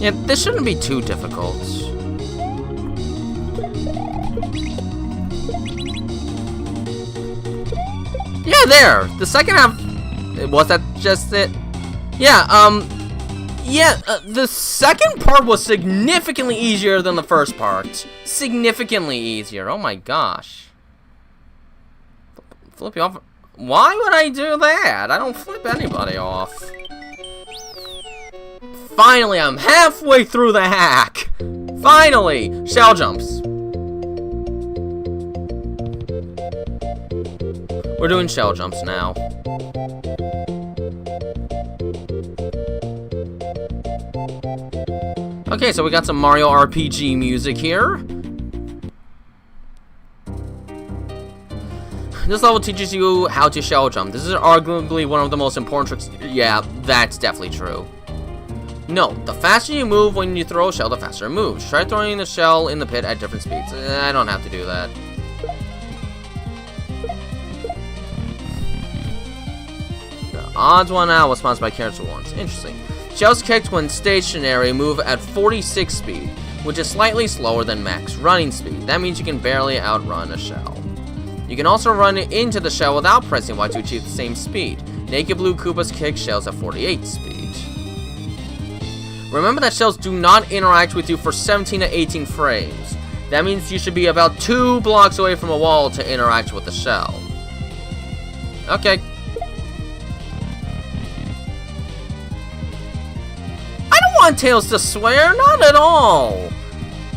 Yeah, this shouldn't be too difficult. Yeah, there! The second half... Was that just it? Yeah, the second part was significantly easier than the first part. Significantly easier. Oh my gosh. Flip you off. Why would I do that? I don't flip anybody off. Finally, I'm halfway through the hack. Finally! Shell jumps. We're doing shell jumps now. Okay, so we got some Mario RPG music here. This level teaches you how to shell jump. This is arguably one of the most important tricks. Yeah, that's definitely true. No, the faster you move when you throw a shell, the faster it moves. Try throwing the shell in the pit at different speeds. I don't have to do that. Odds 1 out was sponsored by character once. Interesting. Shells kicked when stationary move at 46 speed, which is slightly slower than max running speed. That means you can barely outrun a shell. You can also run into the shell without pressing Y to achieve the same speed. Naked Blue Koopas kick shells at 48 speed. Remember that shells do not interact with you for 17 to 18 frames. That means you should be about 2 blocks away from a wall to interact with the shell. Okay. I don't want Tails to swear, not at all.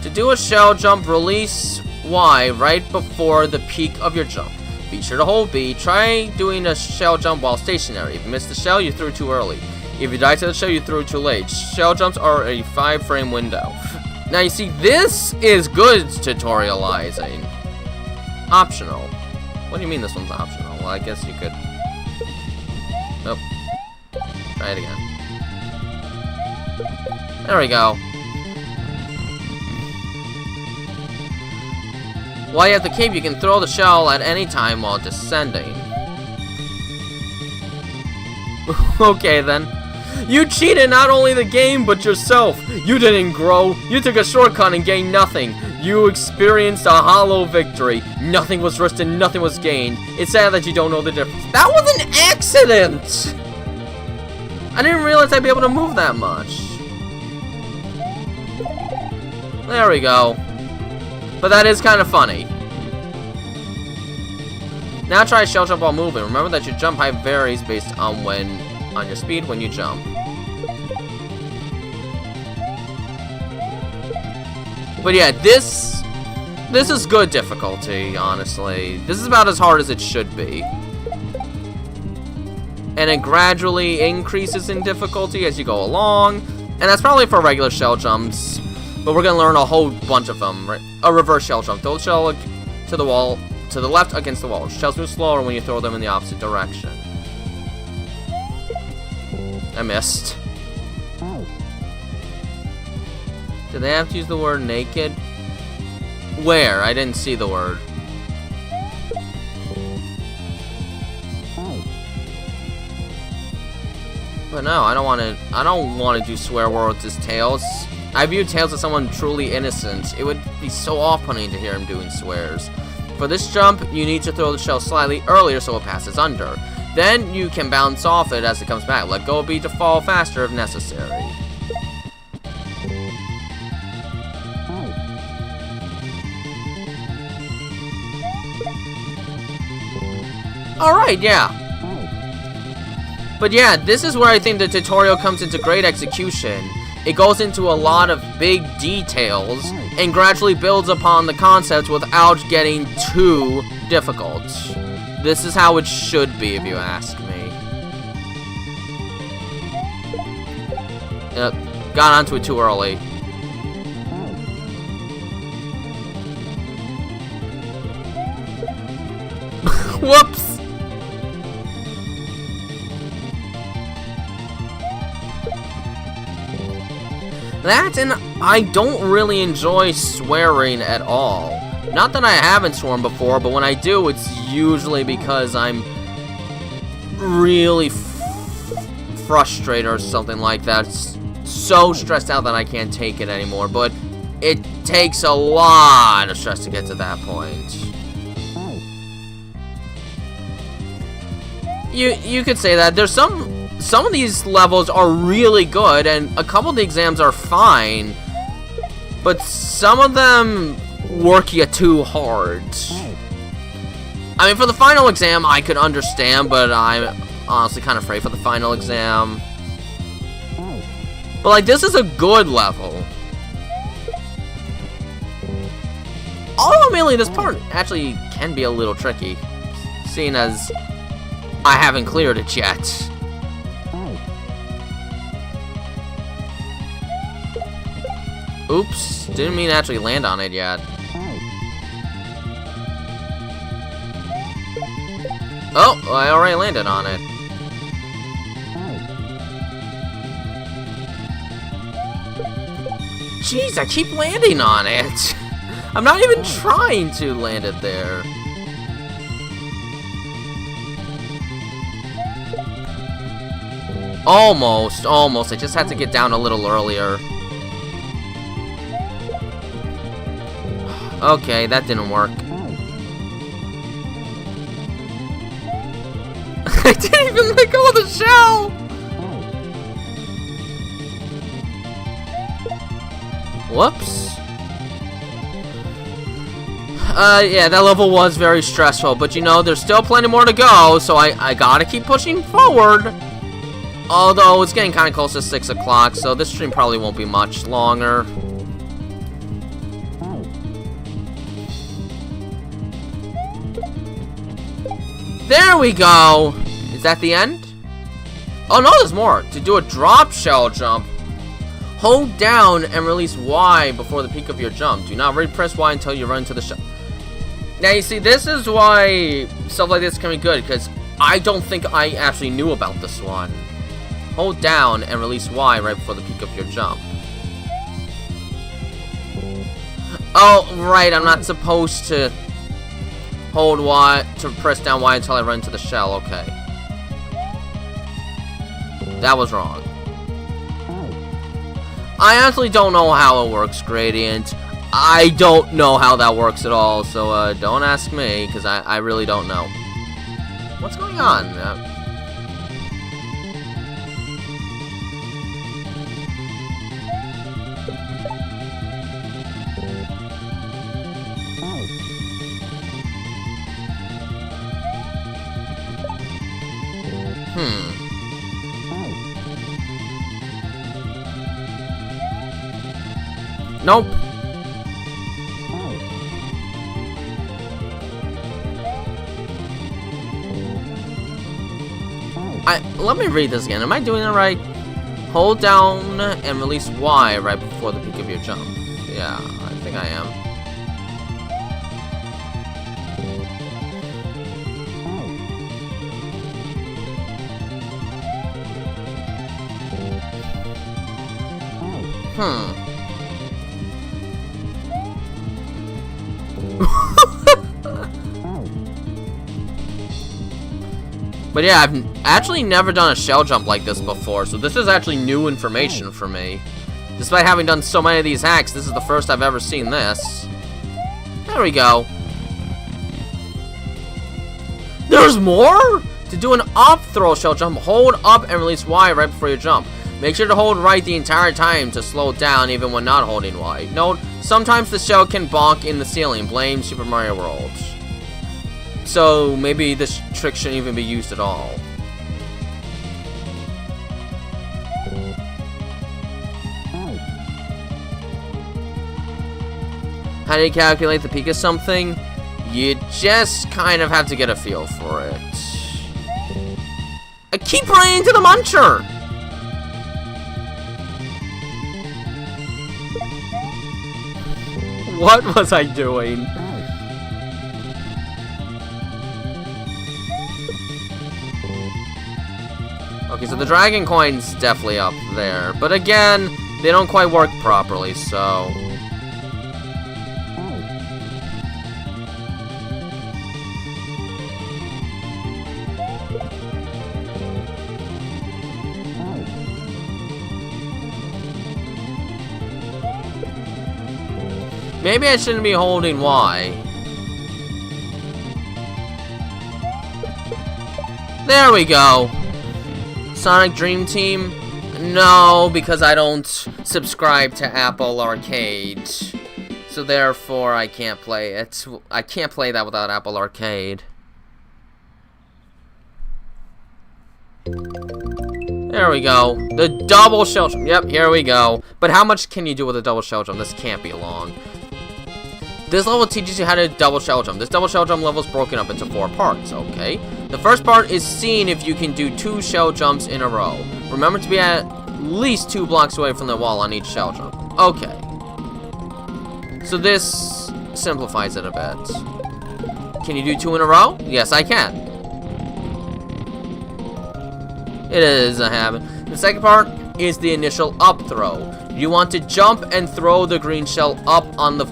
To do a shell jump, release Y right before the peak of your jump. Be sure to hold B. Try doing a shell jump while stationary. If you miss the shell, you threw too early. If you die to the shell, you threw too late. Shell jumps are a 5-frame window. Now you see, this is good tutorializing. Optional. What do you mean this one's optional? Well, I guess you could... Nope. Try it again. There we go. While you have the cape, you can throw the shell at any time while descending. Okay then. You cheated not only the game, but yourself. You didn't grow. You took a shortcut and gained nothing. You experienced a hollow victory. Nothing was risked and nothing was gained. It's sad that you don't know the difference. That was an accident! I didn't realize I'd be able to move that much. There we go. But that is kind of funny. Now try shell jump while moving. Remember that your jump height varies based on your speed when you jump. But yeah, this is good difficulty, honestly. This is about as hard as it should be. And it gradually increases in difficulty as you go along. And that's probably for regular shell jumps. But we're gonna learn a whole bunch of them. Right? A reverse shell jump. Throw the shell to the wall, to the left against the wall. Shells move slower when you throw them in the opposite direction. I missed. Did they have to use the word naked? Where? I didn't see the word. But no, I don't want to do swear words as Tails. I view Tails as someone truly innocent. It would be so off-putting to hear him doing swears. For this jump, you need to throw the shell slightly earlier so it passes under. Then you can bounce off it as it comes back. Let go B to fall faster if necessary. Alright, yeah. But yeah, this is where I think the tutorial comes into great execution. It goes into a lot of big details and gradually builds upon the concepts without getting too difficult. This is how it should be, if you ask me. Got onto it too early. Whoops! That, and I don't really enjoy swearing at all. Not that I haven't sworn before, but when I do, it's usually because I'm really frustrated or something like that. So stressed out that I can't take it anymore, but it takes a lot of stress to get to that point. You could say that. There's some of these levels are really good, and a couple of the exams are fine, but some of them work you too hard. I mean, for the final exam, I could understand, but I'm honestly kind of afraid for the final exam. But, like, this is a good level. Ultimately, this part actually can be a little tricky, seeing as I haven't cleared it yet. Oops, didn't mean to actually land on it yet. Oh, well, I already landed on it. Jeez, I keep landing on it. I'm not even trying to land it there. Almost, almost. I just had to get down a little earlier. Okay, that didn't work. I didn't even let go of the shell! Whoops. Yeah, that level was very stressful, but you know, there's still plenty more to go, so I gotta keep pushing forward. Although, it's getting kind of close to 6 o'clock, so this stream probably won't be much longer. There we go! Is that the end? Oh no, there's more! To do a drop shell jump, hold down and release Y before the peak of your jump. Do not press Y until you run into the shell. Now you see, this is why stuff like this can be good, because I don't think I actually knew about this one. Hold down and release Y right before the peak of your jump. Oh, right, I'm not supposed to hold Y, to press down Y until I run into the shell, okay. That was wrong. I honestly don't know how it works, Gradient. I don't know how that works at all, so don't ask me, because I really don't know. What's going on? Nope. Let me read this again. Am I doing it right? Hold down and release Y right before the peak of your jump. Yeah, I think I am. But yeah, I've actually never done a shell jump like this before, so this is actually new information for me. Despite having done so many of these hacks, this is the first I've ever seen this. There we go. There's more? To do an up throw shell jump, hold up and release Y right before you jump. Make sure to hold right the entire time to slow down even when not holding Y. Note, sometimes the shell can bonk in the ceiling. Blame Super Mario World. So maybe this trick shouldn't even be used at all. How do you calculate the peak of something? You just kind of have to get a feel for it. I keep running into the muncher! What was I doing? Okay, so the dragon coin's definitely up there. But again, they don't quite work properly, so... Maybe I shouldn't be holding Y. There we go. Sonic Dream Team? No, because I don't subscribe to Apple Arcade. So therefore, I can't play it. I can't play that without Apple Arcade. There we go. The double shell jump. Yep, here we go. But how much can you do with a double shell jump? This can't be long. This level teaches you how to double shell jump. This double shell jump level is broken up into 4 parts, okay? The first part is seeing if you can do 2 shell jumps in a row. Remember to be at least 2 blocks away from the wall on each shell jump. Okay. So this simplifies it a bit. Can you do 2 in a row? Yes, I can. It is a habit. The second part is the initial up throw. You want to jump and throw the green shell up on the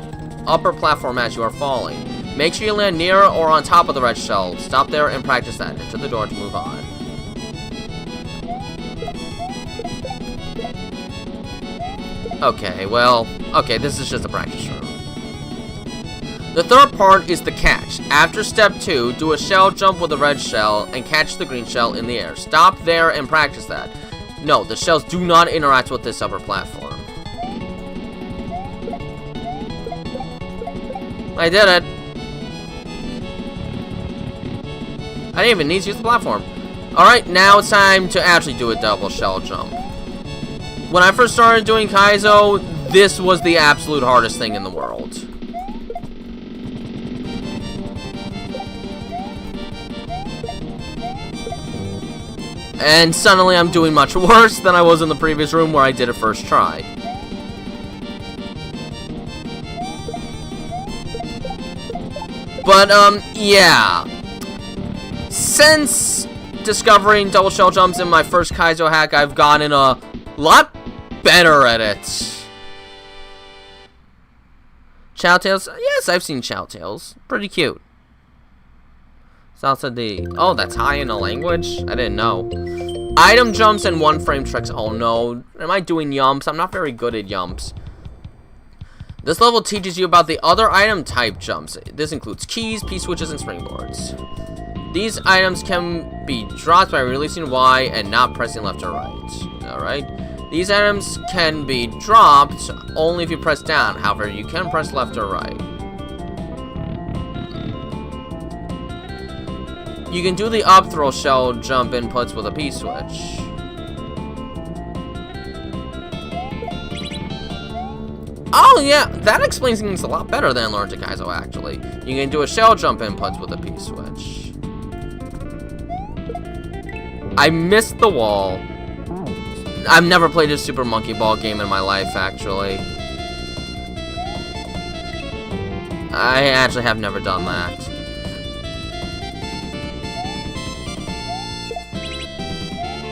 upper platform as you are falling. Make sure you land near or on top of the red shell. Stop there and practice that. Enter the door to move on. Okay, well, okay, this is just a practice room. The third part is the catch. After step 2, do a shell jump with a red shell and catch the green shell in the air. Stop there and practice that. No, the shells do not interact with this upper platform. I did it. I didn't even need to use the platform. Alright, now it's time to actually do a double shell jump. When I first started doing Kaizo, this was the absolute hardest thing in the world. And suddenly I'm doing much worse than I was in the previous room where I did it first try. But, yeah. Since discovering double shell jumps in my first Kaizo hack, I've gotten a lot better at it. Chow Tails? Yes, I've seen Chow Tails. Pretty cute. Salsa D. Oh, that's high in a language? I didn't know. Item jumps and one-frame tricks. Oh no. Am I doing yumps? I'm not very good at yumps. This level teaches you about the other item type jumps. This includes keys, P-switches, and springboards. These items can be dropped by releasing Y and not pressing left or right. Alright. These items can be dropped only if you press down. However, you can press left or right. You can do the up throw shell jump inputs with a P-switch. Oh yeah, that explains things a lot better than Lords of Kaizo actually. You can do a shell jump inputs with a P-switch. I missed the wall. I've never played a Super Monkey Ball game in my life, actually. I actually have never done that.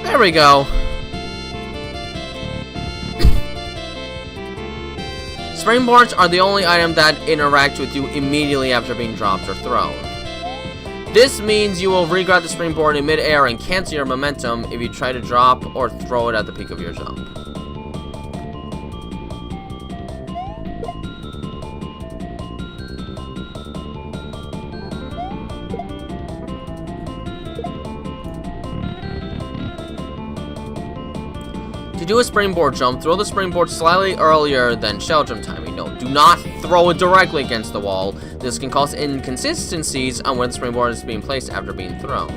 There we go. Springboards are the only item that interact with you immediately after being dropped or thrown. This means you will regrab the springboard in mid-air and cancel your momentum if you try to drop or throw it at the peak of your jump. To do a springboard jump, throw the springboard slightly earlier than shell jump timing. No, do not throw it directly against the wall. This can cause inconsistencies on when the springboard is being placed after being thrown.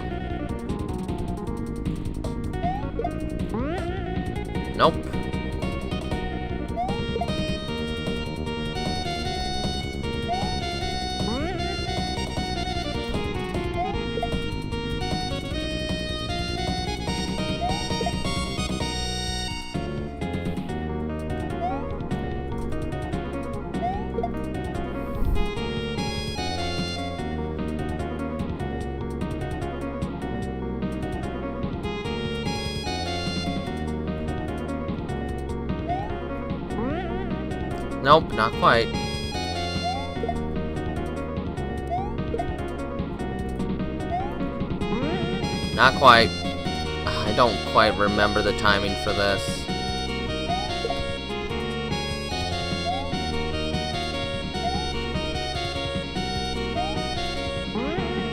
Nope. Nope, not quite. Not quite. I don't quite remember the timing for this.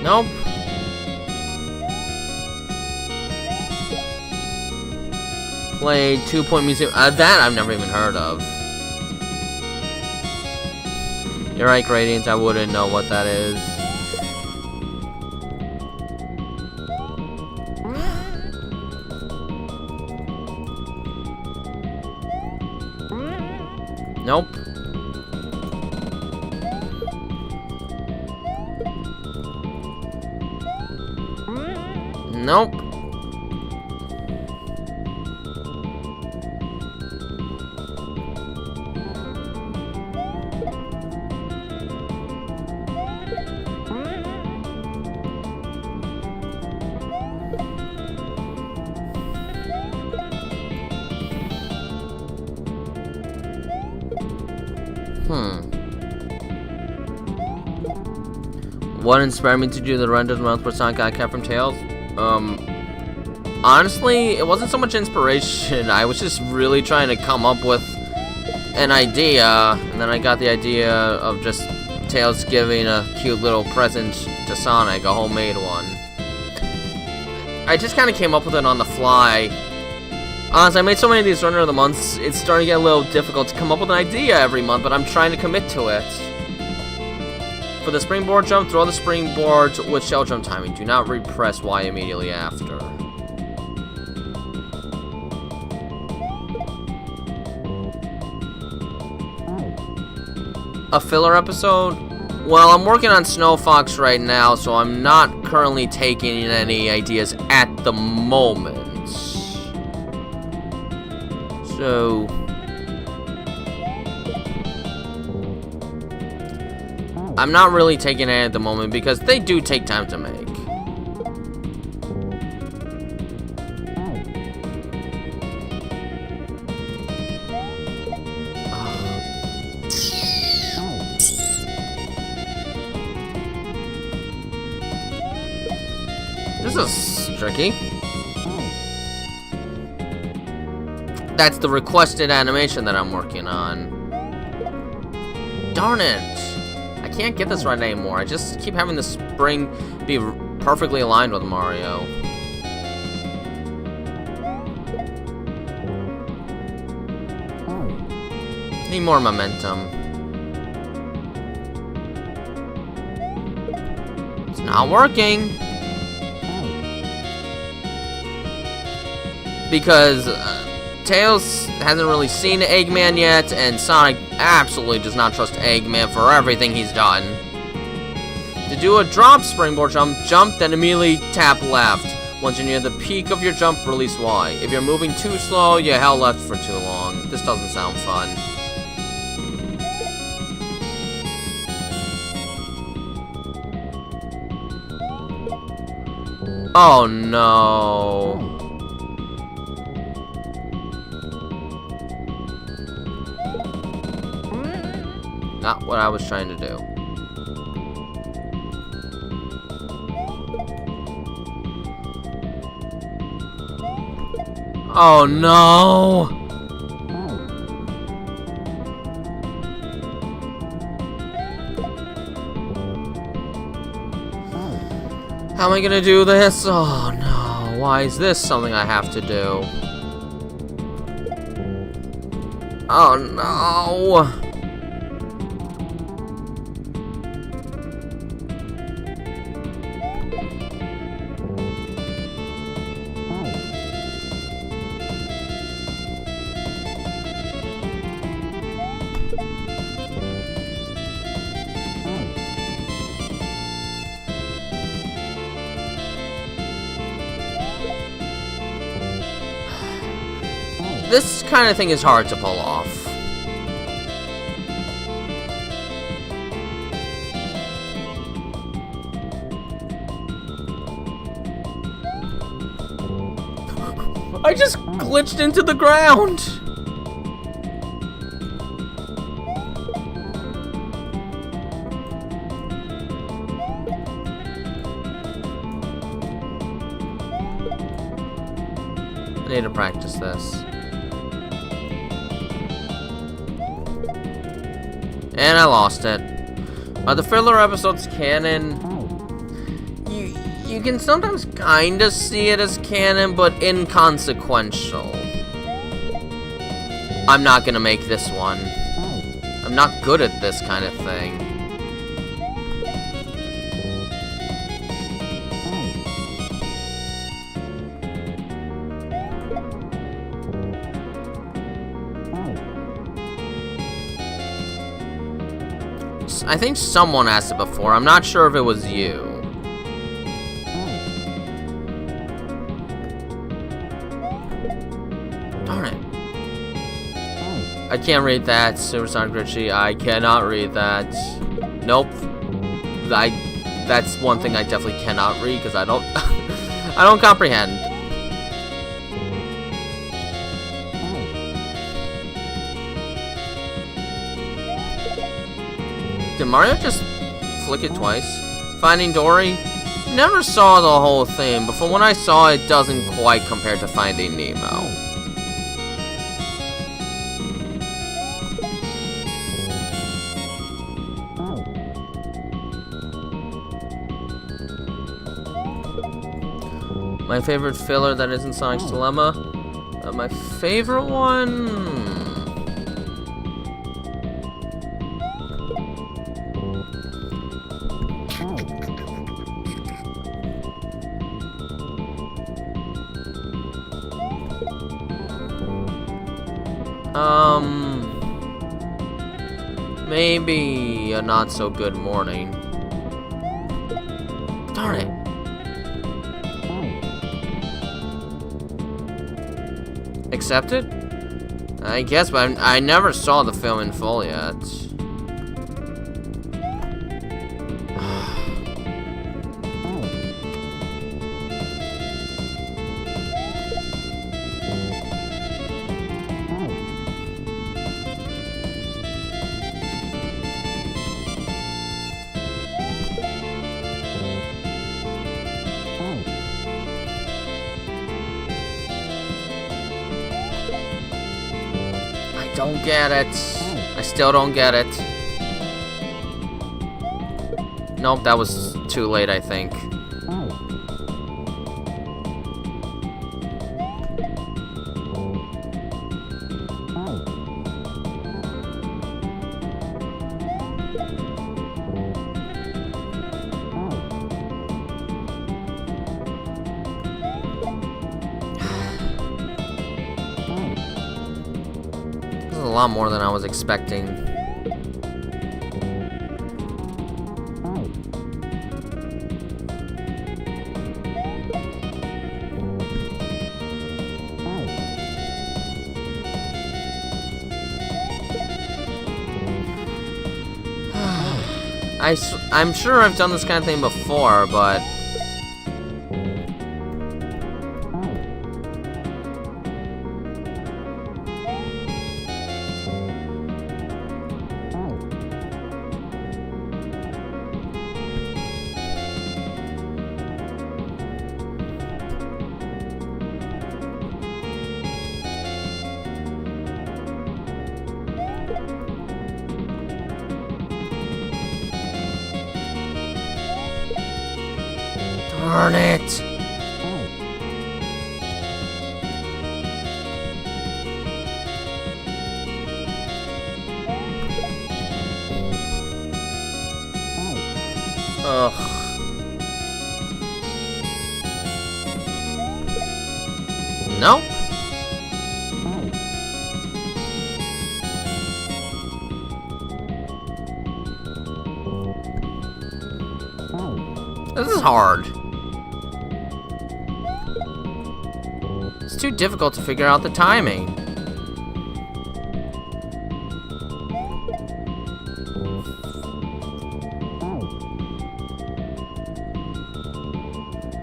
Nope. Played 2-point music. That I've never even heard of. You're right, Gradient, I wouldn't know what that is. Nope. Nope. What inspired me to do the rendered mouth song I kept from Tails? Honestly, it wasn't so much inspiration. I was just really trying to come up with an idea, and then I got the idea of just Tails giving a cute little present to Sonic, a homemade one. I just kind of came up with it on the fly. Honestly, I made so many of these runner of the months, it's starting to get a little difficult to come up with an idea every month, but I'm trying to commit to it. For the springboard jump, throw the springboard with shell jump timing. Do not repress Y immediately after. A filler episode? Well, I'm working on Snow Fox right now, so I'm not currently taking any ideas at the moment. So I'm not really taking it at the moment because they do take time to make. This is tricky. That's the requested animation that I'm working on. Darn it. I can't get this right anymore. I just keep having the spring be perfectly aligned with Mario. Need more momentum. It's not working. Because Tails hasn't really seen Eggman yet, and Sonic absolutely does not trust Eggman for everything he's done. To do a drop springboard jump, then immediately tap left. Once you're near the peak of your jump, release Y. If you're moving too slow, you held left for too long. This doesn't sound fun. Oh no. Not what I was trying to do. Oh no! How am I gonna do this? Oh no, why is this something I have to do? Oh no! This kind of thing is hard to pull off. I just glitched into the ground! I need to practice this. And I lost it. Are the filler episodes canon? You can sometimes kinda see it as canon, but inconsequential. I'm not gonna make this one. I'm not good at this kind of thing. I think someone asked it before. I'm not sure if it was you. Darn it. I can't read that. Supersonic Richie. I cannot read that. Nope. That's one thing I definitely cannot read because I don't I don't comprehend. Did Mario just flick it twice? Finding Dory? Never saw the whole thing, but from what I saw, it doesn't quite compare to Finding Nemo. My favorite filler that isn't Sonic's Dilemma. My favorite one. Maybe a not so good morning. Darn it. Accepted? I guess, but I never saw the film in full yet. Don't get it. I still don't get it. Nope, that was too late, I think. A lot more than I was expecting. I'm sure I've done this kind of thing before, but darn it! Ugh. Nope. This is hard. It's too difficult to figure out the timing.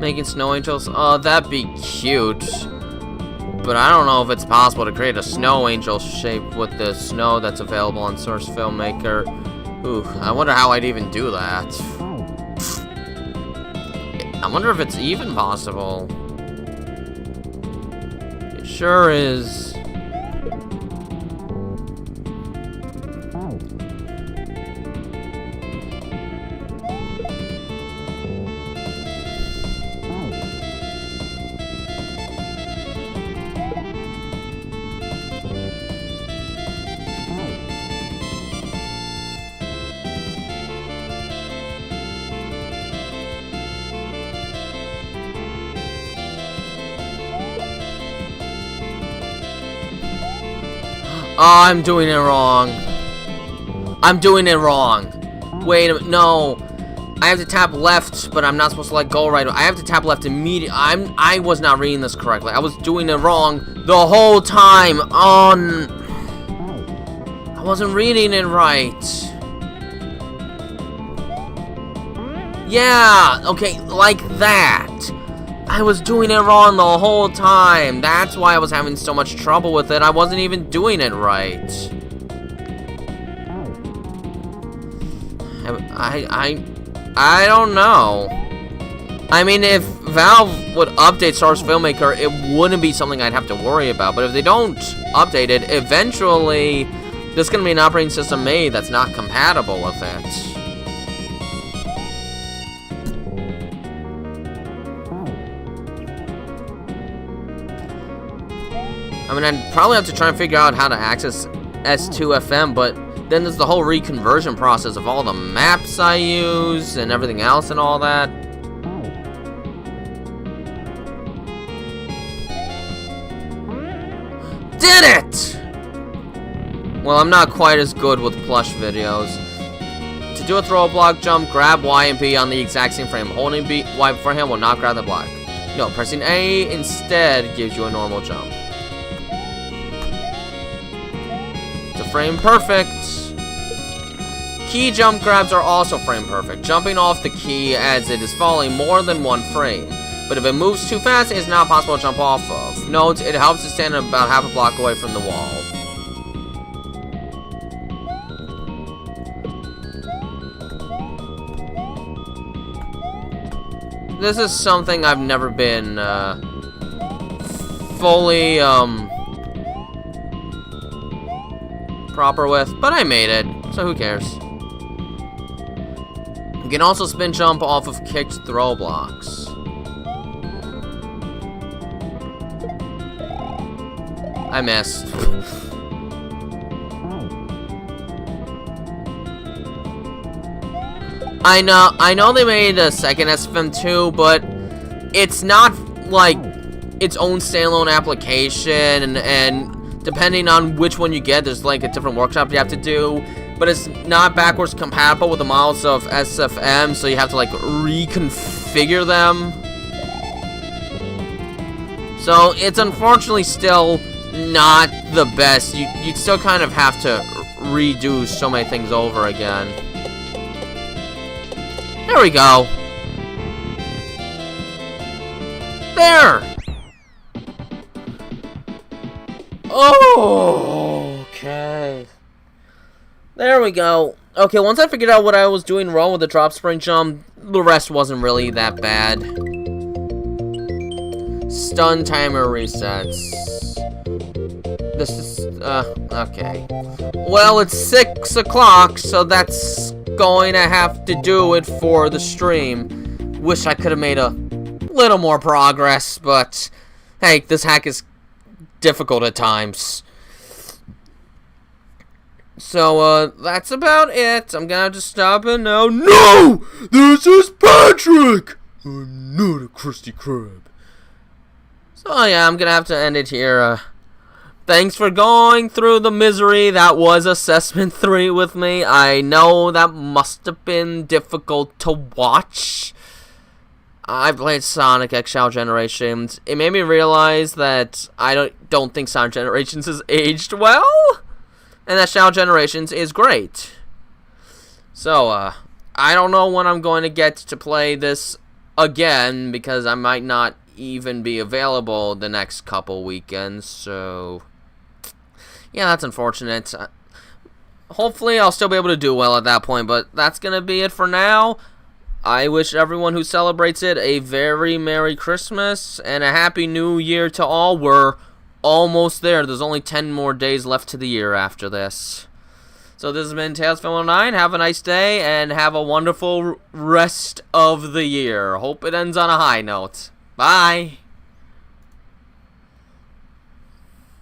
Making snow angels? Oh, that'd be cute. But I don't know if it's possible to create a snow angel shape with the snow that's available on Source Filmmaker. Ooh, I wonder how I'd even do that. I wonder if it's even possible. It sure is. Oh, I'm doing it wrong. I'm doing it wrong. Wait a minute, no. I have to tap left, but I'm not supposed to let go right. I have to tap left immediately. I was not reading this correctly. I was doing it wrong the whole time. I wasn't reading it right. Yeah, okay, like that. I was doing it wrong the whole time. That's why I was having so much trouble with it. I wasn't even doing it right. I don't know. I mean, if Valve would update Source Filmmaker, it wouldn't be something I'd have to worry about. But if they don't update it, eventually there's going to be an operating system made that's not compatible with it. I mean, I'd probably have to try and figure out how to access S2FM, but then there's the whole reconversion process of all the maps I use and everything else and all that. Did it! Well, I'm not quite as good with plush videos. To do a throw block jump, grab Y and B on the exact same frame. Holding Y beforehand will not grab the block. No, pressing A instead gives you a normal jump. It's a frame perfect. Key jump grabs are also frame perfect. Jumping off the key as it is falling more than one frame. But if it moves too fast, it is not possible to jump off of. Note, it helps to stand about half a block away from the wall. This is something I've never been fully proper with, but I made it, so who cares? You can also spin jump off of kicked throw blocks. I missed. I know they made a second SFM2, but it's not like its own standalone application, and depending on which one you get, there's like a different workshop you have to do. But it's not backwards compatible with the models of SFM, so you have to like reconfigure them. So it's unfortunately still not the best. You'd still kind of have to redo so many things over again. There we go. There. Oh, okay. There we go. Okay, once I figured out what I was doing wrong with the drop spring jump, the rest wasn't really that bad. Stun timer resets. This is, okay. Well, it's 6 o'clock, so that's going to have to do it for the stream. Wish I could have made a little more progress, but hey, this hack is difficult at times. So, that's about it. I'm gonna have to stop it now. No! This is Patrick! I'm not a Krusty Krab. So, yeah, I'm gonna have to end it here. Thanks for going through the misery that was Assessment 3 with me. I know that must have been difficult to watch. I played Sonic XL Generations. It made me realize that I don't think Sonic Generations has aged well, and that XL Generations is great. So, I don't know when I'm going to get to play this again, because I might not even be available the next couple weekends, so yeah, that's unfortunate. Hopefully I'll still be able to do well at that point, but that's gonna be it for now. I wish everyone who celebrates it a very Merry Christmas and a Happy New Year to all. We're almost there. There's only 10 more days left to the year after this. So this has been Tails9. Have a nice day and have a wonderful rest of the year. Hope it ends on a high note. Bye.